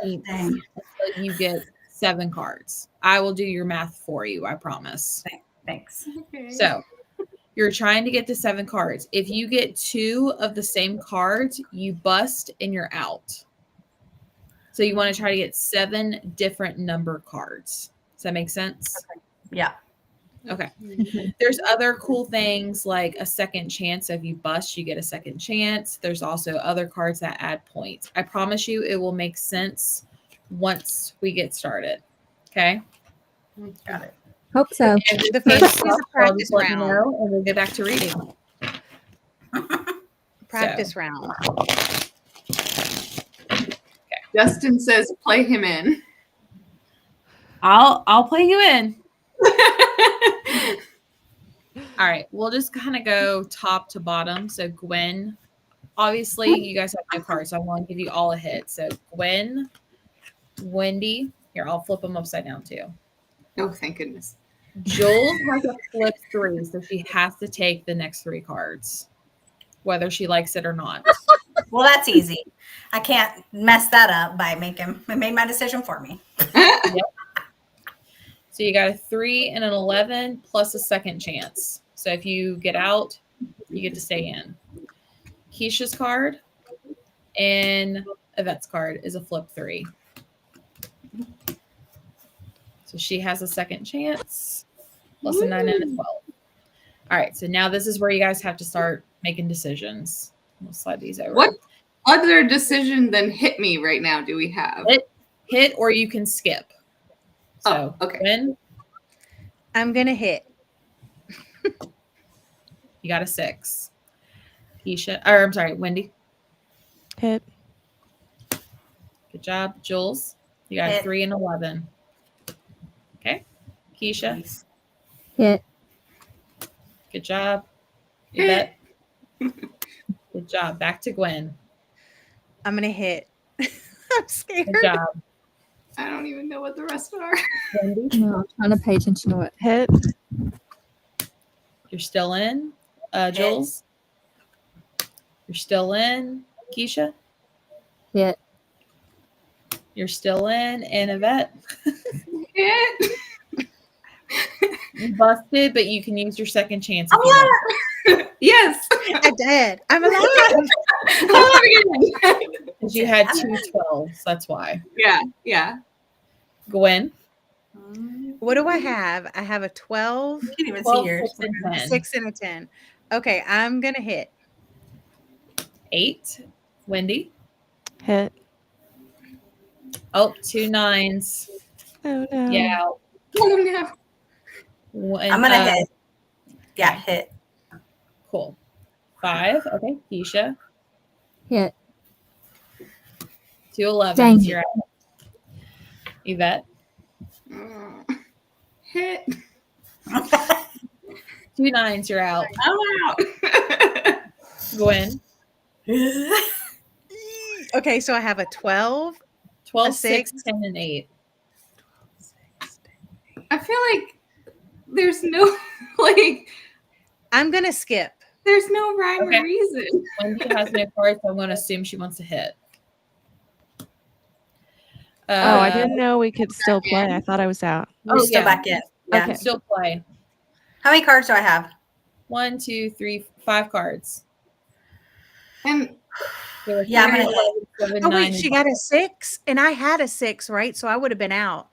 any points Dang. until you get 7 cards. I will do your math for you, I promise. Thanks. Okay. So you're trying to get to 7 cards. If you get 2 of the same cards, you bust and you're out. So you want to try to get 7 different number cards. Does that make sense? Yeah. Okay. There's other cool things like a second chance. If you bust, you get a second chance. There's also other cards that add points. I promise you it will make sense once we get started. Okay. Got it. Hope so. And The first one is a I'll just practice let you round. know, and we'll get back to reading. Practice round. Justin says, play him in. I'll play you in. All right, we'll just kind of go top to bottom. So Gwen, obviously you guys have no cards, so I want to give you all a hit. So Gwen, Wendy, here I'll flip them upside down too. Oh, thank goodness. Jules has a flip 3, so she has to take the next 3 cards, whether she likes it or not. Well, that's easy. I can't mess that up by I made my decision for me. So you got a 3 and an 11 plus a second chance. So if you get out, you get to stay in. Keisha's card and Yvette's card is a flip 3. So she has a second chance, plus a 9 and a 12. All right, so now this is where you guys have to start making decisions. We'll slide these over. What other decision than hit me right now do we have? Hit or you can skip. So, okay. Gwen, I'm going to hit. you got a 6. I'm sorry, Wendy. Hit. Good job. Jules, you got a Hit. 3 and 11. Okay. Keisha, Nice. Hit. good job. Yvette, good job. Back to Gwen. I'm going to hit. I'm scared. Good job. I don't even know what the rest are. Wendy, No, I'm trying to pay attention to it. Hit. you're still in. Jules, you're still in. Keisha, Hit. you're still in. And Yvette, Hit. you busted, but you can use your second chance if you want. Yes. I did. I'm alive. Because you had 2 12s. That's why. Yeah. Gwen, What do I have? I have a 12, You can't even 12, see yours. 6, and 10. 6, and a 10. Okay, I'm going to hit. 8. Wendy. Hit. Oh, 2 9s. Oh no. Yeah. Oh no. I'm going to hit. Yeah, hit. Cool. 5. Okay. Keisha. Hit. 2 11s. Dang it. You're out. Yvette. Hit. 2 9s. You're out. I'm out. Gwen. Okay, so I have a 12. 12, A 6, 6. 10, and 8. I feel like there's no I'm going to skip. there's no rhyme Okay. or reason. Wendy has no cards, so I'm going to assume she wants to hit. Oh, I didn't know we could still play. I thought I was out. We're still yeah. back in. Yeah. Okay. Still play. How many cards do I have? 1, 2, 3, 5 cards. And There were Yeah, I'm 3, gonna hit. 11, 7, Oh, 9, wait, and she got a 6, and I had a 6, right? So I would have been out.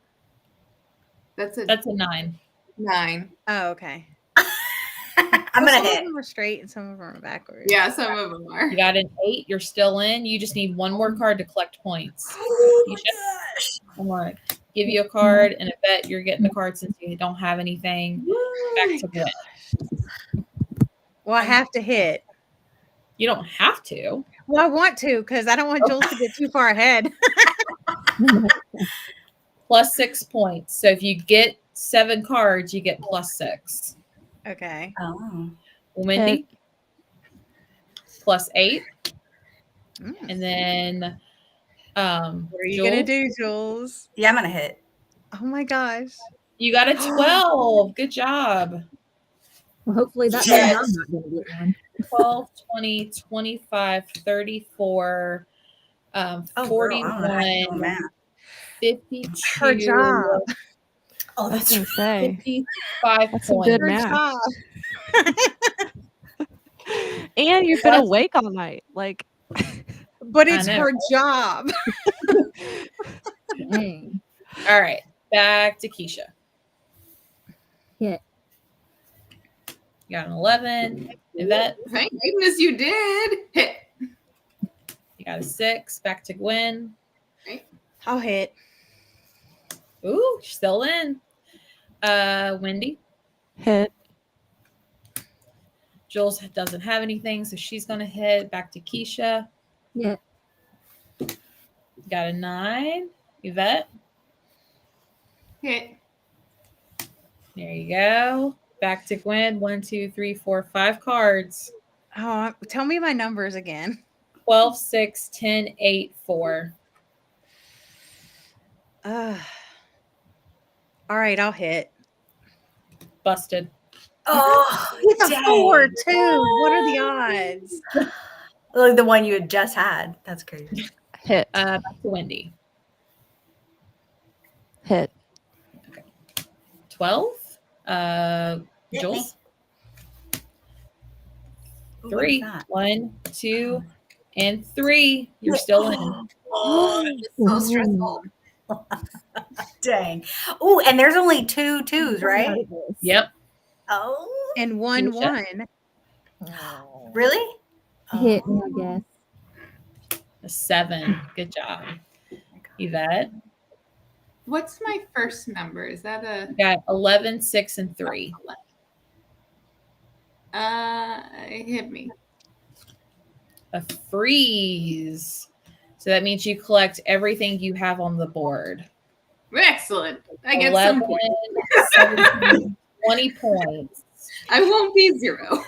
that's a That's a 9. 9. Oh, okay. I'm Well, going to some hit. of them are straight and some of them are backwards. Yeah, some of them are. You got an 8. You're still in. You just need 1 more card to collect points. Oh You my should- gosh. I'm going to give you a card, and I bet you're getting the card since you don't have anything. Back to Gwen. Well, I have to hit. You don't have to. Well, I want to because I don't want Jules to get too far ahead. Plus 6 points. So if you get 7 cards, you get plus 6. Okay. Oh. Wendy, plus 8. Mm. And then What are you going to do, Jules? Yeah, I'm going to hit. Oh my gosh. You got a 12. Good job. Well, hopefully that means Yes. I'm not going to get one. 12, 20, 25, 34, Oh, girl, I don't know how to do 41, math. 52. Her job. Oh, I was that's gonna say 55 that's some good points. Her math. job. And you've been That's- awake all night. Like, But I it's know, her right? job. Dang. All right. Back to Keisha. Hit. You got an 11. Yvette, Thank goodness you did. Hit. you got a 6. Back to Gwen. I'll hit. Ooh, she's still in. Wendy. hit. Jules doesn't have anything, so she's going to hit. Back to Keisha. Yeah. Got a 9. Yvette. Hit. There you go. Back to Gwen. 1, 2, 3, 4, 5 cards. Oh, tell me my numbers again. 12, 6, 10, 8, 4. All right, I'll hit. Busted. Oh, It's a dang. 4 too. What are the odds? Like the one you had just had. That's crazy. Hit. Back to Wendy. Hit. 12. Hit me. Jules. Ooh, 3. what is that? 1, 2, and 3. You're still in. Oh, it's so stressful. Dang. Oh, and there's only 2 twos, right? Yep. Oh, And 1 Keisha. 1. really? Hit me, I guess. A 7. Good job. Yvette. What's my first number? Is that a Got 11, 6, and 3. hit me? A freeze. So that means you collect everything you have on the board. Excellent. I get 11, some points. 17, 20 points. I won't be 0.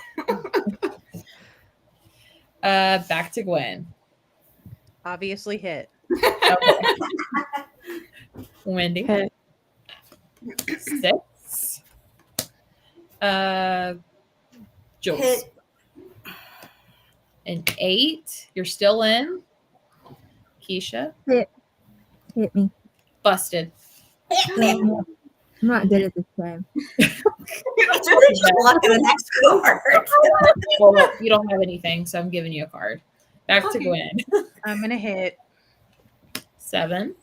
Back to Gwen. Obviously hit. Okay. Wendy. Hit. 6. Jules. Hit. An 8. You're still in. Keisha. Hit me. Busted. Hit me. I'm not good at this game. It's really just luck in the next card. Well, you don't have anything, so I'm giving you a card. Back to Okay. Gwen. I'm gonna hit. 7.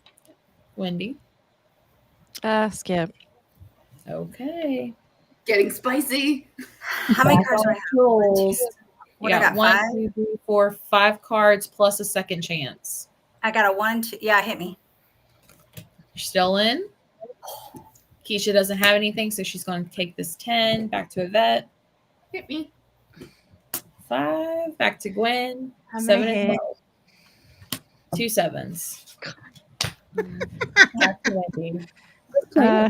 Wendy. Skip. Okay. Getting spicy. How many cards do I have? Jules. You What, I got got 1, 5? 2, 3, 4, 5 cards plus a second chance. I got a 1, 2. Yeah, hit me. You're still in. Keisha doesn't have anything, so she's going to take this 10. Back to Yvette. Hit me. 5. Back to Gwen. I'm 7 gonna and hit. 12. 2 7s. Back to Wendy.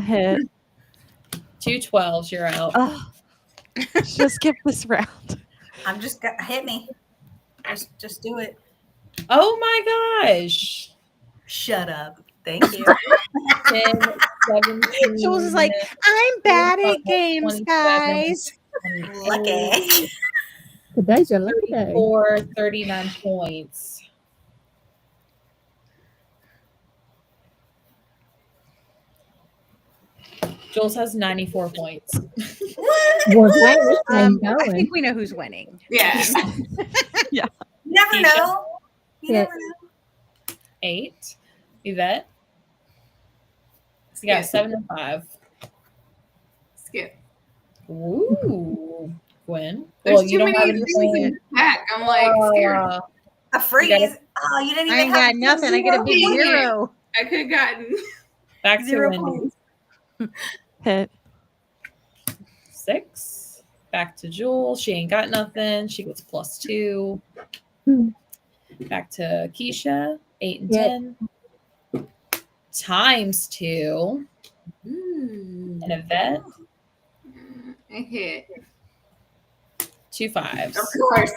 Hit. 2 12s. You're out. Oh, just skip this round. I'm just hit me. Just do it. Oh my gosh. Shut up. Thank you. 10, 17. Jules is like, I'm bad at 25, games, 27, guys. Lucky. Today's your lucky day. 34, 39 points. Jules has 94 points. Well, dang, this thing's I going. think we know who's winning. Yeah. You never Keisha. know. You Yeah. never know. 8. Yvette. So you got 7 and 5. Skip. Ooh. Gwen. There's you too don't many have things anything. in the pack. I'm like scared. A freeze. gotta- Oh, you didn't even I ain't have got nothing. I get a big Dang it. 0. I could have gotten Back to 0 Wendy. points. Hit. 6. Back to Jules. She ain't got nothing. She gets +2. Hmm. Back to Keisha. 8 and Yep. 10. Times 2. Mm. And Yvette. I hit. 2 5s. Of course.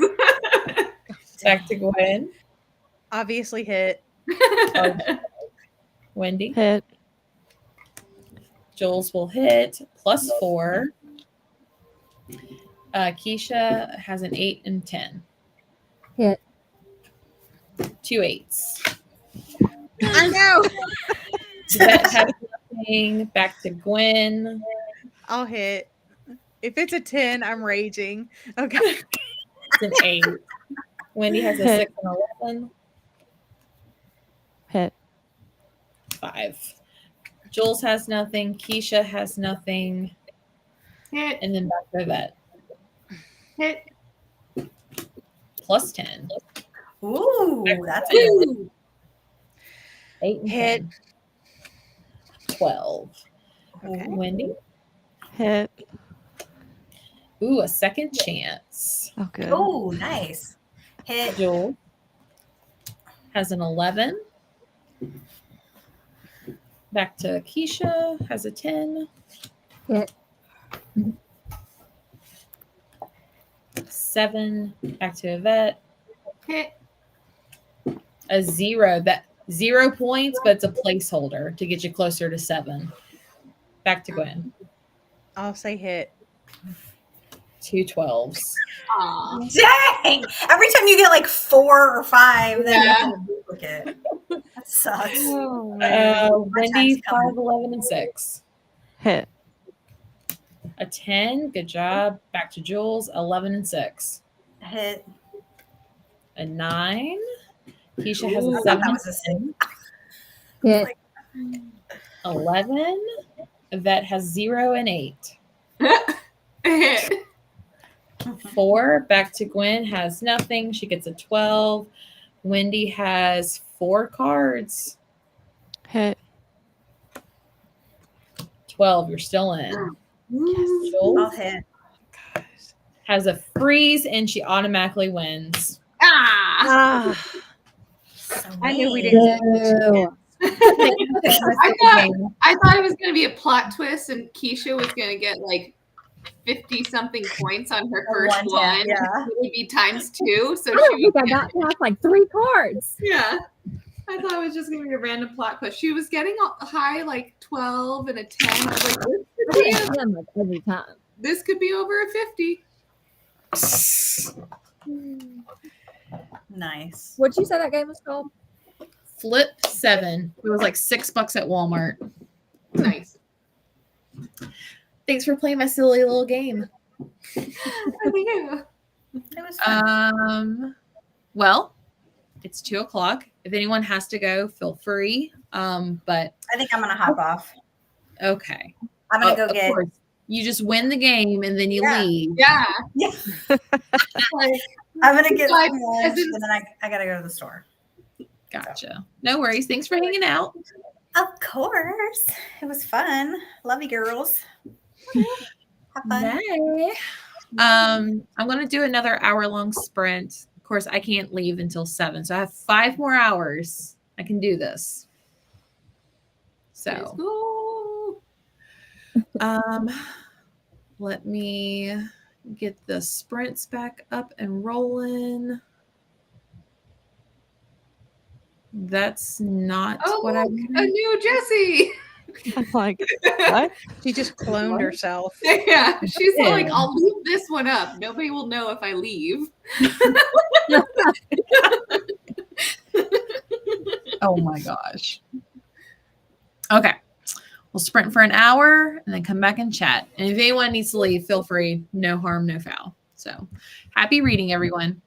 Back to Gwen. Obviously hit. Wendy. Hit. Jules will hit +4. Keisha has an 8 and 10. Hit. 2 8s. I know. That has nothing. Back to Gwen. I'll hit. If it's a 10, I'm raging. Okay. It's an 8. Wendy has a Hit. 6 and 11. Hit. 5. Jules has nothing. Keisha has nothing. Hit. And then back to that. Hit. +10. Ooh, that's a good one. 8 and Hit. 10. 12. Okay. Wendy. Hit. Ooh, a second chance. Oh, good. Oh, nice. Hit. Jules has an 11. Back to Keisha, has a 10. Hit. 7. Back to Yvette. Hit. A 0. That 0 points, but it's a placeholder to get you closer to 7. Back to Gwen. I'll say hit. 2 12s. Aw. Dang! Every time you get like 4 or 5, then you Yeah. have to duplicate. That sucks. Oh, Wendy, tax coming. 5, 11, and 6. Hit. A 10. Good job. Back to Jules. 11 and 6. Hit. A 9. Keisha has Ooh, a I thought 7 that and was a 6. 10. Hit. 11. Yvette has 0 and 8. Hit. 4. Back to Gwen has nothing. She gets a 12. Wendy has 4 cards. Hit. 12. You're still in. Yes. Jules I'll hit. has a freeze and she automatically wins. Ah. Ah, So I knew we mean. didn't. Ew. I thought it was going to be a plot twist and Keisha was going to get like 50 something points on her first One tap, one. yeah. It would be ×2. So I don't she think I got past like 3 cards. yeah. I thought it was just going to be a random plot twist. She was getting a high like 12 and a 10. I was like, I hit them like every time. this could be over a 50. Nice. What'd you say that game was called? Flip 7. It was like $6 at Walmart. Nice. Thanks for playing my silly little game. Yeah. It was fun. Well, it's 2:00. If anyone has to go, feel free. But I think I'm going to hop off. okay. I'm going to Of go get. course, you just win the game and then you Yeah. leave. Yeah. I'm going to get Like, some lunch as in- and then I got to go to the store. Gotcha. No worries. Thanks for hanging out. Of course. It was fun. Love you, girls. Have fun. Bye. I'm going to do another hour-long sprint. Of course, I can't leave until 7, so I have 5 more hours. I can do this. Let's So, go. let me get the sprints back up and rolling. That's not Oh, what I look, a new Jessie. I'm like, what? She just cloned herself. Yeah. She's Yeah. like, I'll leave this one up. Nobody will know if I leave. Oh my gosh. Okay. We'll sprint for an hour and then come back and chat. And if anyone needs to leave, feel free. No harm, no foul. So happy reading, everyone.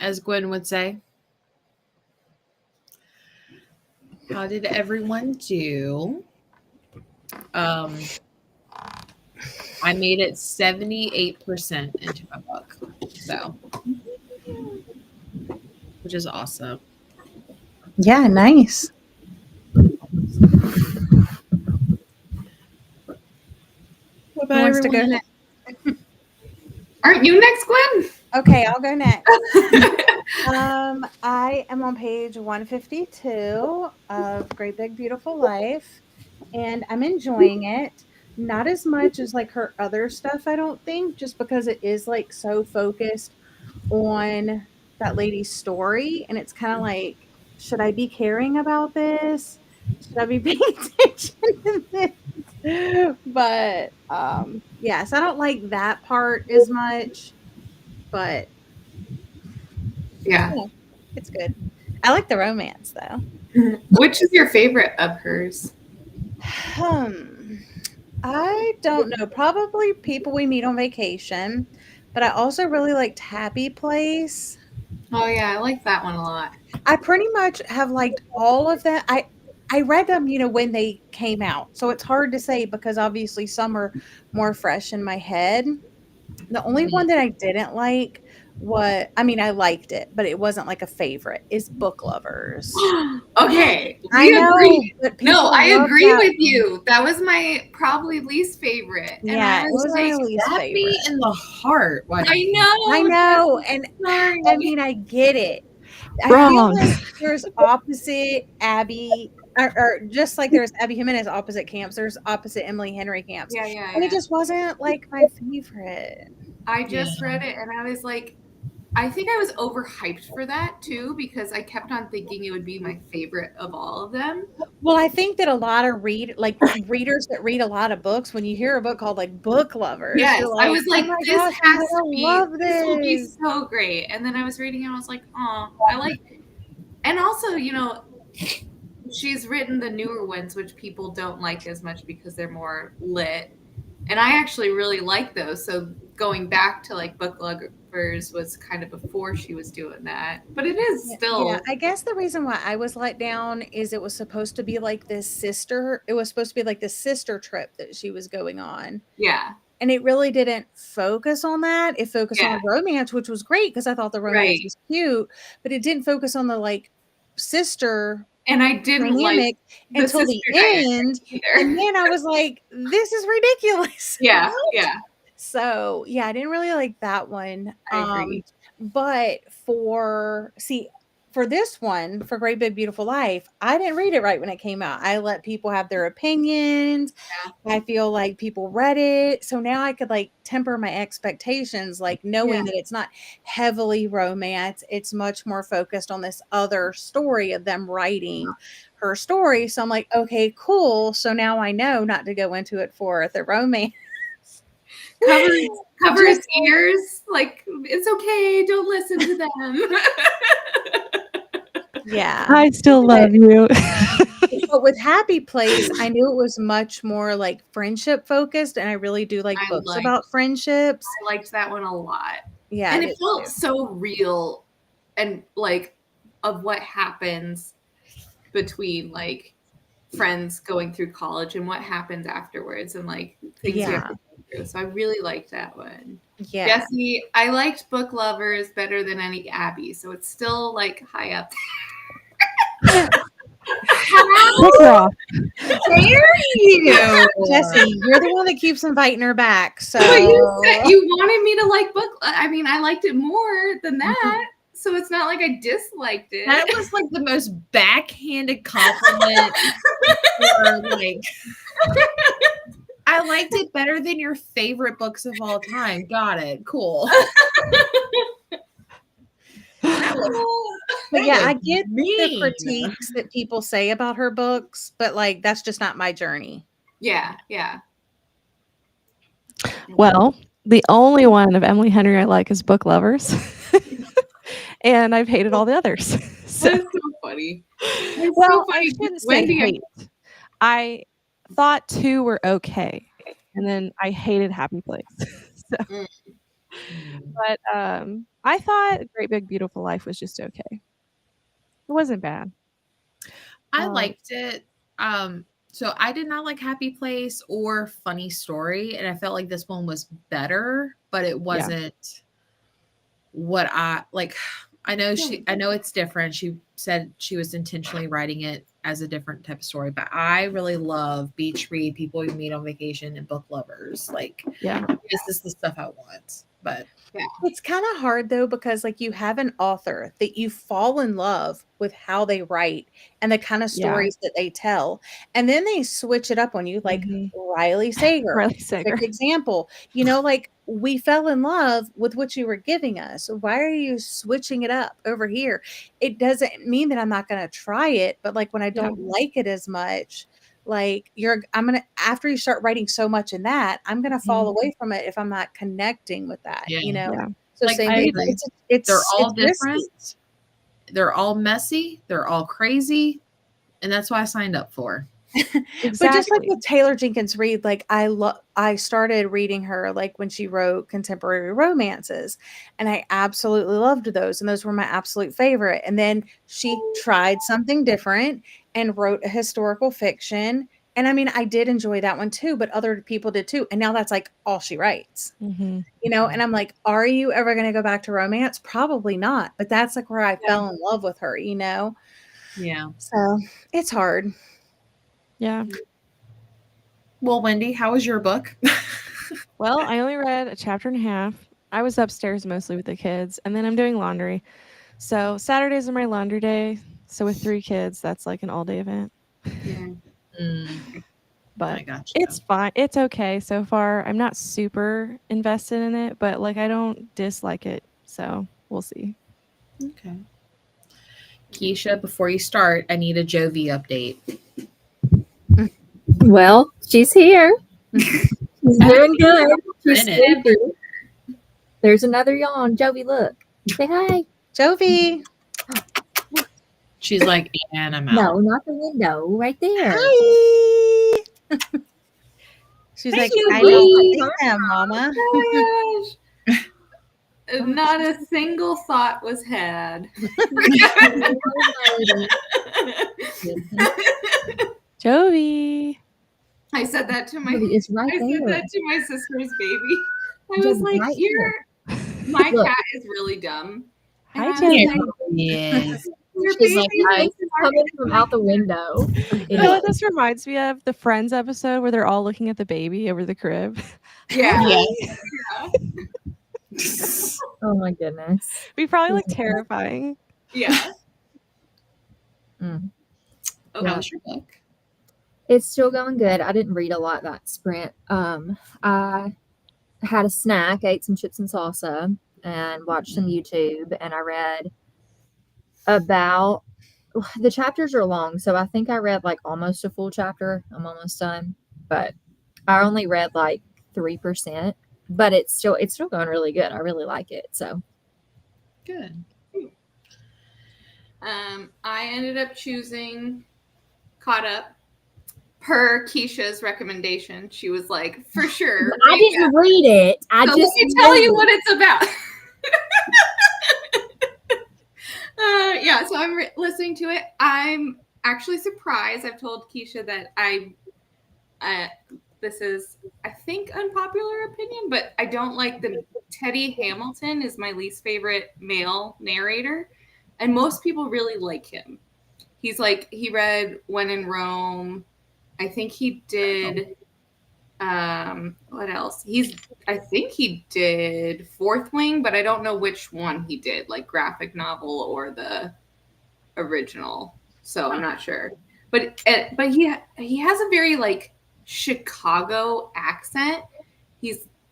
as Gwen would say. How did everyone do? I made it 78% into my book. So, which is awesome. Yeah, nice. What Who about wants to go everyone? next? Aren't you next, Gwen? Okay, I'll go next. I am on page 152 of Great Big Beautiful Life, and I'm enjoying it. Not as much as like her other stuff, I don't think, just because it is like so focused on that lady's story, and it's kind of like, should I be caring about this? Should I be paying attention to this? But yeah, so I don't like that part as much, but Yeah. yeah, it's good. I like the romance though. Which is your favorite of hers? I don't know. Probably People We Meet on Vacation, but I also really liked Happy Place. Oh yeah, I like that one a lot. I pretty much have liked all of that. I read them, when they came out. So it's hard to say because obviously some are more fresh in my head. The only one that I didn't like I liked it, but it wasn't like a favorite, is Book Lovers. Okay, I we know, agree. but No, people I love agree that with one. you. That was my probably least favorite. And Yeah, I it was was like, my least Stab favorite. me in the heart. Like, I know. I know, and Sorry. I mean, I get it. I Wrong. feel like there's opposite Abby, or just like there's Abby Jimenez opposite camps, there's opposite Emily Henry camps. Yeah, yeah, And yeah. it just wasn't like my favorite. I just read it and I was like, I think I was overhyped for that too because I kept on thinking it would be my favorite of all of them. Well, I think that a lot of readers that read a lot of books, when you hear a book called like Book Lovers, Yes, you're I like, was like, oh my this gosh, I'm has to gonna be, love this will be this. so great. And then I was reading it and I was like, oh, I like, and also, she's written the newer ones, which people don't like as much because they're more lit. And I actually really like those. So going back to like Book Lovers was kind of before she was doing that. But it is still. Yeah, I guess the reason why I was let down is it was supposed to be like this sister trip that she was going on. Yeah. And it really didn't focus on that. It focused on romance, which was great because I thought the romance was cute, but it didn't focus on the like sister and I didn't dynamic like until the end. And then I was like, this is ridiculous. Yeah, yeah. So yeah, I didn't really like that one. I agree. But for this one, for Great Big Beautiful Life, I didn't read it right when it came out. I let people have their opinions. Yeah. I feel like people read it. So now I could like temper my expectations, like knowing that it's not heavily romance. It's much more focused on this other story of them writing her story. So I'm like, okay, cool. So now I know not to go into it for the romance. Cover his ears. Like, it's okay. Don't listen to them. Yeah. I still love you. But with Happy Place, I knew it was much more like friendship focused. And I really do like books about friendships. I liked that one a lot. Yeah. And it felt so real and like of what happens between like friends going through college and what happens afterwards and like things you have to go through. So I really liked that one. Yeah. Jessie, I liked Book Lovers better than any Abby, so it's still like high up. How dare you? Jessie, you're the one that keeps inviting her back. So but you said you wanted me to like book. I mean, I liked it more than that. So it's not like I disliked it. That was like the most backhanded compliment. Like, I liked it better than your favorite books of all time. Got it. Cool. But yeah, I get the critiques that people say about her books, but like that's just not my journey. Yeah, yeah. Well, the only one of Emily Henry I like is Book Lovers. And I've hated all the others. So. That's so funny. It's well, so funny. I shouldn't say hate. I thought two were okay. And then I hated Happy Place. So. But I thought Great Big Beautiful Life was just okay. It wasn't bad. I liked it. So I did not like Happy Place or Funny Story, and I felt like this one was better, but it wasn't what I like. I know it's different. She said she was intentionally writing it as a different type of story, but I really love beach read, people you meet on vacation, and book lovers. Like, this is the stuff I want. But it's kind of hard though, because like you have an author that you fall in love with how they write and the kind of stories that they tell, and then they switch it up on you, like Riley Sager. Perfect example. You know, like, we fell in love with what you were giving us. Why are you switching it up over here? It doesn't mean that I'm not going to try it, but like when I don't like it as much, like after you start writing so much in that, I'm gonna fall away from it if I'm not connecting with that, you know. So like, same thing. They're all it's different. risky. They're all messy. They're all crazy, and that's what I signed up for. But just like with Taylor Jenkins Reid, like I started reading her like when she wrote contemporary romances, and I absolutely loved those, and those were my absolute favorite. And then she tried something different and wrote a historical fiction, and I mean, I did enjoy that one too, but other people did too. And now that's like all she writes, you know. And I'm like, are you ever going to go back to romance? Probably not. But that's like where I fell in love with her, you know. Yeah. So it's hard. Yeah. Well, Wendy, how was your book? Well, I only read a chapter and a half. I was upstairs mostly with the kids, and then I'm doing laundry. So Saturdays are my laundry day. So with 3 kids, that's like an all-day event. But it's fine. It's okay so far. I'm not super invested in it, but like I don't dislike it. So we'll see. Okay. Keisha, before you start, I need a Jovi update. Well, she's here. She's doing good. She's sleepy. There's another yawn. Jovi, look. Say hi. Jovi. She's like, and I'm out. No, not the window. Right there. Hi. She's like, I don't think them, Mama. Oh my gosh. Not a single thought was had. Jovi. I said that to my Jovi is right I said there. that to my sister's baby. I was Jovi's like, right "You're my Look. cat is really dumb." Hi, And I was Jovi. like, Yes. Your She's like, baby I is coming from out the window. You know what this reminds me of? The Friends episode where they're all looking at the baby over the crib. Yeah. Oh my goodness. Be probably like terrifying. Yeah. Mm. Okay. How was your book? It's still going good. I didn't read a lot that sprint. I had a snack, ate some chips and salsa, and watched some YouTube. And I read about the chapters are long, so I think I read like almost a full chapter. I'm almost done, but I only read like 3%. But it's still going really good. I really like it. So good. I ended up choosing Caught Up per Keisha's recommendation. She was like, for sure. I didn't read it. I so just let me tell you what it's about. Yeah, so I'm listening to it. I'm actually surprised. I've told Keisha that this is, I think, unpopular opinion, but I don't like Teddy Hamilton is my least favorite male narrator, and most people really like him. He's like, he read When in Rome. I think he did, what else? I think he did Fourth Wing, but I don't know which one he did, like graphic novel or the original. So I'm not sure. But he has a very like Chicago accent.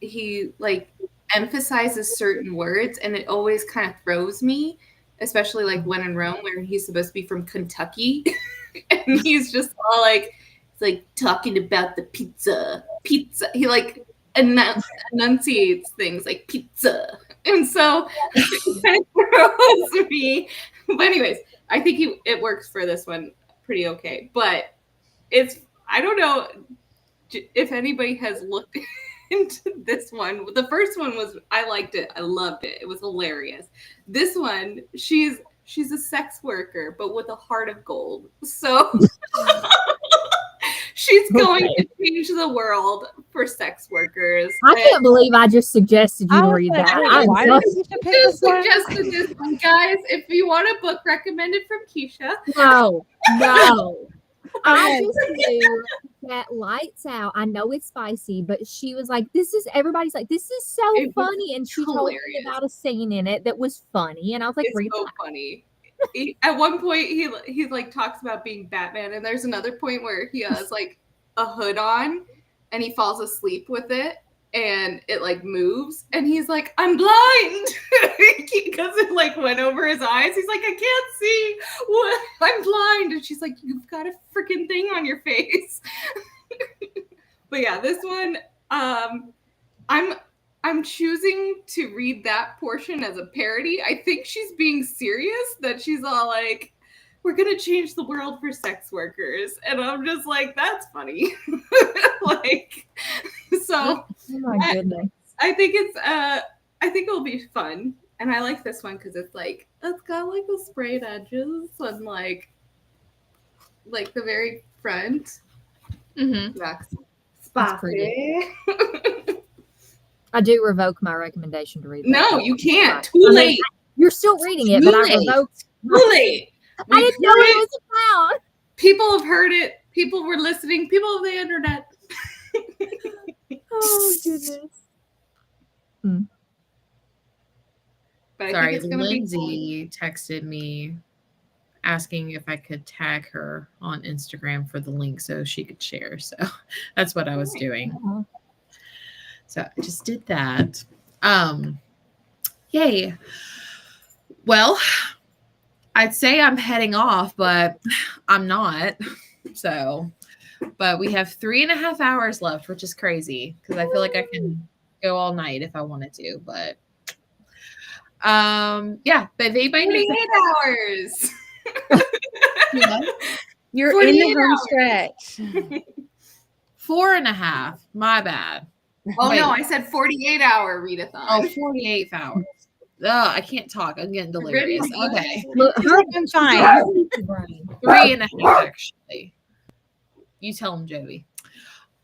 He like emphasizes certain words, and it always kind of throws me, especially like When in Rome, where he's supposed to be from Kentucky, and he's just all like, it's like talking about the pizza. He like enunciates things like pizza, and so it kind of throws me. But anyways, I think it works for this one pretty okay. But I don't know if anybody has looked And this one, the first one was, I liked it. I loved it. It was hilarious. This one, she's a sex worker, but with a heart of gold. So she's going to change the world for sex workers. I can't believe I just suggested you I to was read like, that. wait, I'm why so- did you pick Just this one? suggested this one, guys. If you want a book recommended from Keisha, No. I just knew that Lights Out. I know it's spicy, but she was like, everybody's like, this is so It was funny. And she told me hilarious. about a scene in it that was funny. And I was like, it's read so that. funny. At one point, he like talks about being Batman, and there's another point where he has like a hood on, and he falls asleep with it, and it like moves, and he's like, I'm blind because it like went over his eyes. He's like, I can't see what, I'm blind. And she's like, you've got a freaking thing on your face. But yeah, this one, I'm choosing to read that portion as a parody. I think she's being serious, that she's all like, we're gonna change the world for sex workers, and I'm just like, that's funny. Like, so Oh my goodness. I think it'll be fun, and I like this one because it's got like the sprayed edges and like the very front. Mm-hmm. That's That's pretty. I do revoke my recommendation to read that. No, you can't. Too I mean, late. you're still reading it, Too but I late. revoked. Too late. I didn't know it was about. People have heard it. People were listening. People of the internet. Oh goodness. But I Sorry, think it's gonna be Lyndsay texted me asking if I could tag her on Instagram for the link so she could share. So that's what I was doing. Uh-huh. So I just did that. Yay. Well, I'd say I'm heading off, but I'm not. So, but we have 3.5 hours left, which is crazy because I feel like I can go all night if I wanted to. But yeah, but if anybody needs 48 hours. You're in 48 the home hours. stretch. 4.5, my bad. Oh Wait. no, I said 48-hour readathon. Oh, 48 hours. Ugh, I can't talk. I'm getting delirious. Really? Okay. Look, I'm fine. 3.5 actually. You tell them, Joey.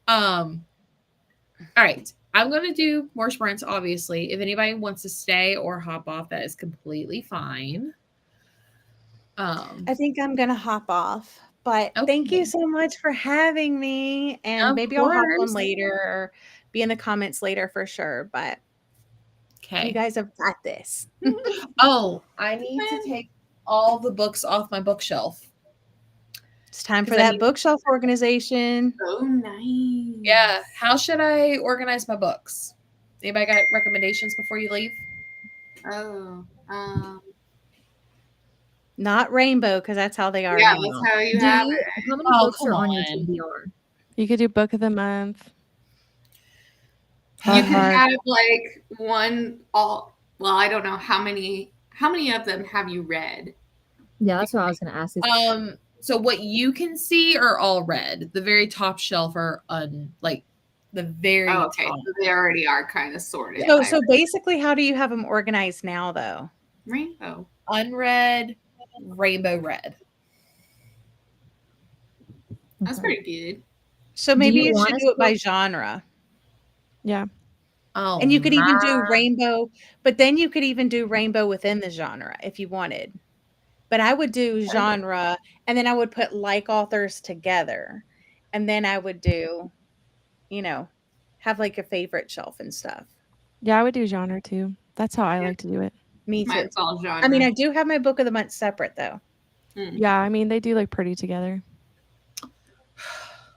All right. I'm going to do more sprints, obviously. If anybody wants to stay or hop off, that is completely fine. I think I'm gonna hop off. But thank Okay. you so much for having me. And Of maybe I'll hop on course. later or be in the comments later for sure. But Okay. you guys have got this. Oh, I need to take all the books off my bookshelf. It's time for 'Cause I that need- bookshelf organization. Oh, nice. Yeah. How should I organize my books? Anybody got recommendations before you leave? Oh. Not rainbow, because that's how they are Yeah, now. that's how you Do have you, it. how many Oh, books come are on your on. TBR? You could do book of the month. You Hard, could hard. have like I don't know how many of them have you read? Yeah, that's what I was going to ask. Is, So what you can see are all red. The very top shelf are the very Oh, okay. top. So they already are kind of sorted. So basically, how do you have them organized now, though? rainbow. Unread, rainbow red. That's Okay. pretty good. So maybe you you want should us do it by to- genre. Yeah. Oh, And you could even do my. rainbow, but then you could even do rainbow within the genre if you wanted. But I would do genre, and then I would put like authors together. And then I would do, have like a favorite shelf and stuff. Yeah, I would do genre too. That's how I like to do it. Me too. Mine's all genre. I mean, I do have my book of the month separate, though. Yeah, I mean, they do look pretty together.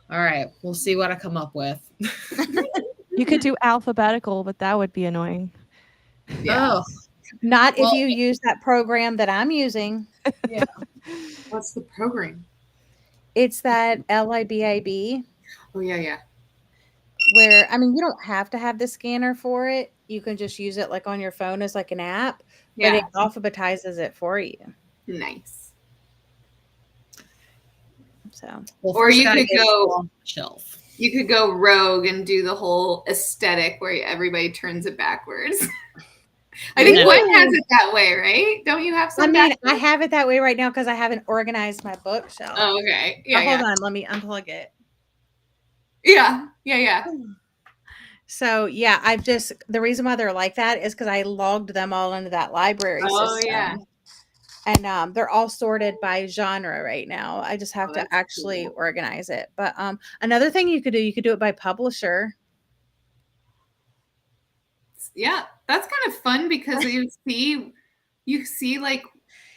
All right, we'll see what I come up with. You could do alphabetical, but that would be annoying. Yeah. Not Well, if you use that program that I'm using. What's the program? It's that LIBIB, Oh yeah. where, I mean, you don't have to have the scanner for it. You can just use it like on your phone as like an app, but Yeah. it alphabetizes it for you. Nice. So Well, Or first you gotta could get it go- on the shelf. You could go rogue and do the whole aesthetic where everybody turns it backwards. I think Gwen has it that way, right? Don't you have some? I mean, I backwards? have it that way right now because I haven't organized my bookshelf. Oh, okay. Yeah, hold on, let me unplug it. Yeah. So yeah, I've just the reason why they're like that is because I logged them all into that library system. Yeah. And they're all sorted by genre right now. I just have to that's actually cool. organize it. But another thing you could do it by publisher. Yeah, that's kind of fun because you see like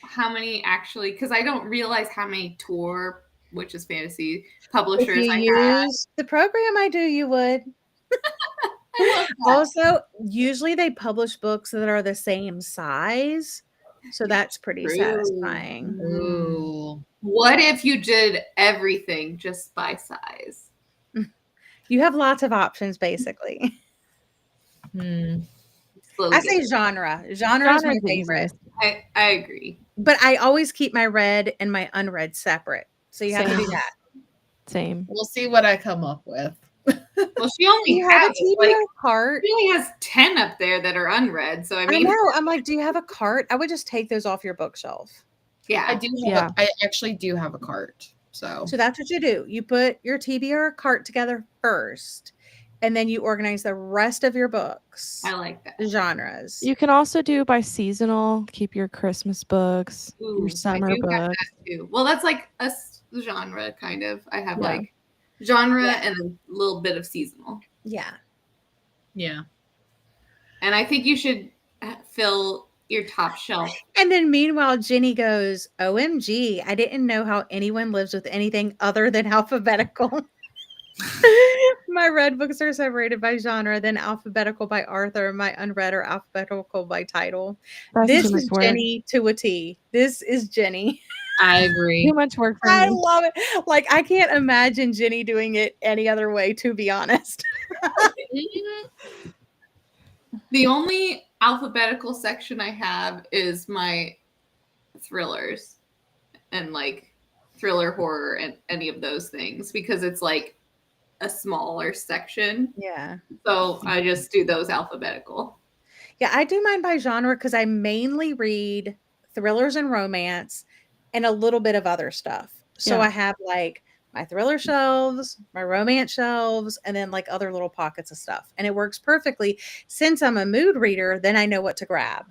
how many actually, because I don't realize how many Tor, which is fantasy, publishers If you use the program I do, you would. I love that. Also, usually they publish books that are the same size. So that's pretty satisfying. Ooh. What if you did everything just by size? You have lots of options, basically. I say genre. Genre is my favorite. I agree. But I always keep my read and my unread separate. So you have to do that. Same. We'll see what I come up with. Well, she only Do you have a has like cart? she only has 10 up there that are unread. So I mean, I know. I'm like, do you have a cart? I would just take those off your bookshelf. Yeah, I do. I actually do have a cart. So that's what you do. You put your TBR cart together first, and then you organize the rest of your books. I like that. Genres. You can also do by seasonal. Keep your Christmas books, your summer books. Too. Well, that's like a genre kind of. I have like genre and a little bit of seasonal. Yeah. And I think you should fill your top shelf. And then meanwhile, Jenny goes, OMG, I didn't know how anyone lives with anything other than alphabetical. My read books are separated by genre, then alphabetical by author. My unread are alphabetical by title. This is Jenny to a T. This is Jenny. I agree. Too much work for me. I love it. Like, I can't imagine Jenny doing it any other way, to be honest. The only alphabetical section I have is my thrillers and like thriller, horror, and any of those things because it's like a smaller section. Yeah. So I just do those alphabetical. Yeah, I do mine by genre because I mainly read thrillers and romance and a little bit of other stuff. So I have like my thriller shelves, my romance shelves, and then like other little pockets of stuff. And it works perfectly. Since I'm a mood reader, then I know what to grab.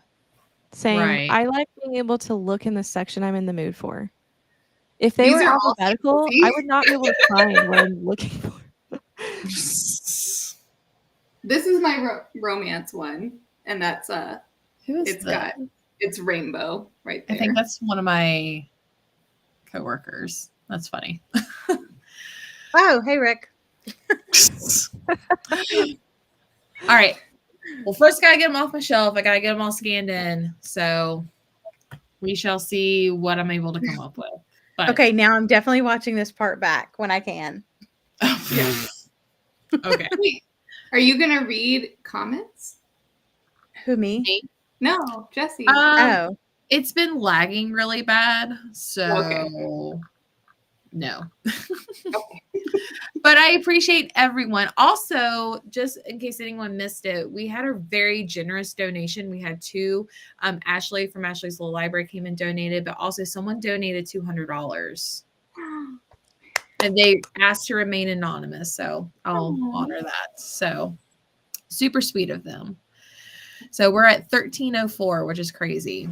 Same. Right. I like being able to look in the section I'm in the mood for. If they were alphabetical, I would not be able to find what I'm looking for. This is my romance one, and that's it's rainbow right there. I think that's one of my coworkers. That's funny. Oh, hey Rick. All right. Well, first gotta get them off my shelf. I gotta get them all scanned in. So we shall see what I'm able to come up with. But okay, now I'm definitely watching this part back when I can. Yeah. Okay. Wait, are you gonna read comments? Who, me? No, Jesse. Oh. It's been lagging really bad. So no. But I appreciate everyone. Also, just in case anyone missed it, we had a very generous donation. We had two. Ashley from Ashley's Little Library came and donated, but also someone donated $200. And they asked to remain anonymous, so I'll honor that. So super sweet of them. So we're at 1304, which is crazy.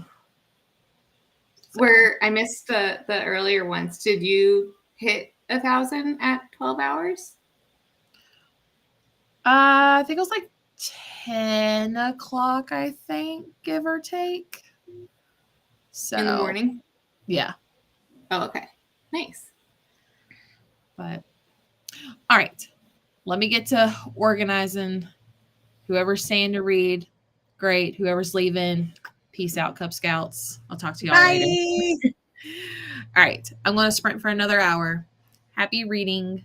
Where I missed the earlier ones. Did you hit 1,000 at 12 hours? I think it was like 10 o'clock, I think, give or take. So in the morning? Yeah. Oh, okay. Nice. But all right. Let me get to organizing. Whoever's staying to read, great. Whoever's leaving, peace out, Cub Scouts. I'll talk to y'all later. All right. I'm going to sprint for another hour. Happy reading.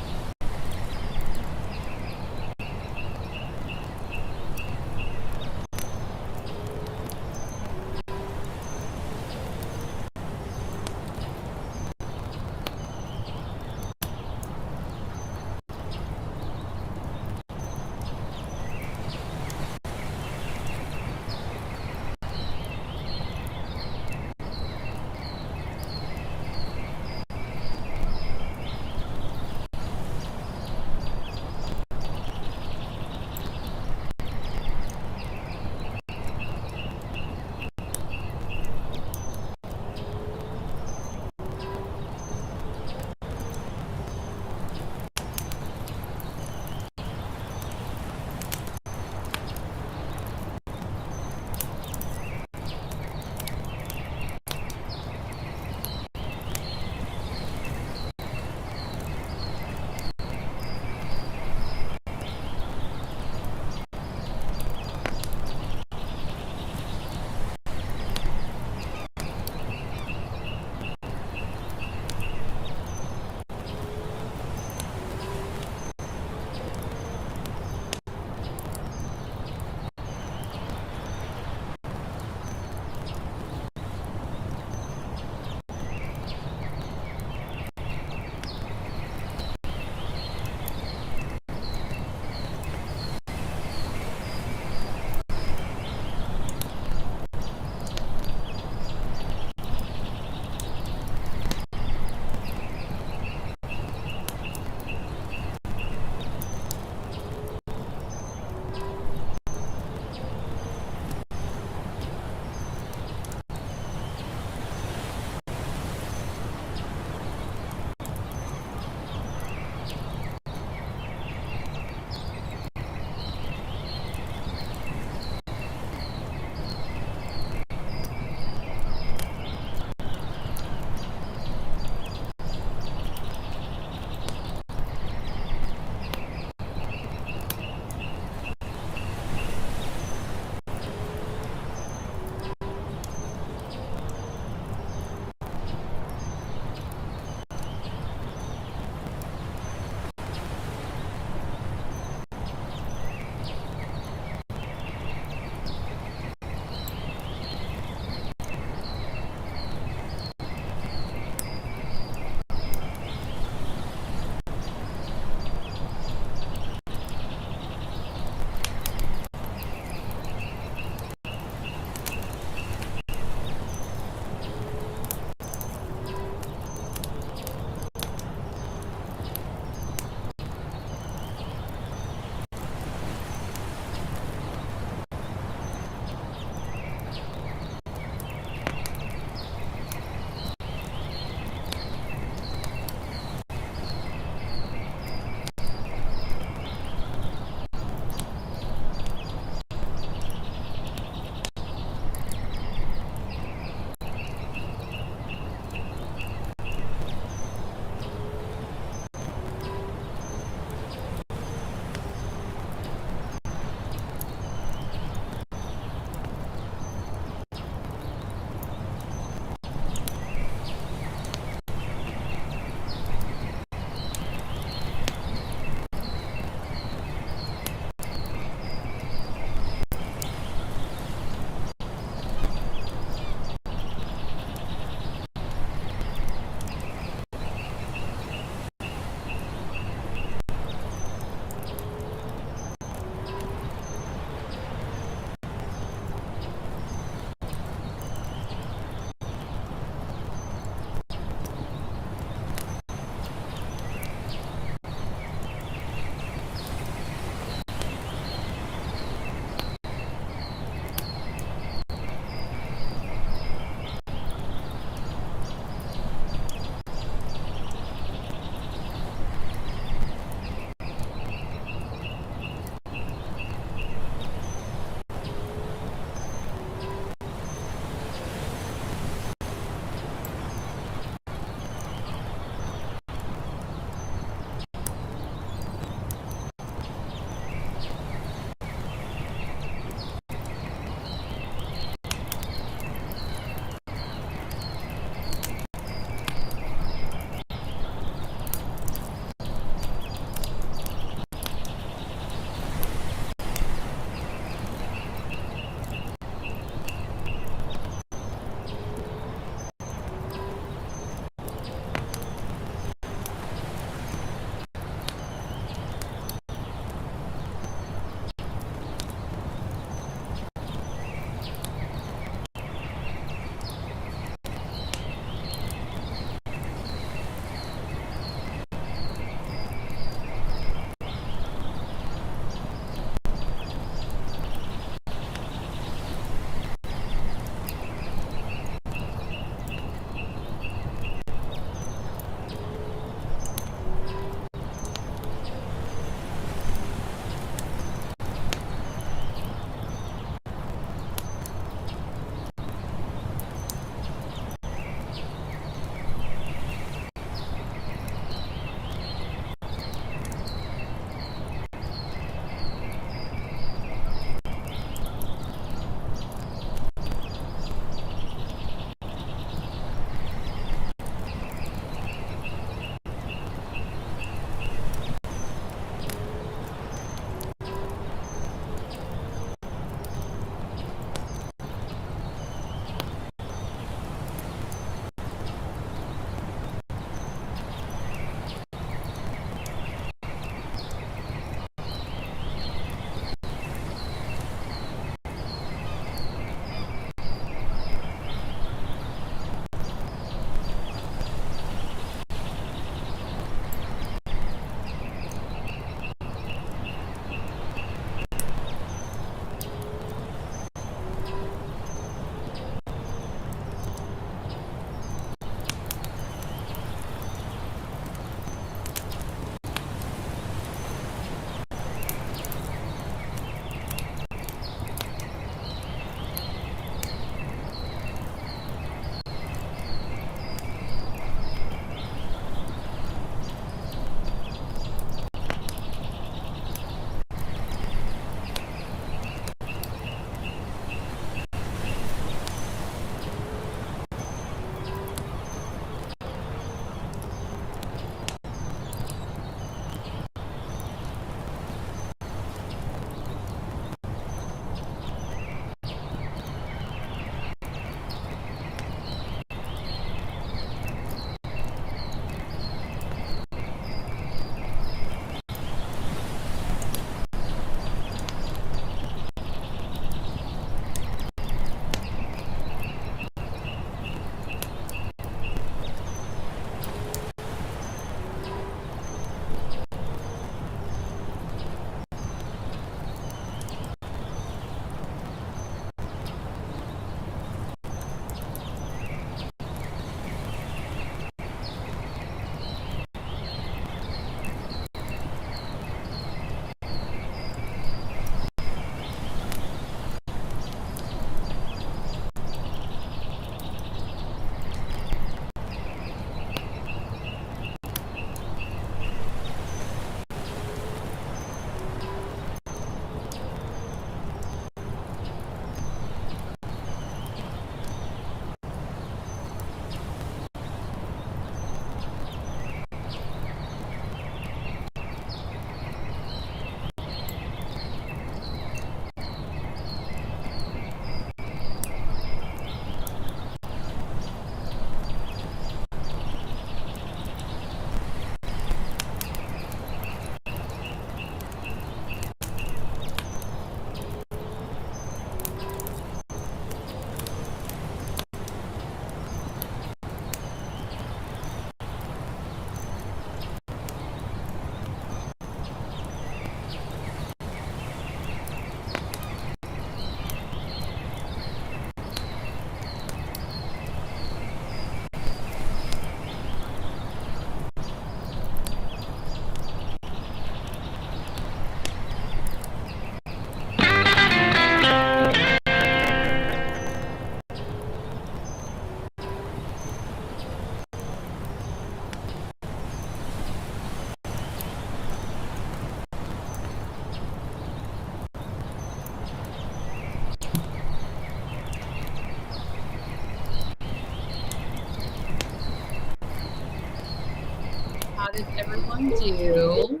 did everyone do?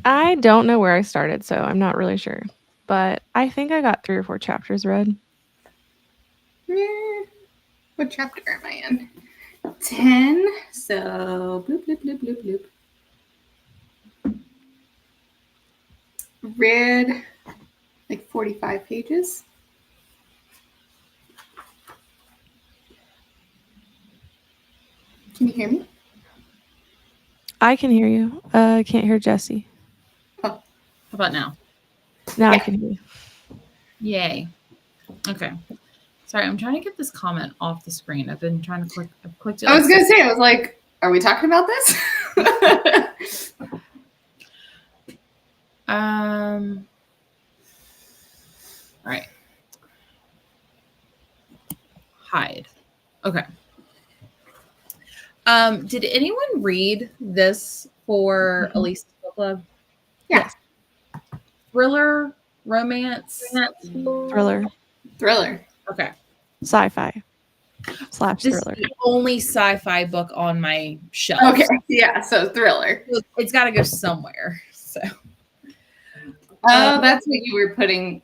I don't know where I started, so I'm not really sure. But I think I got 3 or 4 chapters read. Yeah. What chapter am I in? 10. So bloop, bloop, bloop, bloop, bloop. Read like 45 pages. Can you hear me? I can hear you. I can't hear Jesse. How about now? Now I Yeah. can hear you. Yay. Okay. Sorry, I'm trying to get this comment off the screen. I've been trying to I've clicked it. I was going to say, I was like, are we talking about this? All right. Hide. Okay. Did anyone read this for Elise's book club? Yeah. Thriller, romance, Thriller. Okay. Sci-fi / This thriller. is the only sci-fi book on my shelf. Okay. Yeah. So thriller. It's got to go somewhere. So. Oh, that's what you were putting.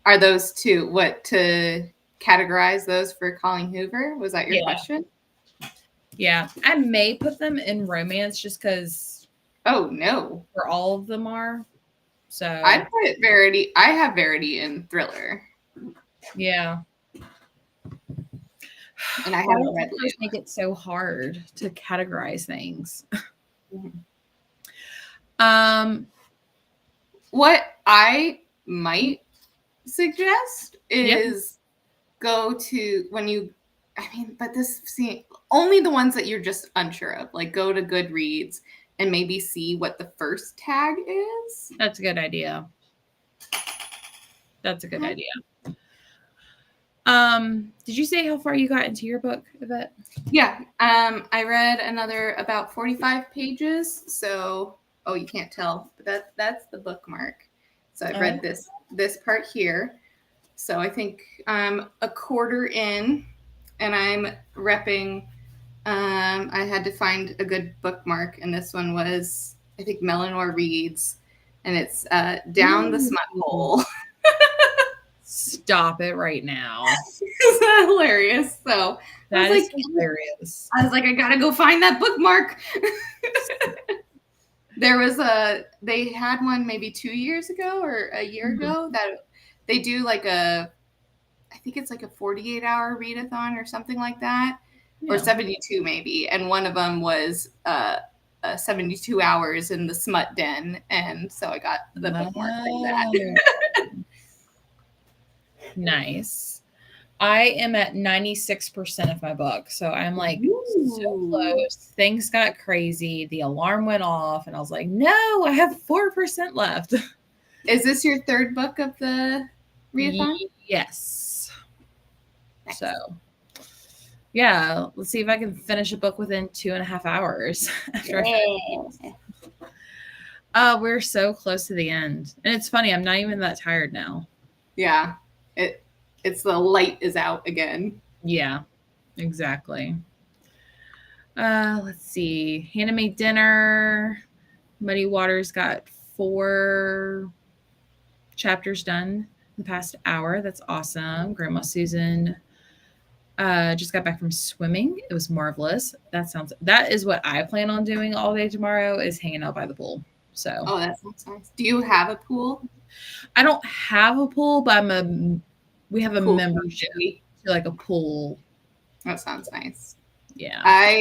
Are those two what to categorize those for Colleen Hoover? Was that your question? Yeah, I may put them in romance just because. Oh no, for all of them are. So I'd put Verity. I have Verity in thriller. Yeah. And I haven't read it. Make it so hard to categorize things. What I might suggest is go to when you. I mean, but only the ones that you're just unsure of. Like go to Goodreads and maybe see what the first tag is. That's a good idea. That's a good idea. Did you say how far you got into your book, Yvette? Yeah. I read another about 45 pages. So, you can't tell, but that's the bookmark. So I've read this part here. So I think I'm a quarter in, and I'm repping. I had to find a good bookmark, and this one was, I think, Melanor Reads, and it's Down the Smut Hole. Stop it right now. Isn't that hilarious? So that is hilarious. I was like, I gotta go find that bookmark. They had one maybe 2 years ago or a year ago that they do like I think it's like a 48-hour readathon or something like that, or 72 maybe. And one of them was 72 hours in the smut den, and so I got the bookmark from that. Nice. I am at 96% of my book, so I'm like so close. Things got crazy. The alarm went off, and I was like, "No, I have 4% left." Is this your third book of the readathon? Yes. So, yeah, let's see if I can finish a book within 2.5 hours. We're so close to the end, and it's funny. I'm not even that tired now. Yeah. It's the light is out again. Yeah, exactly. Let's see. Hannah Made Dinner. Muddy Waters got 4 chapters done in the past hour. That's awesome. Grandma Susan just got back from swimming. It was marvelous. That is what I plan on doing all day tomorrow, is hanging out by the pool. So that sounds nice. Do you have a pool? I don't have a pool, but we have a membership to like a pool. That sounds nice. Yeah.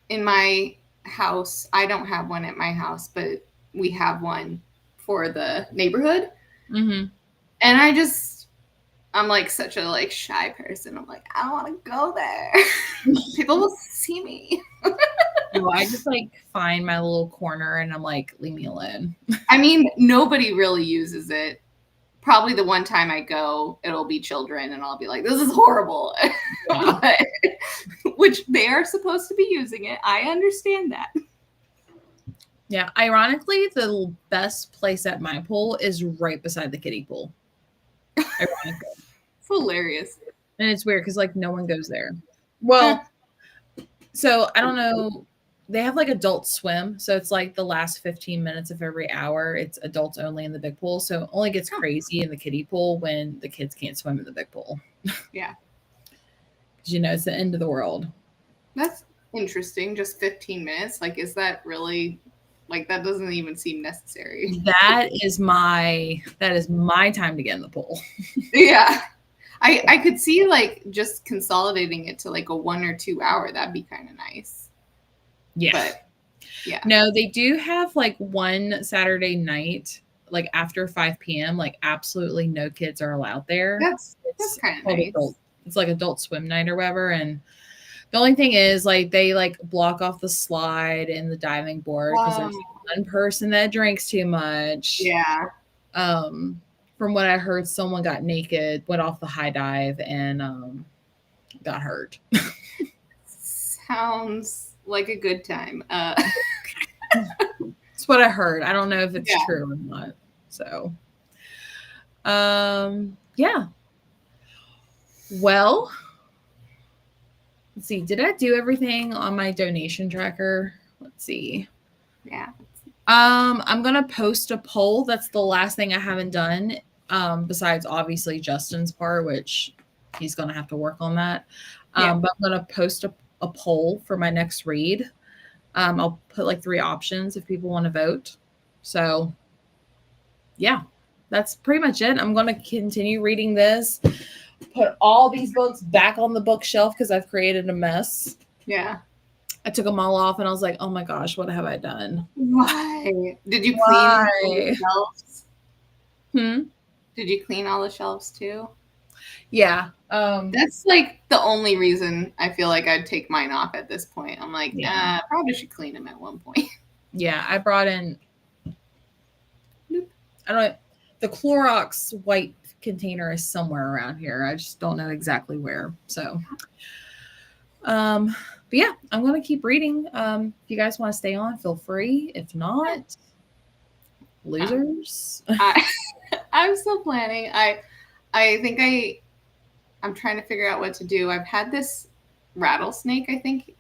In my house, I don't have one at my house, but we have one for the neighborhood. Mm-hmm. And I'm like such a shy person. I'm like, I don't want to go there. People will see me. No, I just find my little corner and I'm like, leave me alone. I mean, nobody really uses it. Probably the one time I go, it'll be children and I'll be like, this is horrible. But, which they are supposed to be using it. I understand that. Yeah. Ironically, the best place at my pool is right beside the kiddie pool. Ironically. It's hilarious. And it's weird because like no one goes there. Well, so I don't know. They have like adult swim. So it's like the last 15 minutes of every hour. It's adults only in the big pool. So it only gets crazy in the kiddie pool when the kids can't swim in the big pool. Yeah. Because you know it's the end of the world. That's interesting. Just 15 minutes. Like, is that really like that doesn't even seem necessary. That is my time to get in the pool. Yeah. I could see like just consolidating it to like a 1 or 2 hour. That'd be kind of nice. Yeah. But yeah. No, they do have like one Saturday night, like after 5 p.m. Like absolutely no kids are allowed there. That's kind of nice. It's like adult swim night or whatever. And the only thing is like they like block off the slide and the diving board because there's one person that drinks too much. Yeah. From what I heard, someone got naked, went off the high dive, and got hurt. Sounds like a good time. That's what I heard. I don't know if it's true or not. So, yeah. Well, let's see. Did I do everything on my donation tracker? Let's see. Yeah. I'm gonna post a poll. That's the last thing I haven't done. Besides obviously Justin's part, which he's gonna have to work on that. But I'm gonna post a poll for my next read. I'll put like 3 options if people want to vote. So yeah, that's pretty much it. I'm gonna continue reading this. Put all these books back on the bookshelf because I've created a mess. Yeah. I took them all off and I was like, oh my gosh, what have I done? Why? Did you clean all the shelves? Did you clean all the shelves too? Yeah. That's like the only reason I feel like I'd take mine off at this point. I'm like, probably should clean them at one point. Yeah, I brought in the Clorox white container is somewhere around here. I just don't know exactly where. So but yeah, I'm gonna keep reading. If you guys want to stay on, feel free. If not, losers. I'm still planning. I think I'm trying to figure out what to do. I've had this rattlesnake, I think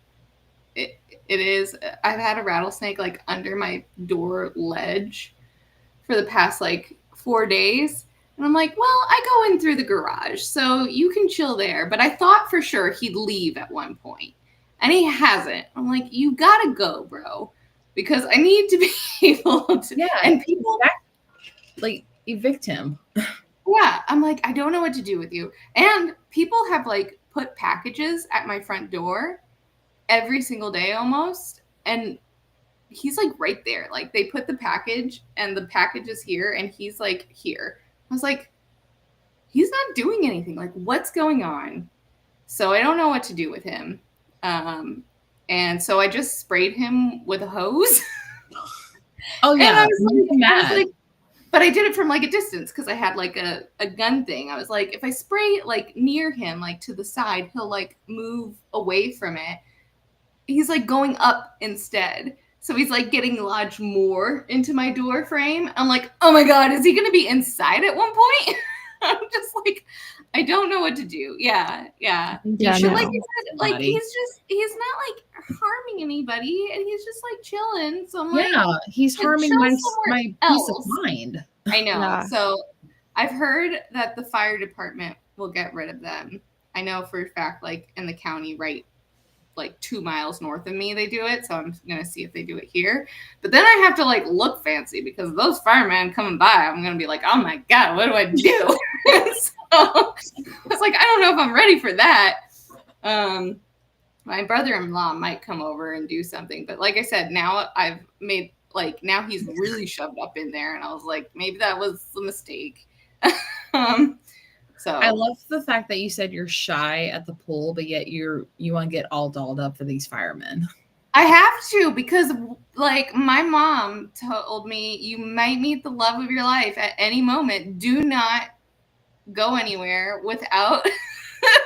it is. I've had a rattlesnake like under my door ledge for the past like 4 days. And I'm like, well, I go in through the garage, so you can chill there. But I thought for sure he'd leave at one point. And he hasn't. I'm like, you gotta go, bro. Because I need to be able to. Yeah. And people like evict him. Yeah. I'm like, I don't know what to do with you. And people have like put packages at my front door every single day almost. And he's like right there. Like they put the package and the package is here and he's like here. I was like, he's not doing anything. Like, what's going on? So I don't know what to do with him. And so I just sprayed him with a hose. Oh yeah. And I was like, but I did it from like a distance because I had like a gun thing. I was like, if I spray like near him, like to the side, he'll like move away from it. He's like going up instead. So he's like getting lodged more into my door frame. I'm like, oh my God, is he going to be inside at one point? I'm just like, I don't know what to do. Yeah. Yeah, Like, no. like he's not like harming anybody and he's just like chilling. So I'm like, he's harming chill my somewhere peace of else. mind. I know. Yeah. So I've heard that the fire department will get rid of them. I know for a fact, like in the county, right, like 2 miles north of me, they do it. So I'm going to see if they do it here. But then I have to like look fancy because those firemen coming by, I'm going to be like, oh my God, what do I do? So I was like, I don't know if I'm ready for that. My brother-in-law might come over and do something. But like I said, now I've made like, now he's really shoved up in there. And I was like, maybe that was a mistake. So I love the fact that you said you're shy at the pool, but yet you want to get all dolled up for these firemen. I have to because like my mom told me you might meet the love of your life at any moment. Do not go anywhere without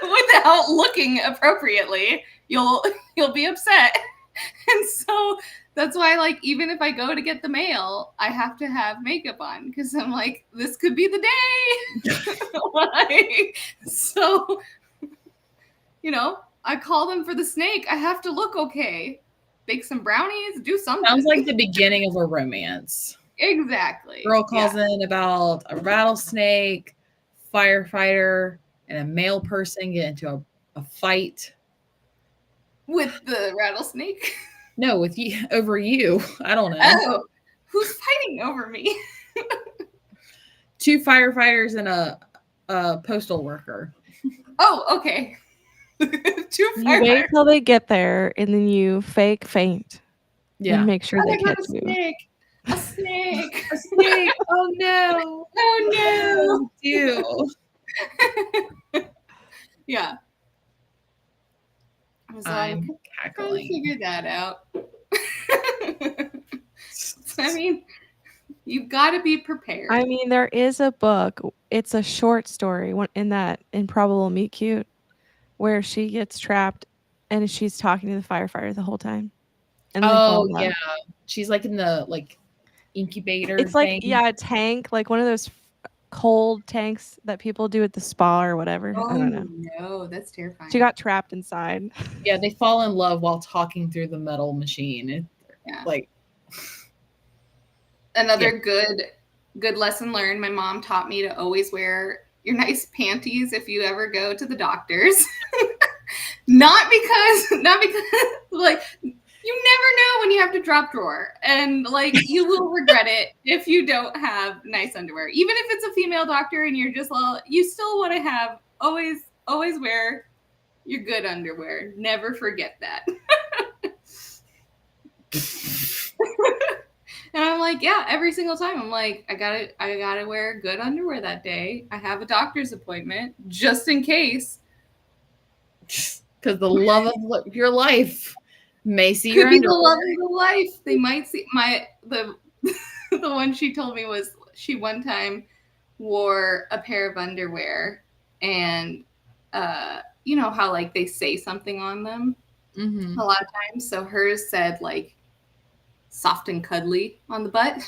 without looking appropriately. You'll be upset. And so That's why, like, even if I go to get the mail, I have to have makeup on because I'm like, this could be the day. Like, so, you know, I call them for the snake. I have to look okay. Bake some brownies, do something. Sounds like the beginning of a romance. Exactly. Girl calls in about a rattlesnake, firefighter, and a male person get into a fight. With the rattlesnake? No, with you over you. I don't know. Oh, who's fighting over me? 2 firefighters and a postal worker. Oh, okay. 2 You wait till they get there and then you fake faint. Yeah. And make sure Oh they my God, catch a you. snake. A snake. A snake. Oh no. Oh no. Ew. Yeah. I was I'm trying to cackling. figure that out. I mean, you've got to be prepared. I mean, there is a book. It's a short story in Probable Meet Cute where she gets trapped and she's talking to the firefighter the whole time. And then Oh falls out. yeah. She's like in the incubator It's thing. like a tank, like one of those cold tanks that people do at the spa or whatever. I don't know. No, that's terrifying. She got trapped inside. Yeah, they fall in love while talking through the metal machine. Yeah. Like another good lesson learned. My mom taught me to always wear your nice panties if you ever go to the doctors. not because like you never know when you have to drop drawer, and like you will regret it if you don't have nice underwear. Even if it's a female doctor and you're just you still want to have always wear your good underwear. Never forget that. And I'm like, yeah, every single time I'm like, I gotta wear good underwear that day. I have a doctor's appointment just in case. Because the love of your life may see Could your be underwear. the love of the life. They might see the one she told me was she one time wore a pair of underwear and you know how like they say something on them a lot of times. So hers said like soft and cuddly on the butt.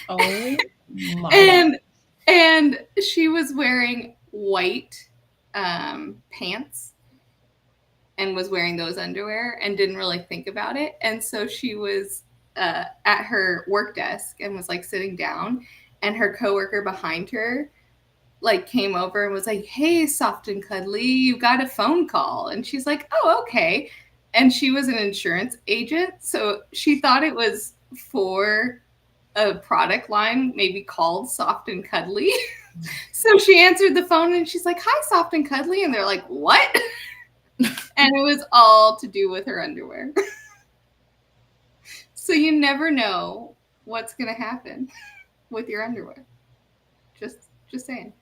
Oh my. And she was wearing white pants and was wearing those underwear and didn't really think about it. And so she was at her work desk and was like sitting down, and her coworker behind her like came over and was like, "Hey, soft and cuddly, you got a phone call." And she's like, "Oh, okay." And she was an insurance agent, so she thought it was for a product line maybe called Soft and Cuddly. So she answered the phone and she's like, "Hi, Soft and Cuddly." And they're like, "What?" And it was all to do with her underwear. So you never know what's going to happen with your underwear. Just saying.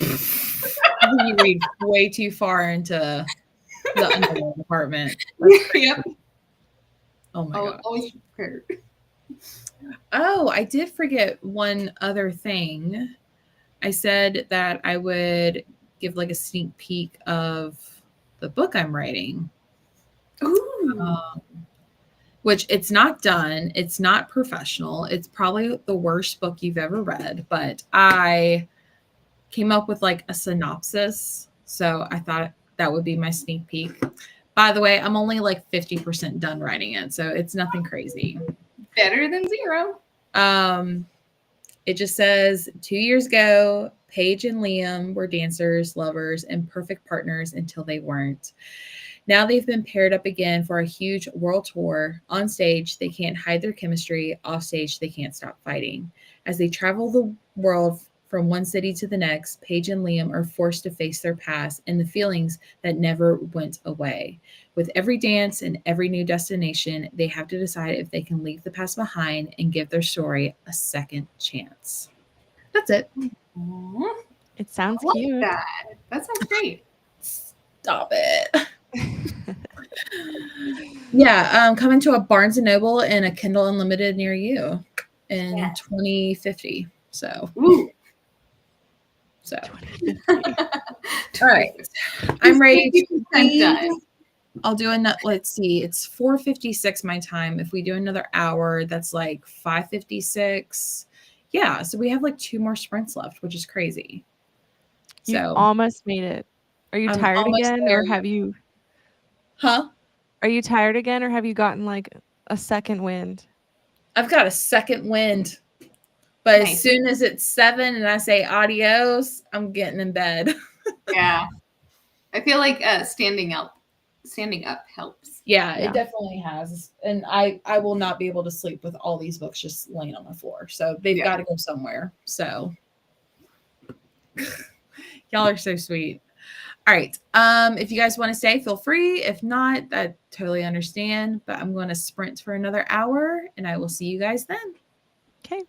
You read way too far into the underwear department. Yep. Oh my god. Always prepared. Oh, I did forget one other thing. I said that I would give like a sneak peek of the book I'm writing. Ooh. Which it's not done. It's not professional. It's probably the worst book you've ever read, but I came up with like a synopsis. So I thought that would be my sneak peek. By the way, I'm only like 50% done writing it. So it's nothing crazy. Better than zero. It just says 2 years ago, Paige and Liam were dancers, lovers, and perfect partners until they weren't. Now they've been paired up again for a huge world tour. On stage, they can't hide their chemistry. Off stage, they can't stop fighting. As they travel the world from one city to the next, Paige and Liam are forced to face their past and the feelings that never went away. With every dance and every new destination, they have to decide if they can leave the past behind and give their story a second chance. That's it. Aww. It sounds I like cute. That sounds great. Stop it. Yeah, coming to a Barnes and Noble and a Kindle Unlimited near you in 2050. So, Ooh. All right, I'm ready to read. done. I'll do another. Let's see. It's 4:56 my time. If we do another hour, that's like 5:56. Yeah. So we have like 2 more sprints left, which is crazy. You So almost made it. Are you I'm tired almost again, there. or have you? Huh? Are you tired again, or have you gotten like a second wind? I've got a second wind. But Nice. as soon as it's 7 and I say adios, I'm getting in bed. Yeah. I feel like standing up helps. Yeah, Yeah. it definitely has. And I will not be able to sleep with all these books just laying on the floor. So they've Yeah. got to go somewhere. So y'all are so sweet. All right. If you guys want to stay, feel free. If not, I totally understand. But I'm going to sprint for another hour and I will see you guys then. Okay.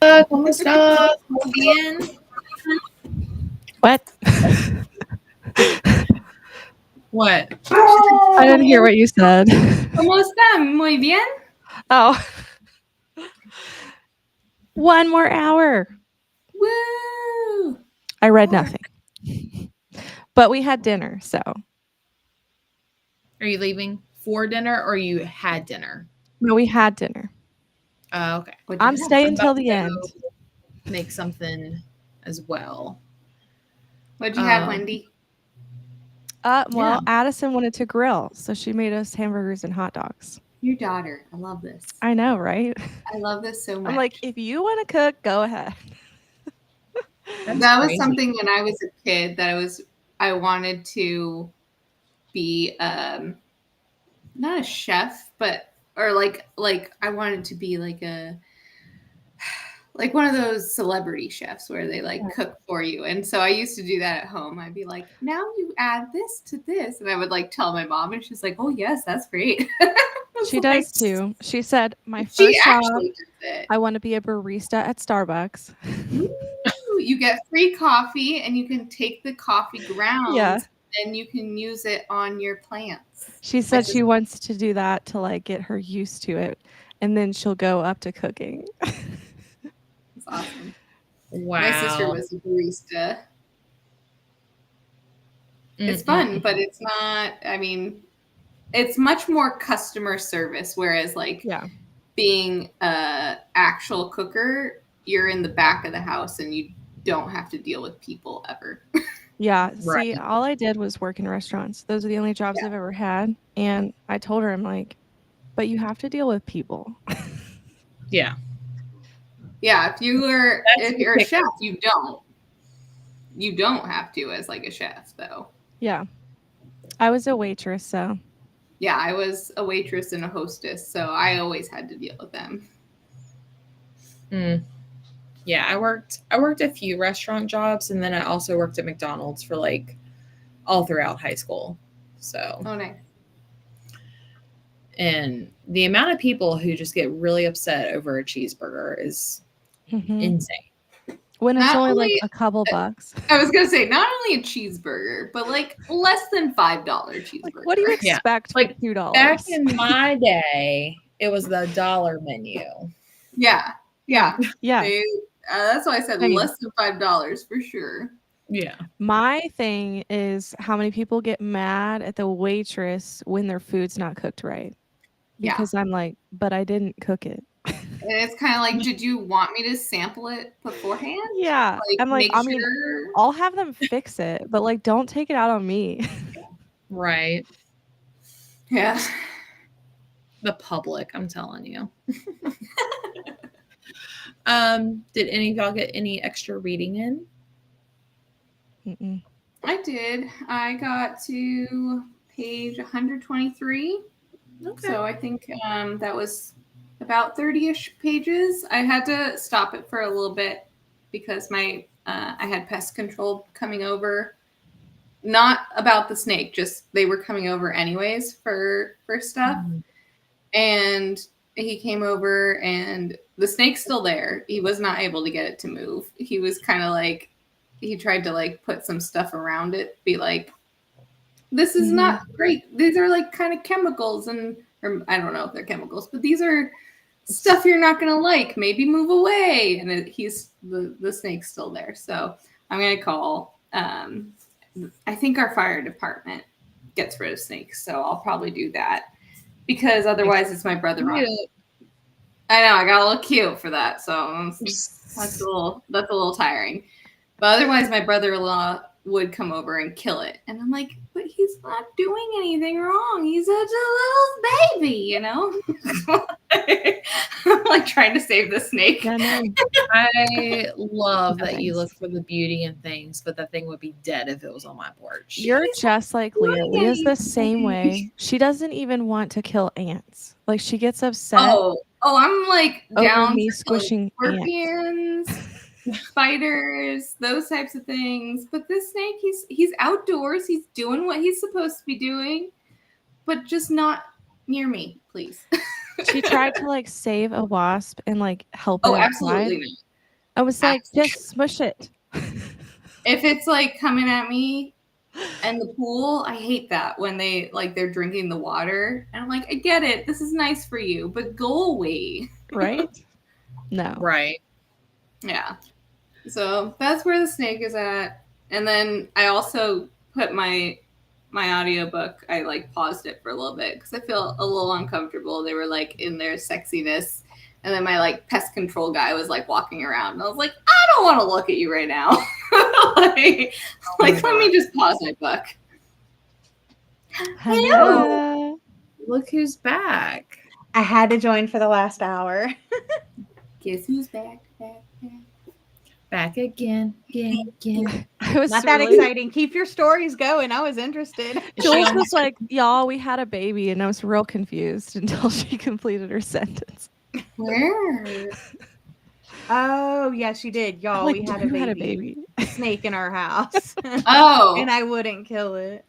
¿Cómo estás? Muy bien. What? What? I didn't hear what you said. ¿Cómo está? Muy bien. Oh. 1 more hour. Woo! I read nothing. But we had dinner, so. Are you leaving for dinner or you had dinner? No, we had dinner. Okay. What'd you I'm have? staying I'm till about the to end. Make something as well. What'd you have, Wendy? Well, Yeah. Addison wanted to grill, so she made us hamburgers and hot dogs. Your daughter. I love this. I know, right? I love this so much. I'm like, if you want to cook, go ahead. That's that was crazy. something when I was a kid that I wanted to be not a chef, but or like I wanted to be like one of those celebrity chefs where they like cook for you. And so I used to do that at home. I'd be like, now you add this to this. And I would like tell my mom and she's like, oh yes, that's great. She does too. She said, my She first job, actually does it. I want to be a barista at Starbucks. Ooh, you get free coffee and you can take the coffee grounds Yeah. and you can use it on your plants. She said she wants to do that to like get her used to it. And then she'll go up to cooking. It's awesome. Wow. My sister was a barista. It's fun, but it's not, I mean, it's much more customer service, whereas like being a actual cooker, you're in the back of the house and you don't have to deal with people ever. Yeah. Right. See, all I did was work in restaurants. Those are the only jobs I've ever had. And I told her, I'm like, but you have to deal with people. Yeah. Yeah, if you're a chef, you don't have to as like a chef though. Yeah. I was a waitress, so. Yeah, I was a waitress and a hostess, so I always had to deal with them. Yeah, I worked a few restaurant jobs and then I also worked at McDonald's for like all throughout high school. So Oh nice. And the amount of people who just get really upset over a cheeseburger is insane. When it's Not only like only- a couple bucks. I was gonna say not only a cheeseburger, but like less than $5 cheeseburger. Like, what do you expect for Like $2? back in my day, it was the dollar menu. Yeah. Yeah. That's why I said I mean- less than $5 for sure. Yeah. My thing is how many people get mad at the waitress when their food's not cooked right. Because I'm like, but I didn't cook it. And it's kind of like, did you want me to sample it beforehand? Yeah. Like, I'm like, make I mean, sure. I'll have them fix it, but like, don't take it out on me. Right. Yeah. The public, I'm telling you. Did any of y'all get any extra reading in? Mm-mm. I did. I got to page 123. Okay. So I think that was about 30-ish pages. I had to stop it for a little bit because I had pest control coming over. Not about the snake, just they were coming over anyways for stuff. And he came over and the snake's still there. He was not able to get it to move. He was kind of like, he tried to like put some stuff around it, be like, this is not great. These are like kind of chemicals or I don't know if they're chemicals, but these are stuff you're not going to like. Maybe move away. And the snake's still there. So I'm going to call, I think our fire department gets rid of snakes. So I'll probably do that because otherwise it's my brother. I know I got a little cute for that. So that's a little tiring, but otherwise my brother-in-law would come over and kill it. And I'm like, but he's not doing anything wrong. He's such a little baby, you know? I'm like trying to save the snake. Yeah, no. I love that you look for the beauty in things, but that thing would be dead if it was on my porch. You're just like Leah. Leah's the same way. She doesn't even want to kill ants. Like she gets upset. Oh, I'm like over down me for, squishing like, scorpions, spiders, those types of things. But this snake, he's outdoors. He's doing what he's supposed to be doing, but just not near me, please. She tried to like save a wasp and like help it Oh, outside. absolutely not. I was like, just smush it. If it's like coming at me and the pool, I hate that when they're drinking the water. And I'm like, I get it. This is nice for you, but go away. Right? No. Right. Yeah. So that's where the snake is at. And then I also put my audiobook, I like paused it for a little bit because I feel a little uncomfortable. They were like in their sexiness. And then my like pest control guy was like walking around. And I was like, I don't want to look at you right now. Let me just pause my book. Hello. Look who's back. I had to join for the last hour. Guess who's back? Back again. I was Not that really- exciting. Keep your stories going. I was interested. Jules was like, y'all, we had a baby, and I was real confused until she completed her sentence. Where? Oh, yes, you did. Y'all, Like, we had who a baby. Snake in our house. Oh. And I wouldn't kill it.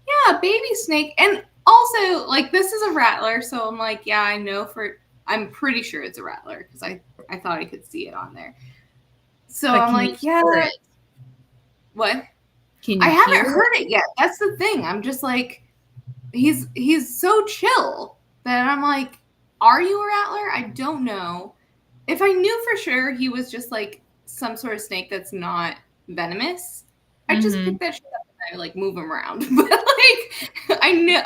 Yeah, baby snake. And also, like, this is a rattler, so I'm like, yeah, I'm pretty sure it's a rattler because I thought I could see it on there. So But I'm can you like, yeah. hear it? What? Can you I haven't hear heard it yet. That's the thing. I'm just like, he's so chill that I'm like, are you a rattler? I don't know. If I knew for sure he was just like some sort of snake that's not venomous, I just pick that shit up and I like move him around. But like, I know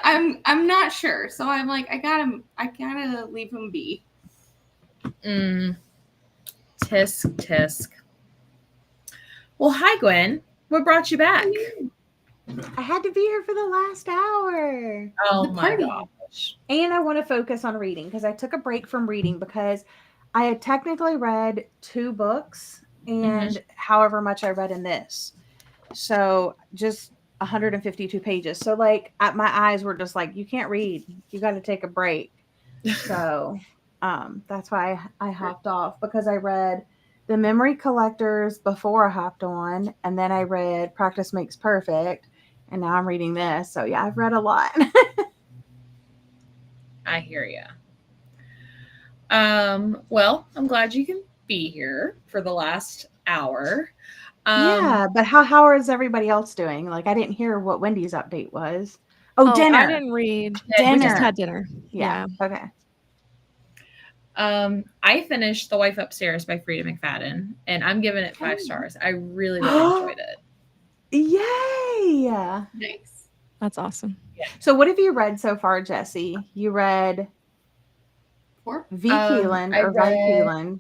I'm not sure, so I'm like, I gotta leave him be. Tisk. Well, hi, Gwen. What brought you back? I had to be here for the last hour. Oh The my party. gosh. And I want to focus on reading because I took a break from reading because I had technically read 2 books and however much I read in this. So just 152 pages. So like my eyes were just like, you can't read. You got to take a break. So that's why I hopped off because I read The Memory Collectors before I hopped on. And then I read Practice Makes Perfect. And now I'm reading this. So yeah, I've read a lot. I hear ya. Well, I'm glad you can be here for the last hour. Yeah, but how is everybody else doing? Like, I didn't hear what Wendy's update was. Oh, dinner. I didn't read. Dinner. We just had dinner. Yeah. Okay. I finished The Wife Upstairs by Frida McFadden, and I'm giving it 5 stars. I really enjoyed it. Yay! Nice. That's awesome. So, what have you read so far, Jesse? You read 4? V. Keelan I or Vi read- Keelan?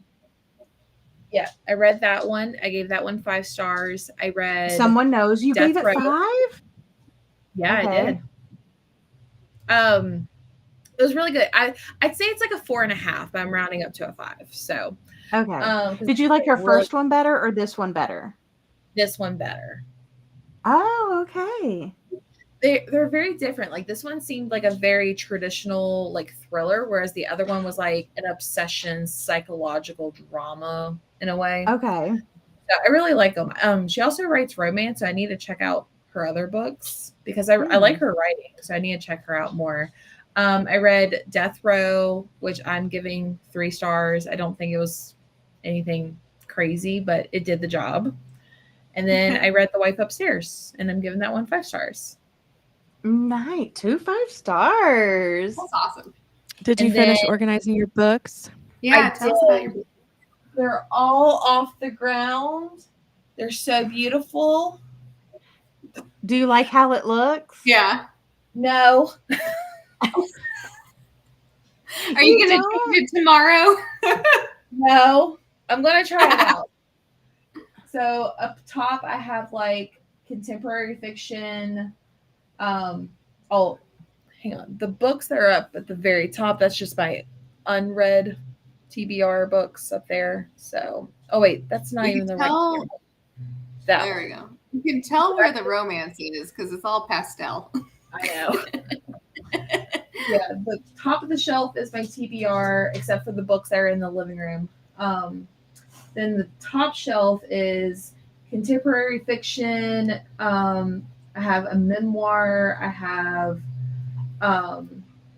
Yeah, I read that one. I gave that one 5 stars. I read Someone knows you Death gave it Row. 5? Yeah, I Okay. did. It was really good. I'd say it's like a 4.5, but I'm rounding up to a 5. So Okay. Did you like your first one better or this one better? this one better. Oh, okay. They're very different. Like this one seemed like a very traditional like thriller, whereas the other one was like an obsession psychological drama in a way. Okay. So I really like them. She also writes romance, so I need to check out her other books because I like her writing, so I need to check her out more. I read Death Row, which I'm giving 3 stars. I don't think it was anything crazy, but it did the job. And then I read The Wife Upstairs, and I'm giving that one 5 stars. Nice. 2 5 stars. That's awesome. Did you And finish then- organizing your books? Yeah, tell us about your book. They're all off the ground. They're so beautiful. Do you like how it looks? Yeah. No. Are you gonna change it tomorrow? No. I'm going to try it out. So up top, I have like contemporary fiction. Hang on. The books that are up at the very top, that's just my unread TBR books up there. So, oh wait, that's not You even can the tell- right. That There one. we go. You can tell where the romance is because it's all pastel. I know. Yeah, the top of the shelf is my TBR, except for the books that are in the living room. Then the top shelf is contemporary fiction. I have a memoir. I have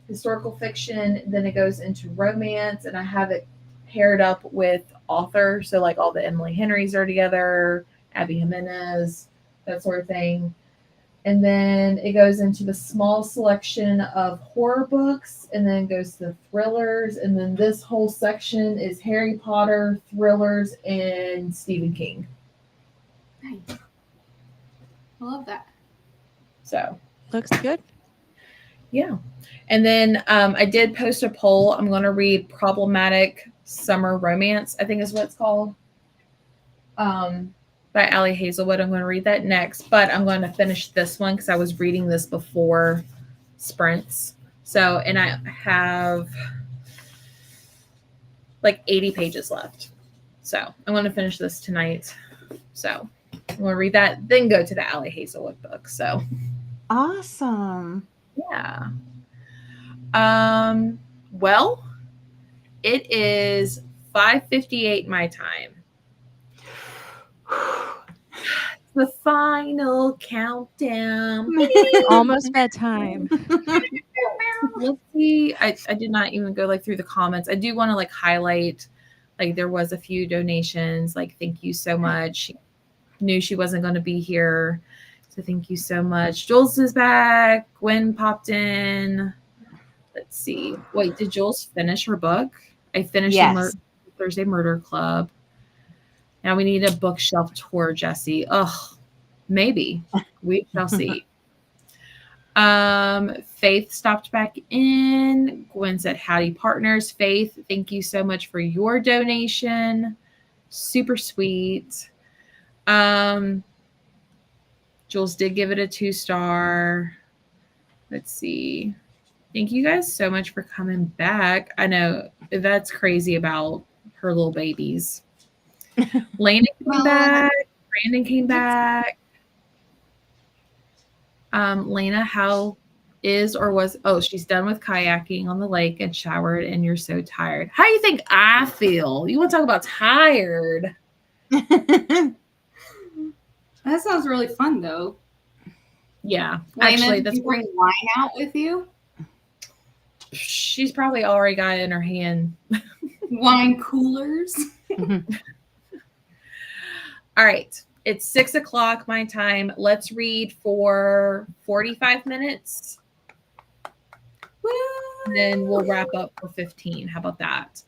historical fiction. Then it goes into romance, and I have it paired up with author. So like all the Emily Henrys are together, Abby Jimenez, that sort of thing. And then it goes into the small selection of horror books, and then goes to thrillers. And then this whole section is Harry Potter, thrillers, and Stephen King. Nice. I love that. So Looks good. yeah. And then I did post a poll. I'm going to read Problematic Summer Romance, I think is what it's called, by Allie Hazelwood. I'm going to read that next, but I'm going to finish this one because I was reading this before sprints. So, and I have like 80 pages left. So I'm going to finish this tonight. So I'm going to read that, then go to the Allie Hazelwood book. So Awesome. yeah. Well, it is 5:58 my time. The final countdown. Almost bedtime. Let's see. I did not even go like through the comments. I do want to like highlight, like there was a few donations. Like thank you so much. She knew she wasn't going to be here, so thank you so much. Jules is back. Gwen popped in. Let's see. Wait, did Jules finish her book? I finished Yes. Thursday Murder Club. Now we need a bookshelf tour, Jesse. Ugh, maybe. We shall see. Faith stopped back in. Gwen said, howdy, partners. Faith, thank you so much for your donation. Super sweet. Jules did give it a 2-star. Let's see. Thank you guys so much for coming back. I know that's crazy about her little babies. Lena came back. Brandon came back. Lena, how is or was, she's done with kayaking on the lake and showered, and you're so tired. How do you think I feel? You want to talk about tired? That sounds really fun, though. Yeah. Lena, Actually, did that's you bring wine out with you? she's probably already got it in her hand. Wine coolers? All right. It's 6:00 my time. Let's read for 45 minutes. And then we'll wrap up for 15. How about that?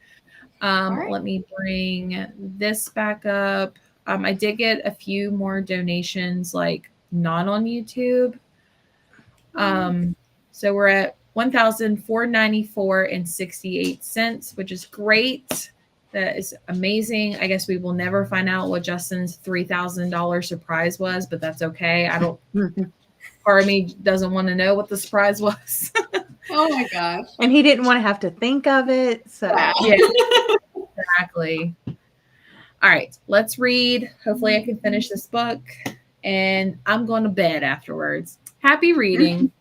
right. Let me bring this back up. I did get a few more donations, like not on YouTube. So we're at $1,494.68, which is great. That is amazing. I guess we will never find out what Justin's $3,000 surprise was, but that's okay. I don't. Part of me doesn't want to know what the surprise was. Oh my gosh. And he didn't want to have to think of it. So Yeah, exactly. All right, let's read. Hopefully, I can finish this book, and I'm going to bed afterwards. Happy reading.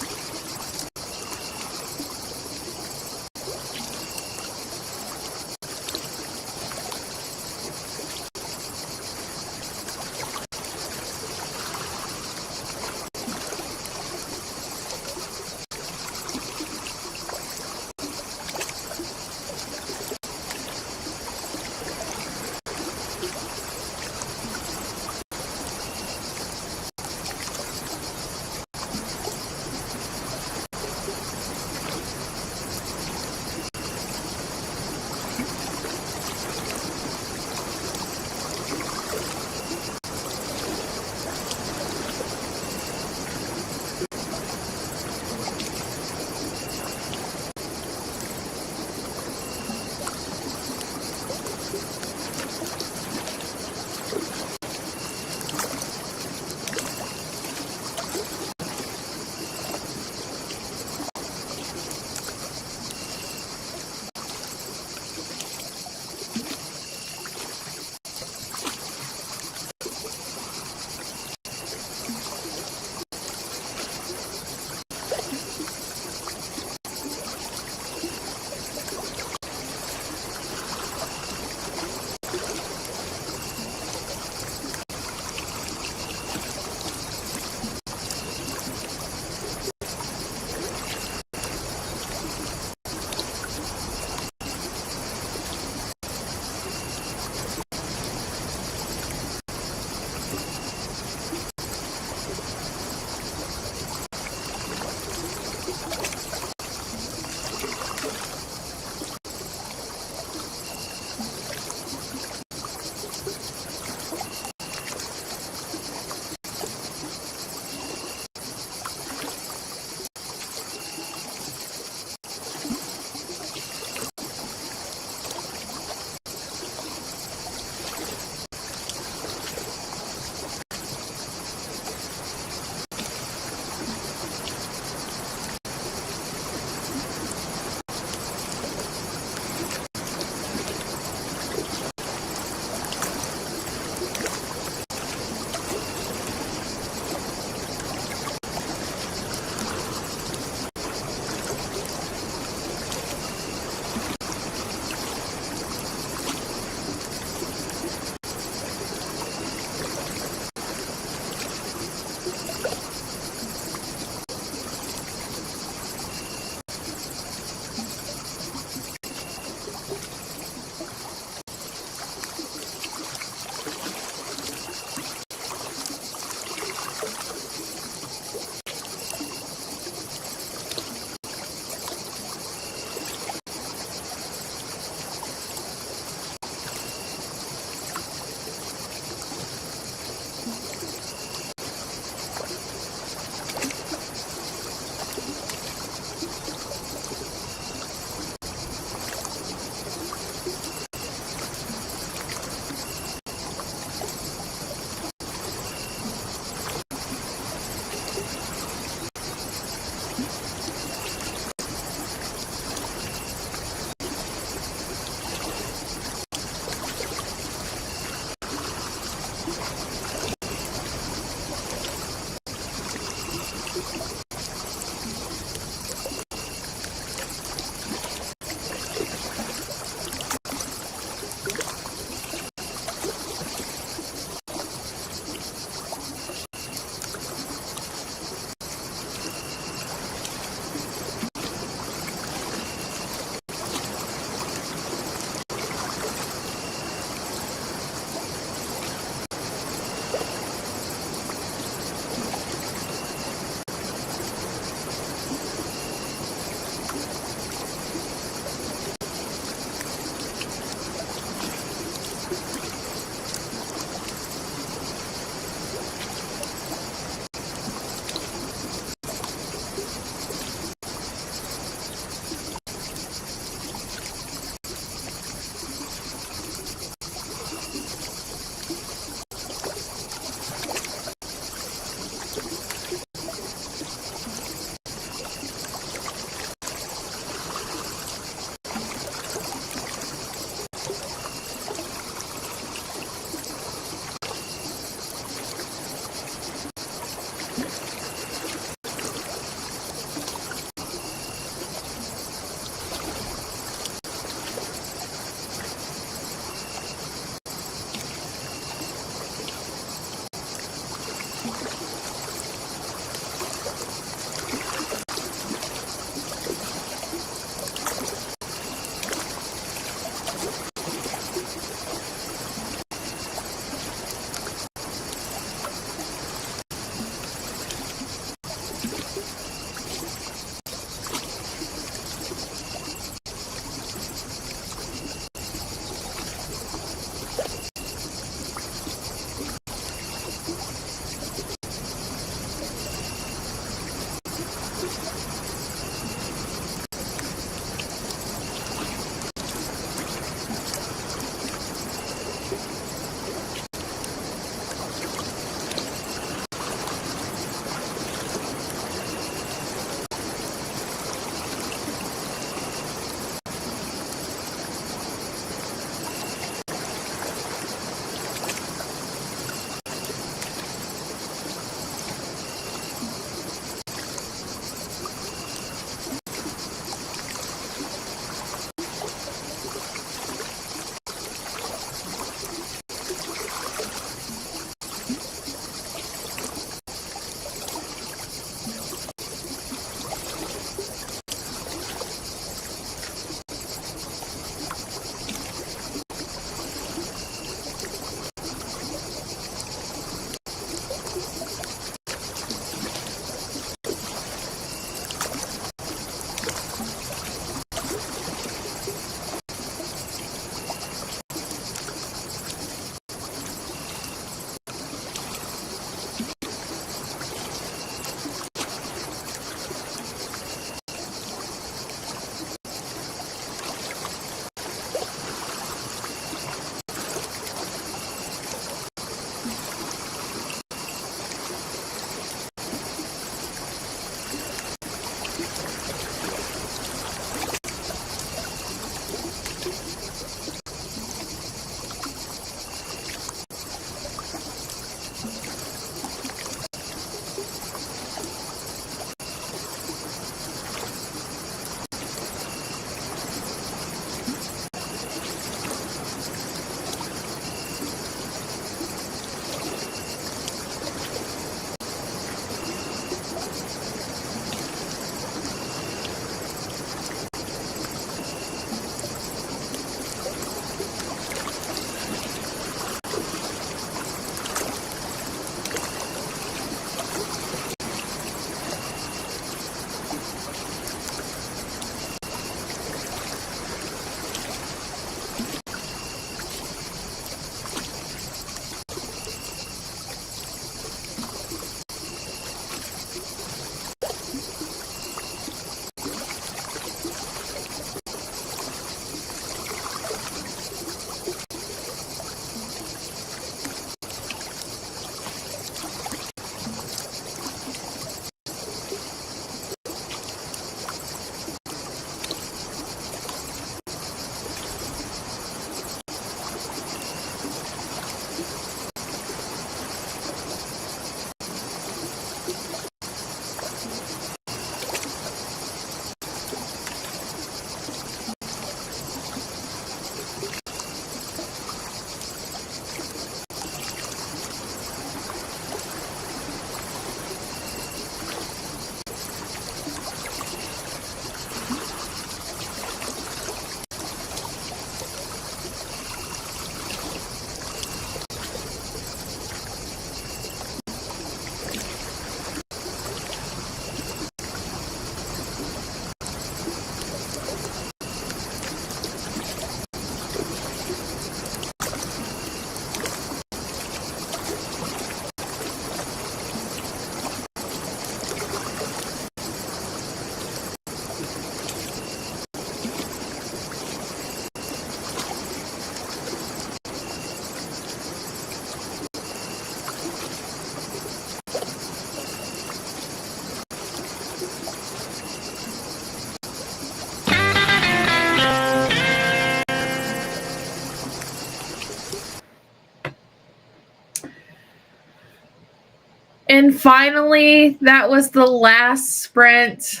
And finally, that was the last sprint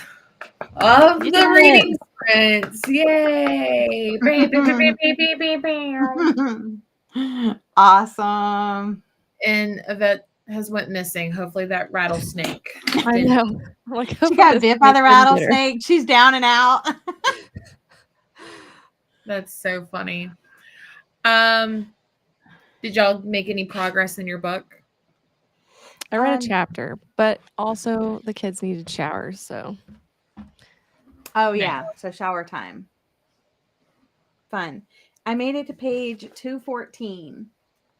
of You the did reading sprints. Yay! Awesome. And Yvette has went missing. Hopefully that rattlesnake. I didn't- know. Like, She hopefully got this bit by the snake didn't get her. rattlesnake. She's down and out. That's so funny. Did y'all make any progress in your book? I read a chapter, but also the kids needed showers, so Oh yeah, so shower time. Fun. I made it to page 214.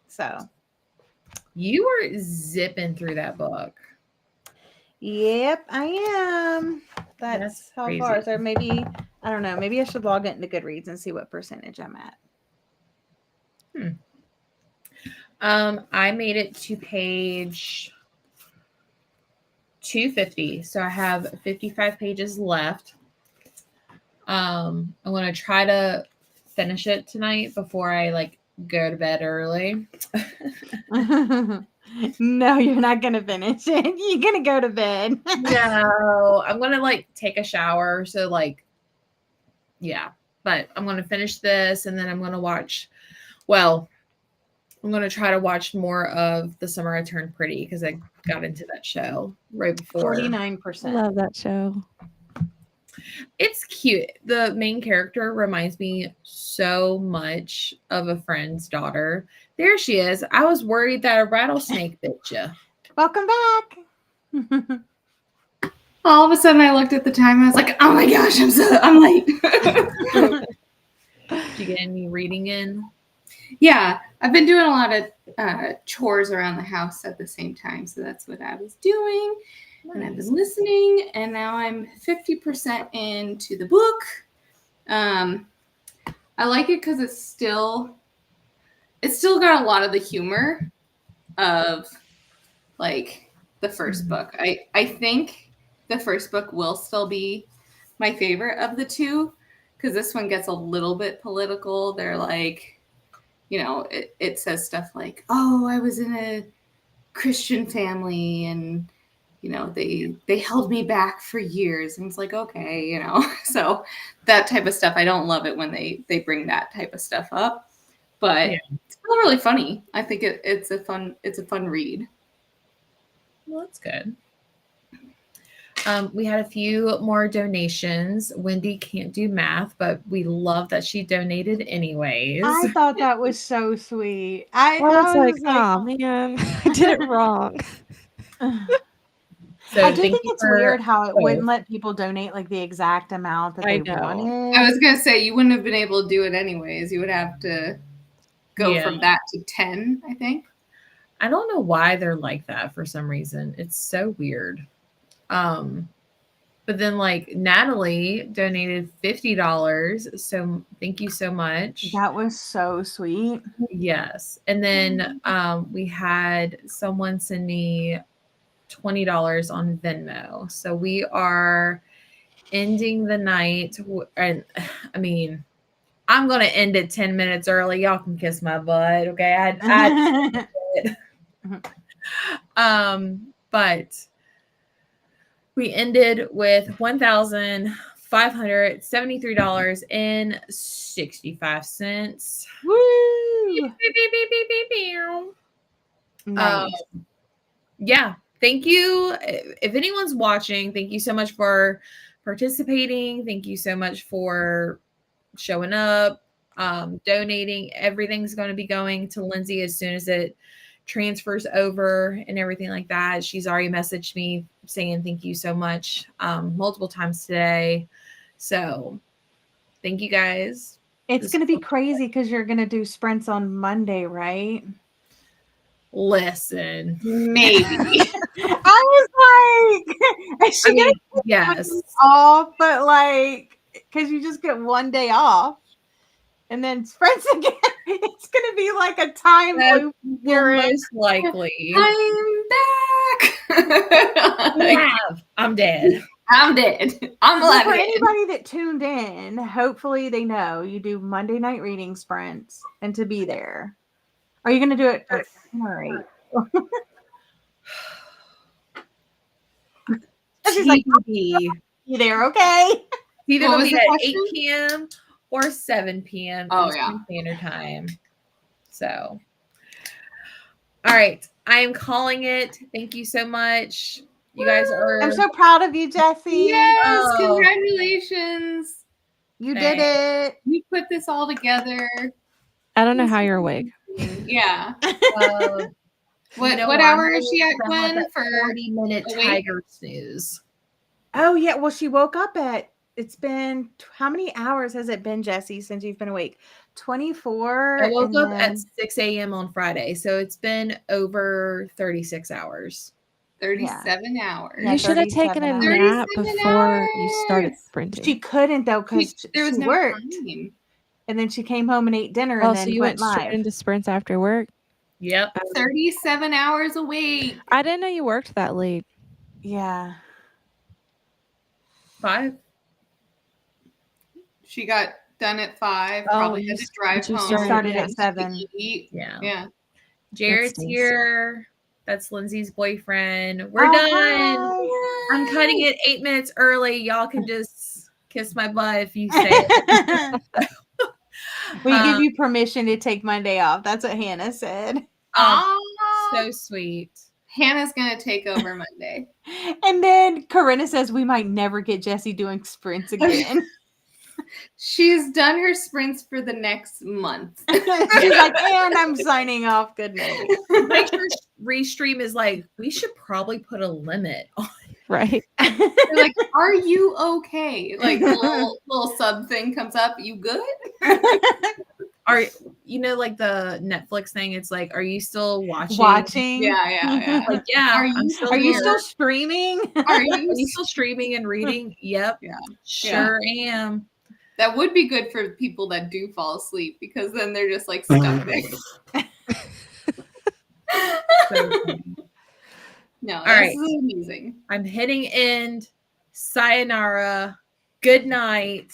So, You were zipping through that book. yep, I am. That's how crazy. far. So maybe I don't know. Maybe I should log into Goodreads and see what percentage I'm at. I made it to page 250, so I have 55 pages left. I'm gonna try to finish it tonight before I go to bed early. No, you're not gonna finish it. You're gonna go to bed. No, I'm gonna take a shower. So yeah, but I'm gonna finish this and then I'm gonna watch. Well, I'm gonna try to watch more of The Summer I Turned Pretty because I got into that show right before. 49%. love that show. It's cute. The main character reminds me so much of a friend's daughter. There she is. I was worried that a rattlesnake bit you. Welcome back. All of a sudden, I looked at the time. And I was like, "Oh my gosh, I'm late." Did you get any reading in? Yeah, I've been doing a lot of chores around the house at the same time, so that's what I was doing. And I've been listening, and now I'm 50% into the book. I like it because it's still got a lot of the humor of the first book. I think the first book will still be my favorite of the two because this one gets a little bit political. They're it says stuff like, "Oh, I was in a Christian family and they held me back for years," and it's like, okay, so that type of stuff. I don't love it when they bring that type of stuff up, but it's still really funny. I think it's a fun read. Well, that's good. We had a few more donations. Wendy can't do math, but we love that she donated anyways. I thought that was so sweet. I was was like, oh man, I did it wrong. So I do thank think you it's for weird how it both. wouldn't let people donate the exact amount that I they know. wanted. I was gonna say you wouldn't have been able to do it anyways. You would have to go from that to 10, I think. I don't know why they're like that for some reason. It's so weird. But then Natalie donated $50. So thank you so much. That was so sweet. Yes. And then we had someone send me $20 on Venmo. So we are ending the night. And I mean, I'm going to end it 10 minutes early. Y'all can kiss my butt. Okay. But we ended with $1,573.65. Woo! Nice. Yeah. Thank you. If anyone's watching, thank you so much for participating. Thank you so much for showing up, donating. Everything's going to be going to Lyndsay as soon as it transfers over and everything like that. She's already messaged me saying thank you so much multiple times today. So thank you guys. It's going to be crazy because you're going to do sprints on Monday, right? Listen, maybe. I was like, is she going to yes, off, but because you just get one day off and then sprints again. It's going to be like a time loop. Most likely. I'm back. I'm dead. I'm dead. I'm alive. For anybody that tuned in, hopefully they know you do Monday night reading sprints and to be there. Are you going to do it at 10 or 8? She's like, TBD. you there, okay? Either What it'll was be the at question? 8 p.m. or 7 p.m. Oh, Eastern yeah. Standard Time. So, all right. I am calling it. Thank you so much. You guys are. I'm so proud of you, Jessie. Yes, Oh. congratulations. You did it. You put this all together. I don't know how you're awake. Yeah. What hour is she at, Gwen, for 40-minute awake? tiger snooze? Oh yeah. Well, she woke up at. It's been how many hours has it been, Jessie, since you've been awake? 24. I woke and up at then- 6 a.m. on Friday, so it's been over 36 hours. 37 hours. Yeah, You should have taken a 37 nap 37 before you started hours. sprinting. She couldn't though because There was she no worked, time. and then she came home and ate dinner, Oh, and so then you went went straight live. into sprints after work? Yep. 37 hours awake. I didn't know you worked that late. Yeah. 5. She got done at 5. Oh, Probably you had to s- drive but you home. Started yeah. at 7. Eat. Yeah. Yeah. Jared's stinks. here. That's Lindsay's boyfriend. We're Oh, done. hi. I'm cutting it 8 minutes early. Y'all can just kiss my butt if you say it. We give you permission to take Monday off. That's what Hannah said. So sweet. Hannah's going to take over Monday. And then Corinna says we might never get Jessie doing sprints again. She's done her sprints for the next month. She's like, and I'm signing off. Good night. Make sure Restream is like, we should probably put a limit on. Right. They're like, are you okay? Like the little sub thing comes up. You good? Are like the Netflix thing? It's like, are you still watching? Yeah. Like, yeah. Are you- I'm still Are you here. still streaming? Are Are you? you still streaming and reading? Yep. Yeah. Sure am. That would be good for people that do fall asleep because then they're just like stuck there. So funny. No, All that's right. amazing. I'm hitting end. Sayonara. Good night.